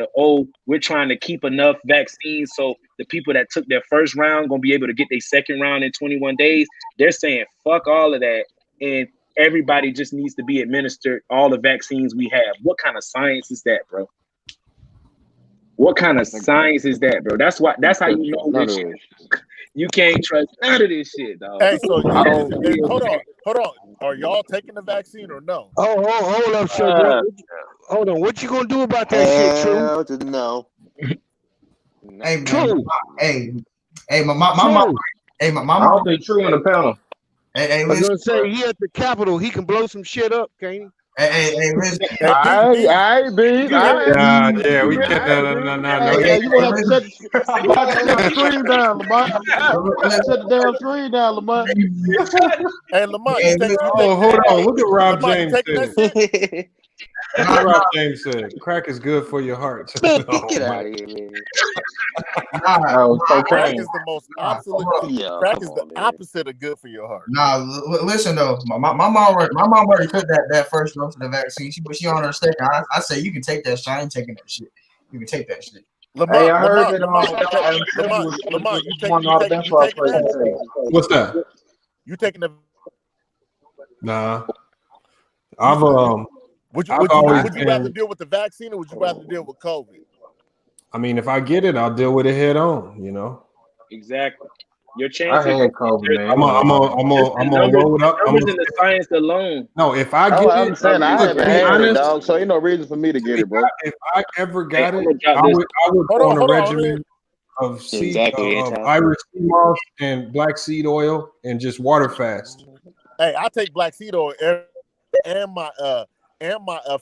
we're trying to keep enough vaccines so the people that took their first round gonna be able to get their second round in 21 days. They're saying fuck all of that, and everybody just needs to be administered all the vaccines we have. What kind of science is that, bro? What kind of science is that, bro? That's how you know this shit. You can't trust none of this shit, dog. Hey, so hold on. Are y'all taking the vaccine or no? Hold up, sugar. Hold on. What you gonna do about that shit, True? No. Hey, man. True. Hey, my mom. Hey, my mom. I don't think True in the panel. Hey, I was gonna say he at the Capitol. He can blow some shit up, can't he? Hey, listen. I be. Yeah, we can't. No. Yeah, you gonna have to shut the screen down, Lamont. Shut the damn screen down, Lamont. Hey, Lamont. Hold on. Look at Rob James said. Rob James said, "Crack is good for your heart." Get out of here, man. Crack is the most absolute. Crack is the opposite of good for your heart. Nah, listen though, my mom already took that first dose of the vaccine. She on her second. I say you can take that shit. I ain't taking that shit. you can take that shit. Hey, I heard that Lamont, you taking that? What's that? You taking the? Nah. Would you rather deal with the vaccine or would you rather deal with COVID? I mean, if I get it, I'll deal with it head on. You know. Exactly. Your I chances. had COVID, man. I'm gonna roll it up. Numbers in the science alone. No, if I get it, I'm saying I haven't had it, dog. So ain't no reason for me to get it, bro. If I ever got it, I would go on a regimen of Irish sea moss and black seed oil and just water fast. Hey, I take black seed oil and my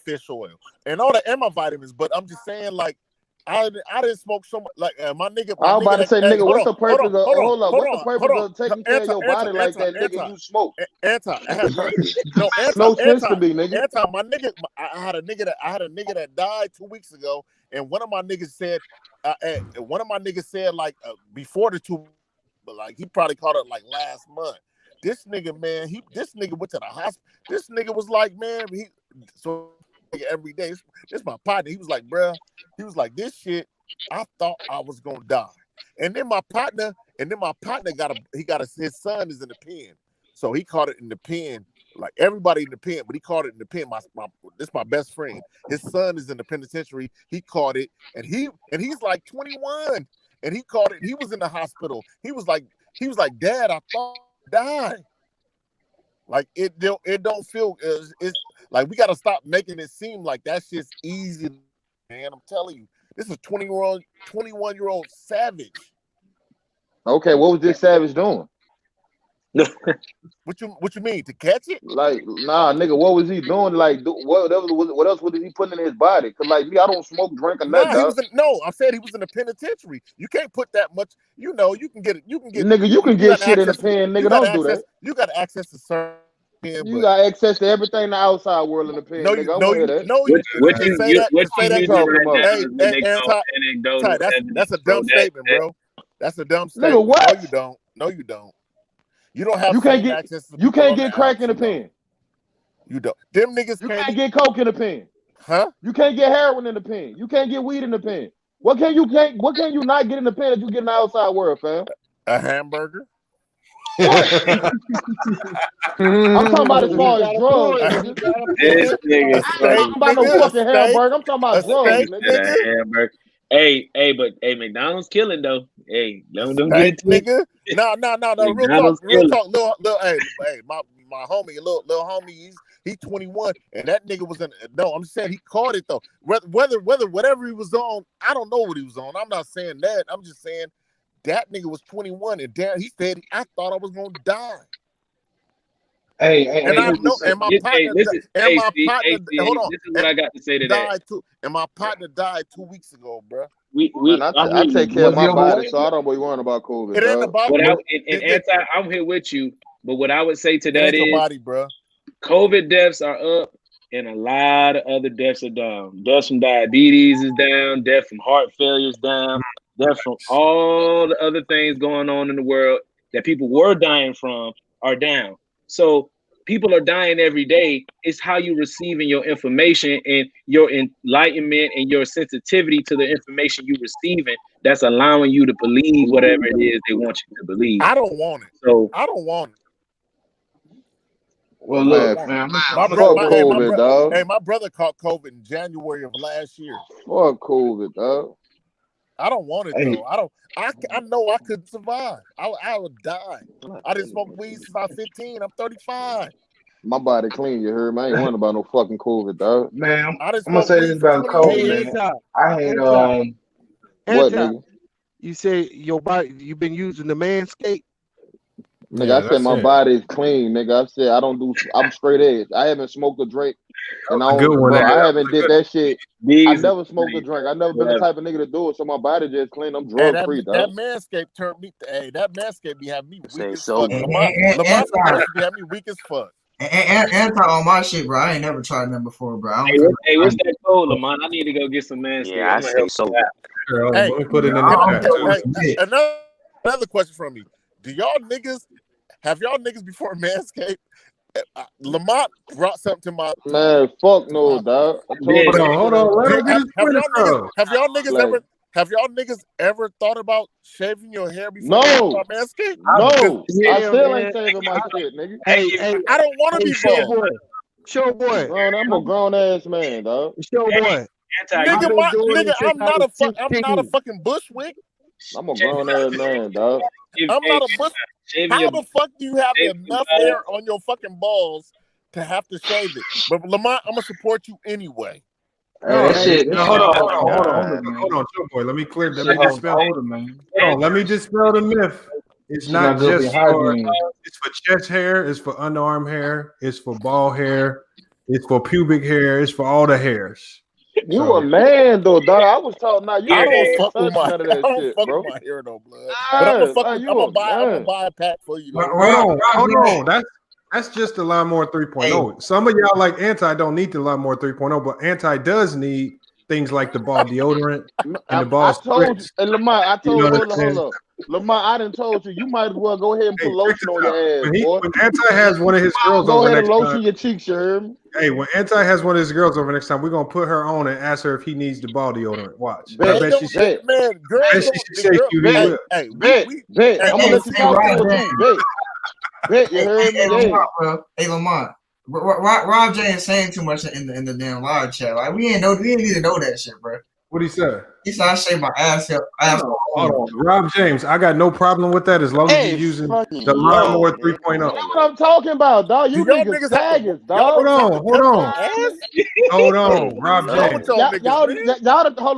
fish oil and all the and my vitamins, but I'm just saying, like, I didn't smoke so much. Like my nigga. I was about to say, nigga, what's the purpose of what's the purpose of taking care of your body like that, nigga? You smoke. No sense to me, nigga. My nigga, I had a nigga that died 2 weeks ago, and one of my niggas said, like before the 2, but like he probably caught it like last month. This nigga, man, this nigga went to the hospital. This nigga was like, man, every day. This my partner. He was like, bruh, this shit, I thought I was gonna die. And then my partner his son is in the pen. So he caught it in the pen, like everybody in the pen, but he caught it in the pen. This my best friend. His son is in the penitentiary. He caught it, and he's like 21. And he caught it. He was in the hospital. He was like, Dad, I thought I died. Like it don't feel it's like we gotta stop making it seem like that shit's easy, man. I'm telling you, this is 21-year-old savage. Okay, what was this savage doing? What you mean, to catch it? Like, nah, nigga, what was he doing? Like, what else was he putting in his body? Cause like me, I don't smoke, drink, or nothing. I said he was in the penitentiary. You can't put that much. You know, you can get it. Nigga, you can get shit in the pen, nigga. Don't do that. You got access to certain. You got access to everything in the outside world in the pen, nigga. That's a dumb statement, bro. That's a dumb statement. Nigga, what? No, you don't. You don't have access to. You can't get crack in the pen. You don't. Them niggas can't get coke in the pen. Huh? You can't get heroin in the pen. You can't get weed in the pen. What can you not get in the pen that you get in the outside world, fam? A hamburger. I'm talking about as far as drugs. I'm talking about no fucking hamburger. I'm talking about drugs, nigga. Hey, McDonald's killing though. Hey, don't get it, nigga. No. Real talk. Hey, my homie, little homie, he's 21, and that nigga was in. No, I'm saying he caught it though. Whether whatever he was on, I don't know what he was on. I'm not saying that. I'm just saying that nigga was 21, and damn, he said, I thought I was gonna die. Hey, and I know, and my partner, hold on. This is what I got to say to that. And my partner died 2 weeks ago, bro. I take care of my body, so I don't be worrying about COVID. It ain't about I'm here with you, but what I would say to that is, your body, bro. COVID deaths are up, and a lot of other deaths are down. Deaths from diabetes is down. Death from heart failure is down. Death from all the other things going on in the world that people were dying from are down. So people are dying every day. It's how you receiving your information and your enlightenment and your sensitivity to the information you receiving that's allowing you to believe whatever it is they want you to believe. I don't want it. So I don't want it. Well, look, man, my brother caught COVID in January of last year. Fuck COVID, dog. I don't want it though. I know I couldn't survive. I would die. I didn't smoke weed since I was 15. I'm 35. My body clean, you heard me? I ain't worrying about no fucking COVID, dog. Man, I'm gonna say this about COVID, man. I had what, nigga? You say your body, you've been using the Manscaped? Nigga, I said my body is clean, nigga. I said I'm straight edge. I haven't smoked a drink. And I haven't did that shit. I never smoked a drink. I never been the type of nigga to do it, so my body just clean. I'm drug free, dog. That Manscaped turned me. That Manscaped be having me weak as fuck. Lamar be having me weak as fuck. And on my shit, bro. I ain't never tried them before, bro. Hey, what's that code, Lamont? I need to go get some Manscaped. Yeah, I say so. Hey, put it in the chat. Another question from me. Have y'all niggas before Manscaped Lamont brought something to my man. Fuck no, dog. Hold on. Let him get his point across. Have y'all niggas ever thought about shaving your hair before No, you talk about Manscaped? no. I still man. ain't saving my shit, nigga. Hey, I don't want to be bald. Show boy. I'm a grown ass man, dog. Show boy. Nigga, I'm not a fucking Bushwick. I'm a grown ass man, dog. I'm not a Bush. How the fuck do you have enough hair on your fucking balls to have to shave it? But Lamont, I'm gonna support you anyway. Hold on, Joe boy. Let me dispel. Let me dispel the myth. It's not just for it's for chest hair, it's for underarm hair, it's for ball hair, it's for pubic hair, it's for all the hairs. You a man though, dog. I was told now you I don't can't fuck touch with my none of that shit, fuck bro. with my hair no blood. But I'm gonna buy a pack for you. Hold on. That's just the Lawnmower 3.0. Some of y'all like Anti don't need the Lawnmower 3.0, but Anti does need things like the ball deodorant and the ball spritz. And Lamont, I told hold up. Lamont, I done told you might as well go ahead and put lotion on your ass, boy. When Anti has one of his girls go over ahead next and lotion time, your cheeks, you heard me? Hey, when Anti has one of his girls over next time, we're gonna put her on and ask her if he needs the ball deodorant. Watch. I bet she said, man, girls she say you will. Hey, bet. I'm gonna let you talk to her too. Bet, you heard me? Hey, Lamont. Rob J is saying too much in the damn live chat. Like we didn't need to know that shit, bro. What'd he say? He said I shave my ass. Hold on. Rob James, I got no problem with that as long as you're using the Lawnmower 3.0. That's what I'm talking about, dog. You niggas saggers, dog. Hold on, Rob James. Y'all hold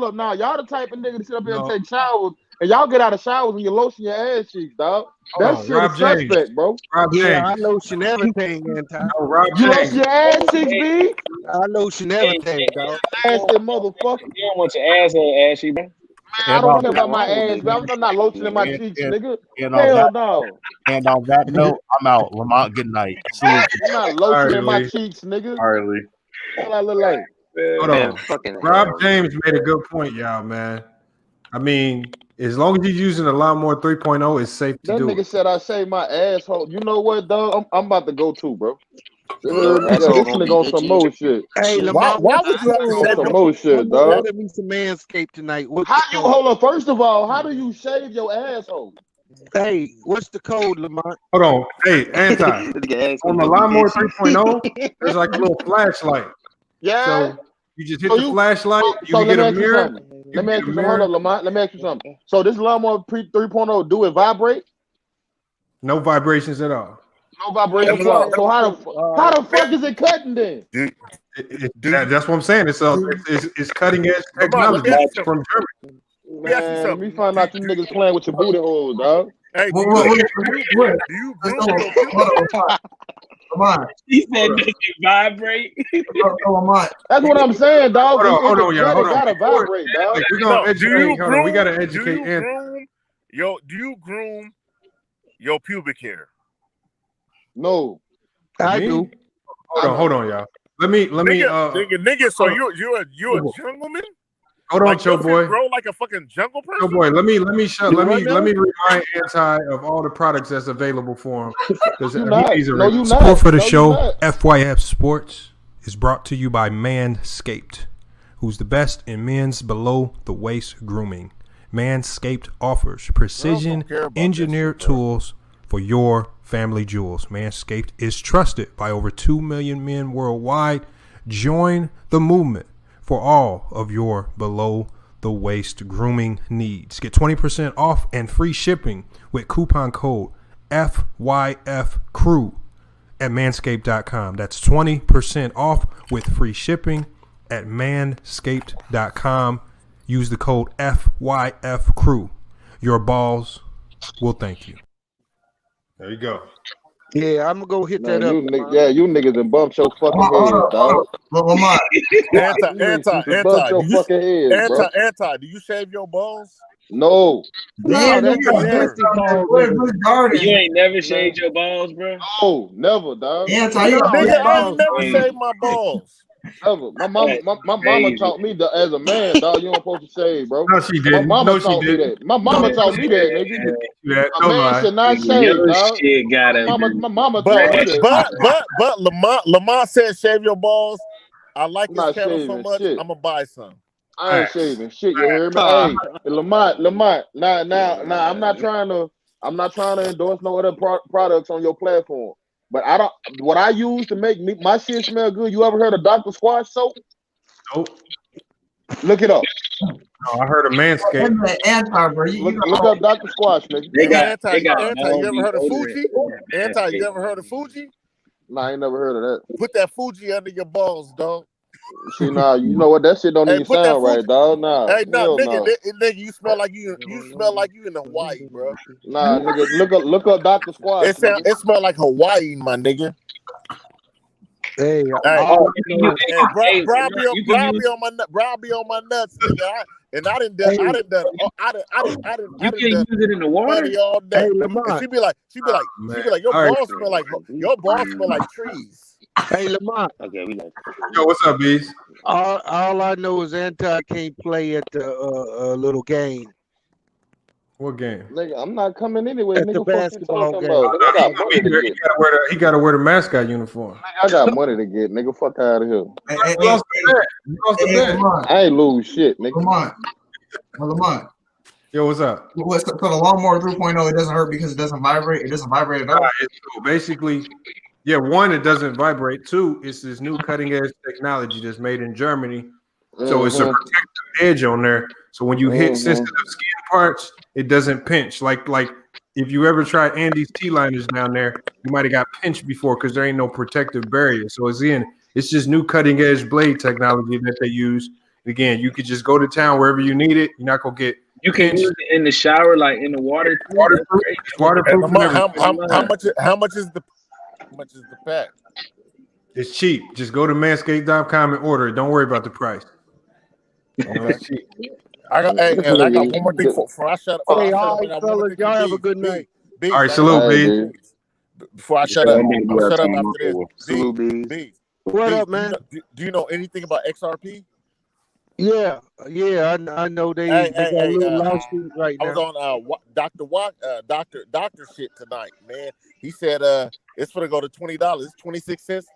up now. Y'all the type of nigga to sit up here and take showers, and y'all get out of showers and you lotion your ass cheeks, dog. That shit is suspect, bro. I lotion everything, Anti. You lotion your ass cheeks, B? I lotion everything, dog. Nasty motherfucker. You don't want your asshole ashy, man. I don't care about my ass, man. I'm not lotioning my cheeks, nigga. And Hell no. And on that note, I'm out. Lamont, good night. I'm not lotioning my cheeks, nigga. Harley. What I look like? Hold on. Rob James made a good point, y'all, man. I mean, as long as you're using the Lawnmower 3.0, it's safe to do That nigga it. said I shaved my asshole. You know what, dog? I'm about to go too, bro. This nigga on some more shit. Hey, Lamont, why would you have to shave some more shit, dog? Order me some Manscaped tonight. Hold on. First of all, how do you shave your asshole? Hey, what's the code, Lamont? Hold on. Hey, Anti. On the Lawnmower 3.0, there's like a little flashlight. Yeah. So you just hit the flashlight, you can get a mirror. Let me ask you something. Hold on, Lamont. Let me ask you something. So this Lawnmower 3.0, do it vibrate? No vibrations at all. No vibrations at all. So how the fuck is it cutting then? That's what I'm saying. It's cutting edge technology from Germany. Man, let me find out you niggas playing with your booty hole, dog. Hey, Come on. He said make it vibrate. That's what I'm saying, dog. Hold on, y'all. Hold on. Gotta vibrate, dog. We're gonna educate. Hold on. We gotta educate. Do you groom your pubic hair? No, I do. Hold on, y'all. Let me. Nigga. So you're a gentleman? Hold on, Joe boy. Grow like a fucking jungle person. Joe boy, let me remind Anti of all the products that's available for him. Support for the show, FYF Sports, is brought to you by Manscaped, who's the best in men's below the waist grooming. Manscaped offers precision engineered tools for your family jewels. Manscaped is trusted by over 2 million men worldwide. Join the movement for all of your below the waist grooming needs. Get 20% off and free shipping with coupon code FYFCrew at manscaped.com. That's 20% off with free shipping at manscaped.com. Use the code FYFCrew. Your balls will thank you. There you go. Yeah, I'm gonna go hit that up. You niggas done bumped your fucking head, dog. Anti, do you shave your balls? No. You ain't never shaved your balls, bro? No, never, dog. I ain't never shaved my balls. Ever. My mama taught me that as a man, dog, you don't supposed to shave, bro. No, she My didn't. mama No, she taught me didn't. that. My mama taught me that, nigga. A Don't man lie. should not shave, Your dog. shit gotta My mama taught me that. But Lamont said shave your balls. I like I'm his not channel so shaving much. shit. I'm gonna buy some. I ain't shaving shit. You hear me? Hey, Lamont. Now. I'm not trying to endorse no other products on your platform. But I don't. What I use to make my shit smell good. You ever heard of Dr. Squash soap? Nope. Look it up. No, I heard of Manscaped. Look up Dr. Squash, nigga. Anti, you ever heard of Fuji? Anti, you ever heard of Fuji? Nah, I ain't never heard of that. Put that Fuji under your balls, dog. See, nah, you know what? That shit don't even sound right, dog. Nah, hey, hell nigga, no. nigga, you smell like you in Hawaii, bro. Nah, nigga, look up Dr. Squash. It smell like Hawaii, my nigga. Hey, Brown be on my nuts, nigga. I didn't done. You can use it in the water all day. Hey, And she be like, your balls smell like trees. Hey, Lamont. Okay, we like. Yo, what's up, Bees? All I know is Anti can't play at the little game. What game? Nigga, I'm not coming anyway. At Nigga, the basketball game. He gotta wear the mascot uniform. I got money to get, nigga. Fuck out of here. Lamont. I ain't lose shit, nigga. Lamont. Yo, what's up? So the lawnmower 3.0, it doesn't hurt because it doesn't vibrate. It doesn't vibrate at all. So basically, yeah, one, it doesn't vibrate. Two, it's this new cutting edge technology that's made in Germany. So it's a protective edge on there. So when you hit sensitive skin parts, it doesn't pinch. Like if you ever tried Andy's T-liners down there, you might have got pinched before because there ain't no protective barrier. So it's just new cutting edge blade technology that they use. Again, you could just go to town wherever you need it. You're not gonna get. You can use it in the shower, like in the water. Waterproof. How much is the pack? It's cheap. Just go to manscaped.com and order it. Don't worry about the price. You know, it's cheap. I got one more thing before I shut up. Hey, all right, fellas, y'all have a good night. All right, salute, B. Before I shut up, I'll shut up after this. Salute, B. What up, man? Do you know anything about XRP? Yeah, I know they got a little lawsuit right now. I was on Doctor shit tonight, man. He said it's gonna go to $20. It's 26 cents.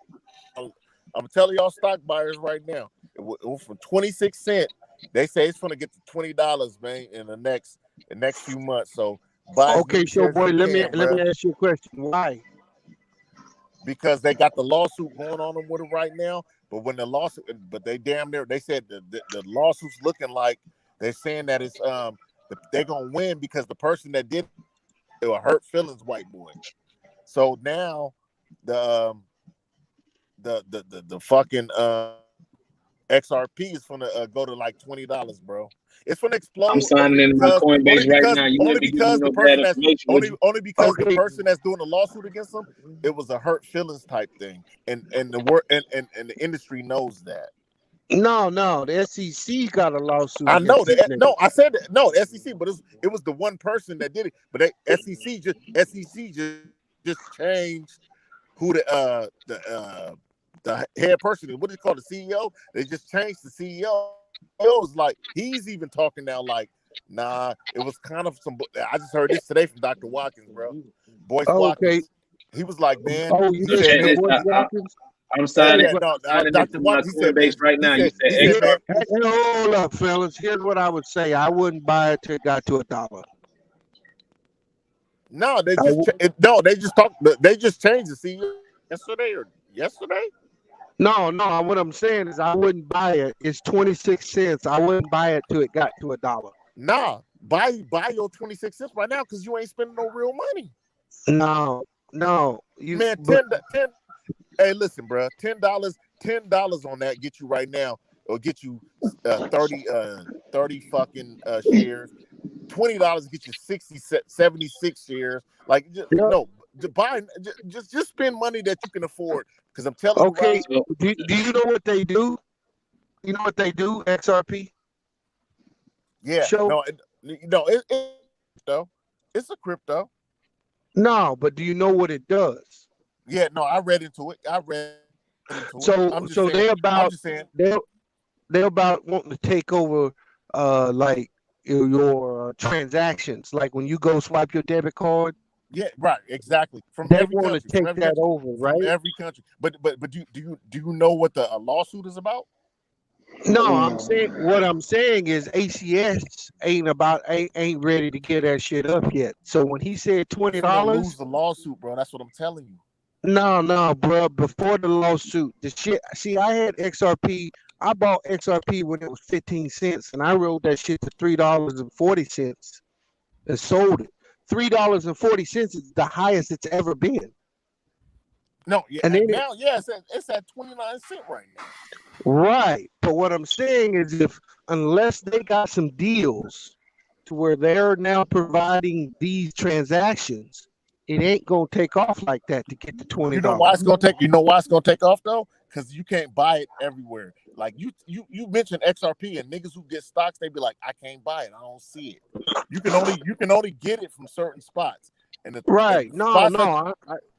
I'm telling y'all stock buyers right now. It went from 26 cents. They say it's gonna get to $20, man, in the next few months. So okay, so boy, let me ask you a question. Why? Because they got the lawsuit going on them with them right now. But when they said the lawsuit's looking like they're saying that it's they're gonna win because the person that did it will hurt feelings, white boy. So now the fucking XRP is gonna go to like $20, bro. It's gonna explode. I'm signing in my Coinbase right now. Only because the person that's doing the lawsuit against them, it was a hurt feelings type thing, and the industry knows that. No, the SEC got a lawsuit. I know that. No, I said that. No, the SEC, but it was the one person that did it. But SEC just changed who the head person is. What do you call the CEO? They just changed the CEO. It was like he's even talking now like, nah, it was kind of some. I just heard this today from Dr. Watkins, bro. Boyce Watkins. He was like, man. You said Boyce Watkins? I'm signing. Dr. Watkins. He said, Coinbase right now. You said, hold up, fellas. Here's what I would say. I wouldn't buy it till it got to $1. No, they just changed the CEO yesterday. No. What I'm saying is I wouldn't buy it. It's 26 cents. I wouldn't buy it till it got to $1. Nah, buy your 26 cents right now because you ain't spending no real money. No. Man, 10. Hey, listen, bro. $10 on that get you right now, or get you 30 fucking shares. $20 get you 76 shares. Like, just spend money that you can afford. Because I'm telling you, okay. Do you know what they do? You know what they do? XRP. Yeah. It's a crypto. No, but do you know what it does? Yeah. No, I read into it. So they're about they're about wanting to take over like your transactions. Like when you go swipe your debit card. Yeah, right, exactly. From They every want to country, take that over, right? From every country. But do you know what the lawsuit is about? No, what I'm saying is ACS ain't ready to get that shit up yet. So when he said $20, lose the lawsuit, bro. That's what I'm telling you. No, bro. Before the lawsuit, the shit. See, I had XRP. I bought XRP when it was 15 cents, and I rode that shit to $3.40 and sold it. $3.40 is the highest it's ever been. No, yeah, and then now, it's at 29 cents right now. Right, but what I'm saying is, unless they got some deals to where they're now providing these transactions, it ain't gonna take off like that to get to $20. You know why it's gonna take? You know why it's gonna take off though? Because you can't buy it everywhere. Like you mentioned XRP, and niggas who get stocks, they be like, I can't buy it. I don't see it. You can only get it from certain spots. And right? I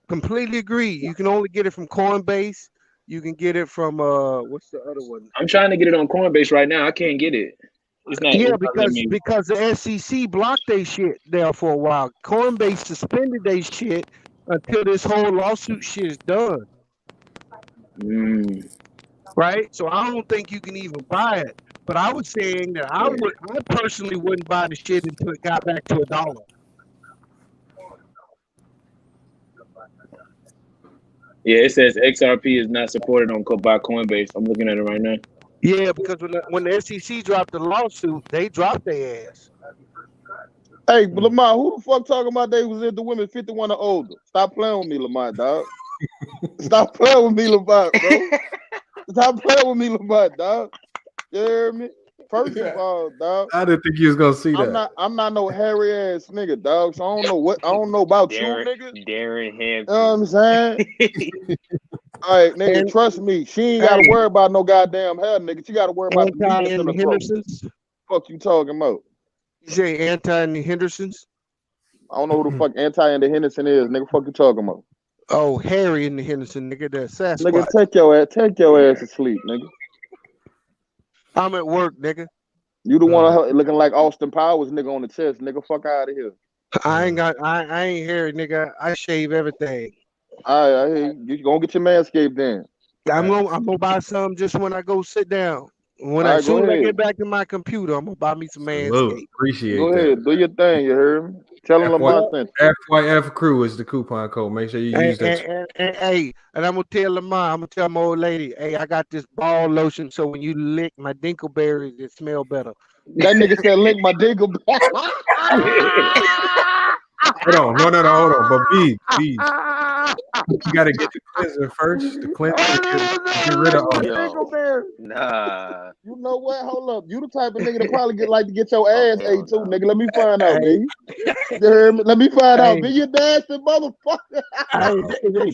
completely agree. You can only get it from Coinbase. You can get it from what's the other one? I'm trying to get it on Coinbase right now. I can't get it. It's not. Yeah, because the SEC blocked their shit there for a while. Coinbase suspended their shit until this whole lawsuit shit is done. Right? So I don't think you can even buy it. But I was saying that I personally wouldn't buy the shit until it got back to $1. Yeah, it says XRP is not supported by Coinbase. I'm looking at it right now. Yeah, because when the SEC dropped the lawsuit, they dropped their ass. Hey, Lamar, who the fuck talking about they was into women 51 or older? Stop playing with me, Lamar, dog. Stop playing with me, Lamar, bro. Stop playing with me, Lamar, dog. You hear me? First of all, dog. I didn't think you was gonna see that. I'm not no hairy ass nigga, dog. So I don't know about you, nigga. Darren Hampton. You know what I'm saying? All right, nigga, trust me. She ain't gotta worry about no goddamn hair, nigga. She gotta worry about the penis in the Hendersons. Fuck you talking about? You say Anti and the Hendersons? I don't know who the fuck Anti and the Henderson is, nigga. Fuck you talking about? Oh, Harry and the Henderson, nigga. That Sasquatch. Nigga, take your ass to sleep, nigga. I'm at work, nigga. You the one looking like Austin Powers, nigga, on the chest, nigga. Fuck out of here. I ain't hairy, nigga. I shave everything. All right, I hear you. You gonna get your Manscaped then? I'm gonna buy some just when I go sit down. As soon as I get back to my computer, I'm gonna buy me some Manscaped. Appreciate Go that. ahead, do your thing. You heard me? Tell them Lamar sent you. FYF Crew is the coupon code. Make sure you use that. And I'm gonna tell Lamar. I'm gonna tell my old lady, hey, I got this ball lotion, so when you lick my dinkleberries, it smell better. That nigga said lick my dinkleberries. Hold on, hold on. But bees, you gotta get the cleanser first. The cleanser get rid of all that. Nah. You know what? Hold up. You the type of nigga that probably get your ass ate too, nigga. Let me find out, B. You heard me? Let me find out. Be you nasty motherfucker. Let me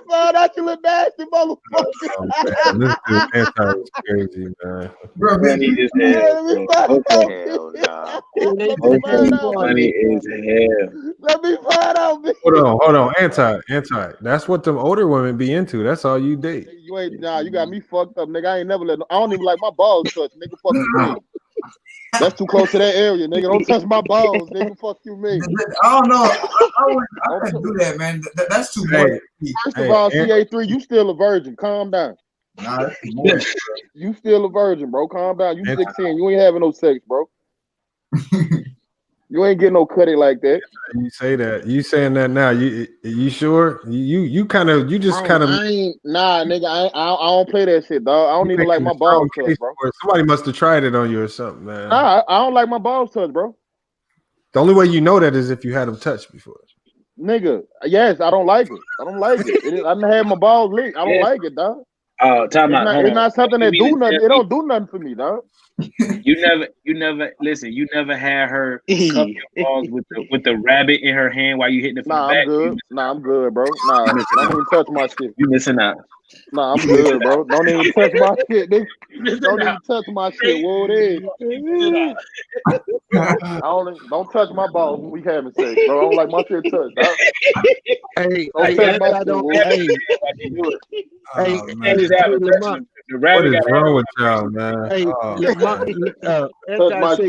find out, you little nasty motherfucker. This dude Anti is crazy, man. Bro, funny as hell. Funny as hell. Let me find out, B. Hold on. Anti. That's what them older women be into. That's all you date. You ain't you got me fucked up, nigga. I ain't never I don't even like my balls touched, nigga. Fuck you, me. That's too close to that area, nigga. Don't touch my balls, nigga. Fuck you, me. I don't know. I wouldn't do that, man. That's too much. First of all, CA3, you still a virgin. Calm down. Nah, that's too much, you still a virgin, bro. Calm down. You 16. You ain't having no sex, bro. You ain't getting no cutty like that. You say that. You saying that now. You sure? You kind of I ain't nigga. I don't play that shit, dog. I don't even like my balls touched, bro. Somebody must have tried it on you or something, man. Nah, I don't like my balls touched, bro. The only way you know that is if you had them touched before. Nigga, yes, I don't like it. I don't like it. I done had my balls licked. I don't like it, dog. It's not something that do nothing. It don't do nothing for me, dog. You never listen. You never had her cup your balls with the rabbit in her hand while you hitting it from the back. I'm good, bro. Nah, don't even touch my shit. You missing out. Nah, I'm good, bro. Don't even touch my shit, nigga. Don't even touch my shit. What it is? Don't touch my balls when we having sex, bro. I don't like my shit touched, dog. Hey, don't touch my shit. Hey, the what rabbit is got wrong with y'all, man? Hey, Anti say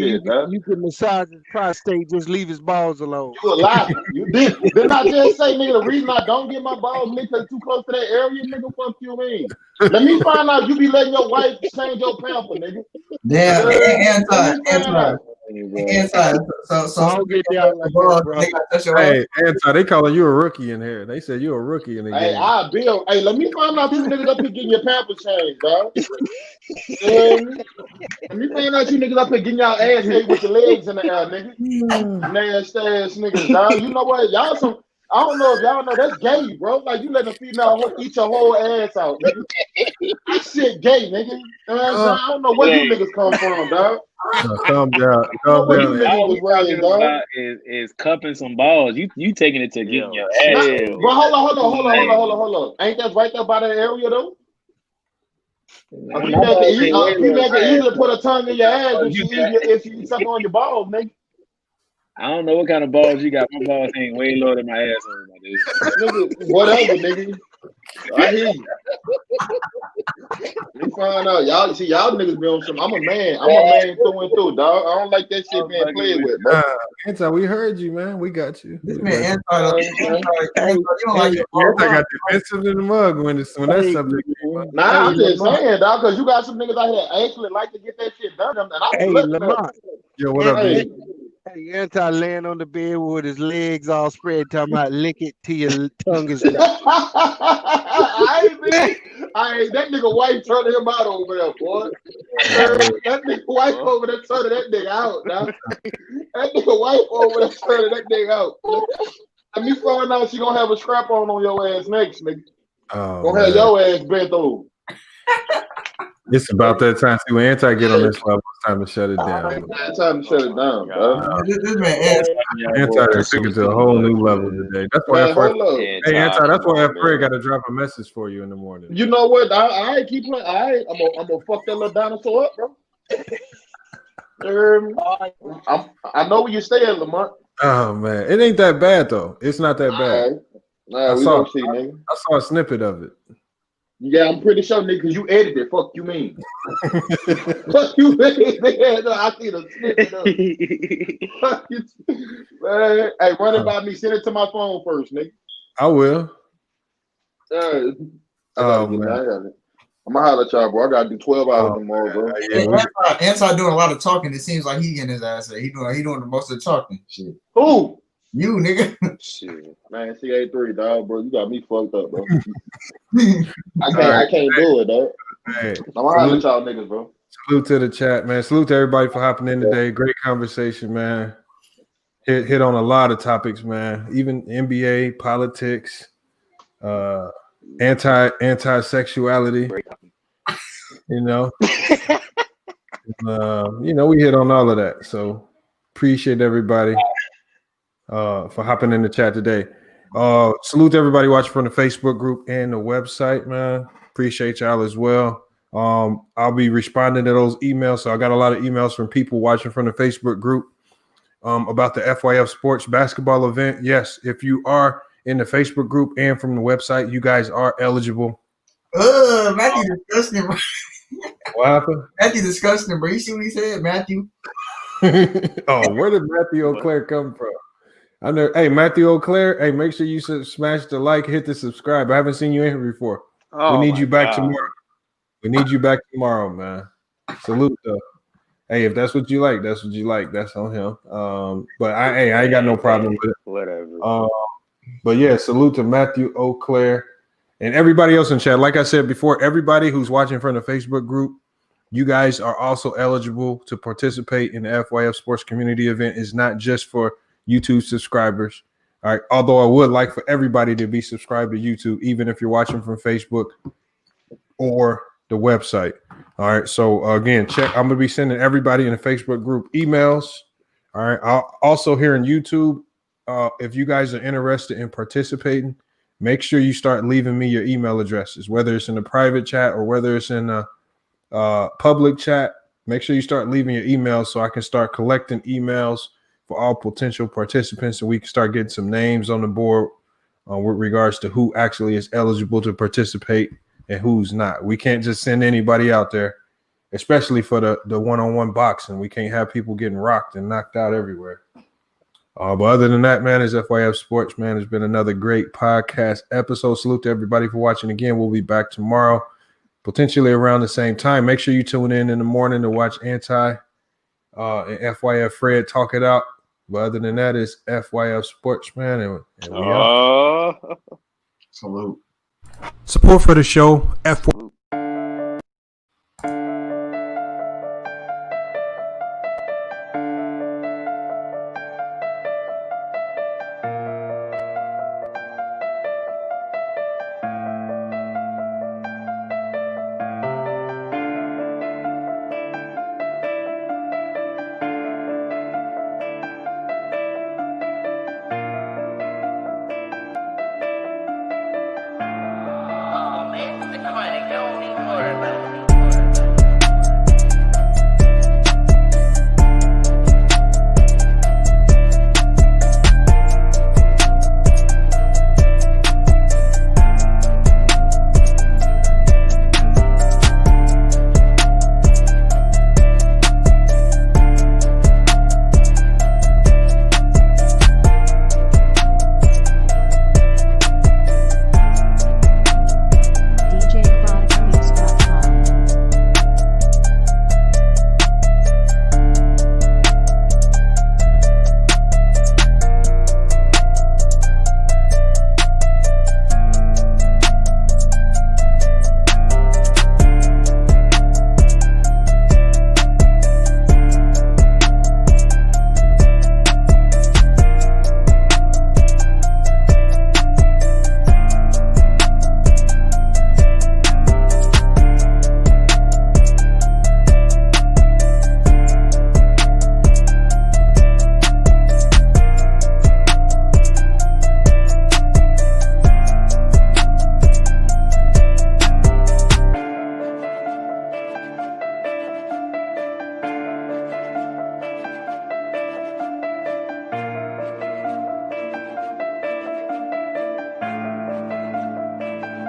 you can massage his prostate, just leave his balls alone. You a lie. You didn't I just say, nigga, the reason I don't get my balls licked is too close to that area, nigga? Fuck you mean. Let me find out you be letting your wife change your pamper, nigga. Damn, Anti. So I'll get down like that, bro. Hey, Anti, they calling you a rookie in here. They said you a rookie in the Hey, game. hey, let me find out you niggas up here getting your pampers changed, dog. Let me find out you niggas up here getting y'all ass ate with your legs in the air, nigga. Nasty ass niggas, dog. You know what? Y'all some. I don't know if y'all know that's gay, bro. Like you letting a female eat your whole ass out, nigga. That shit gay, nigga. You know what I'm saying? I don't know where you niggas come from, dog. Calm down. All we talking about is cupping some balls. You taking it to getting your ass. But hold on. Ain't that right there by that area though? A female can easily put a tongue in your ass if she suck on your balls, nigga. I don't know what kind of balls you got. My balls ain't way lower than my asshole. Nigga, whatever, nigga. I hear you. We find out. Y'all niggas be on some. I'm a man through and through, dog. I don't like that shit being played with, bro. Anti, we heard you, man. We got you. This man, Anti, got defensive in the mug when that subject came up. Nah, I'm just saying, dog, because you got some niggas out here actually like to get that shit done, and I'm Lamont. Yo, what up, dude? Hey, Anti laying on the bed with his legs all spread, talking about lick it till your tongue is done. That nigga wife turning him out over there, boy. That nigga wife over there turning that nigga out, dog. That nigga wife over there turning that nigga out. Let me find out she gonna have a strap on your ass next, nigga. Gonna have your ass bent over. It's about that time. See, when Anti get on this level, it's time to shut it down. It's time to shut it down, bro. This man, Anti took it to a whole new level today. That's why Anti, that's why Fred got to drop a message for you in the morning. You know what? I keep playing. I'm gonna fuck that little dinosaur up, bro. I know where you stay at, Lamont. Oh man, it ain't that bad though. It's not that bad. We gonna see, nigga. I saw a snippet of it. Yeah, I'm pretty sure, nigga, because you edited it. Fuck you mean? Fuck you mean? No, I see the snippet of it. Fuck you. Man, hey, run it by me. Send it to my phone first, nigga. I will. Man. I'm gonna holler at y'all, bro. I gotta do 12 hours tomorrow, bro. Anti doing a lot of talking. It seems like he getting his ass. He doing the most of the talking. Shit. Who? You, nigga. Shit. Man, CA3, dog, bro. You got me fucked up, bro. I can't do it, dog. Hey, I'm gonna holler at y'all niggas, bro. Salute to the chat, man. Salute to everybody for hopping in today. Great conversation, man. Hit on a lot of topics, man. Even NBA, politics, anti-sexuality. You know, we hit on all of that. So appreciate everybody for hopping in the chat today. Salute to everybody watching from the Facebook group and the website, man. Appreciate y'all as well. I'll be responding to those emails. So I got a lot of emails from people watching from the Facebook group about the FYF Sports basketball event. Yes, if you are in the Facebook group and from the website, you guys are eligible. Matthew disgusting. What happened? Matthew disgusting, bro. You see what he said, Matthew? Oh, where did Matthew O'Clair come from? I know. Hey, Matthew O'Clair. Hey, make sure you smash the like, hit the subscribe. I haven't seen you in here before. We need you back tomorrow. We need you back tomorrow, man. Salute though. Hey, if that's what you like, that's what you like. That's on him. But I ain't got no problem with it. Whatever. But yeah, salute to Matthew O'Clair and everybody else in chat. Like I said before, everybody who's watching from the Facebook group, you guys are also eligible to participate in the FYF Sports Community event. It's not just for YouTube subscribers. All right. Although I would like for everybody to be subscribed to YouTube, even if you're watching from Facebook or the website. All right. So again, check. I'm gonna be sending everybody in the Facebook group emails. All right. Also here on YouTube, if you guys are interested in participating, make sure you start leaving me your email addresses, whether it's in a private chat or whether it's in a public chat. Make sure you start leaving your emails so I can start collecting emails for all potential participants, and we can start getting some names on the board with regards to who actually is eligible to participate and who's not. We can't just send anybody out there, especially for the one-on-one boxing. We can't have people getting rocked and knocked out everywhere. But other than that, man, it's FYF Sports, man. It's been another great podcast episode. Salute to everybody for watching again. We'll be back tomorrow, potentially around the same time. Make sure you tune in the morning to watch Anti and FYF Fred talk it out. But other than that, it's FYF Sports, man, and we out. Salute. Support for the show, FYF.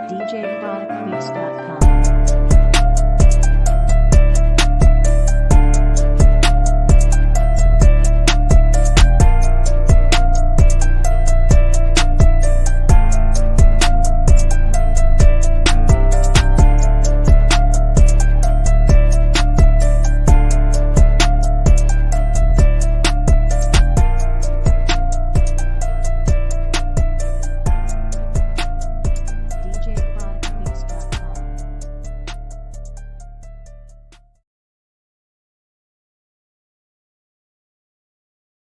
DJEroticMix.com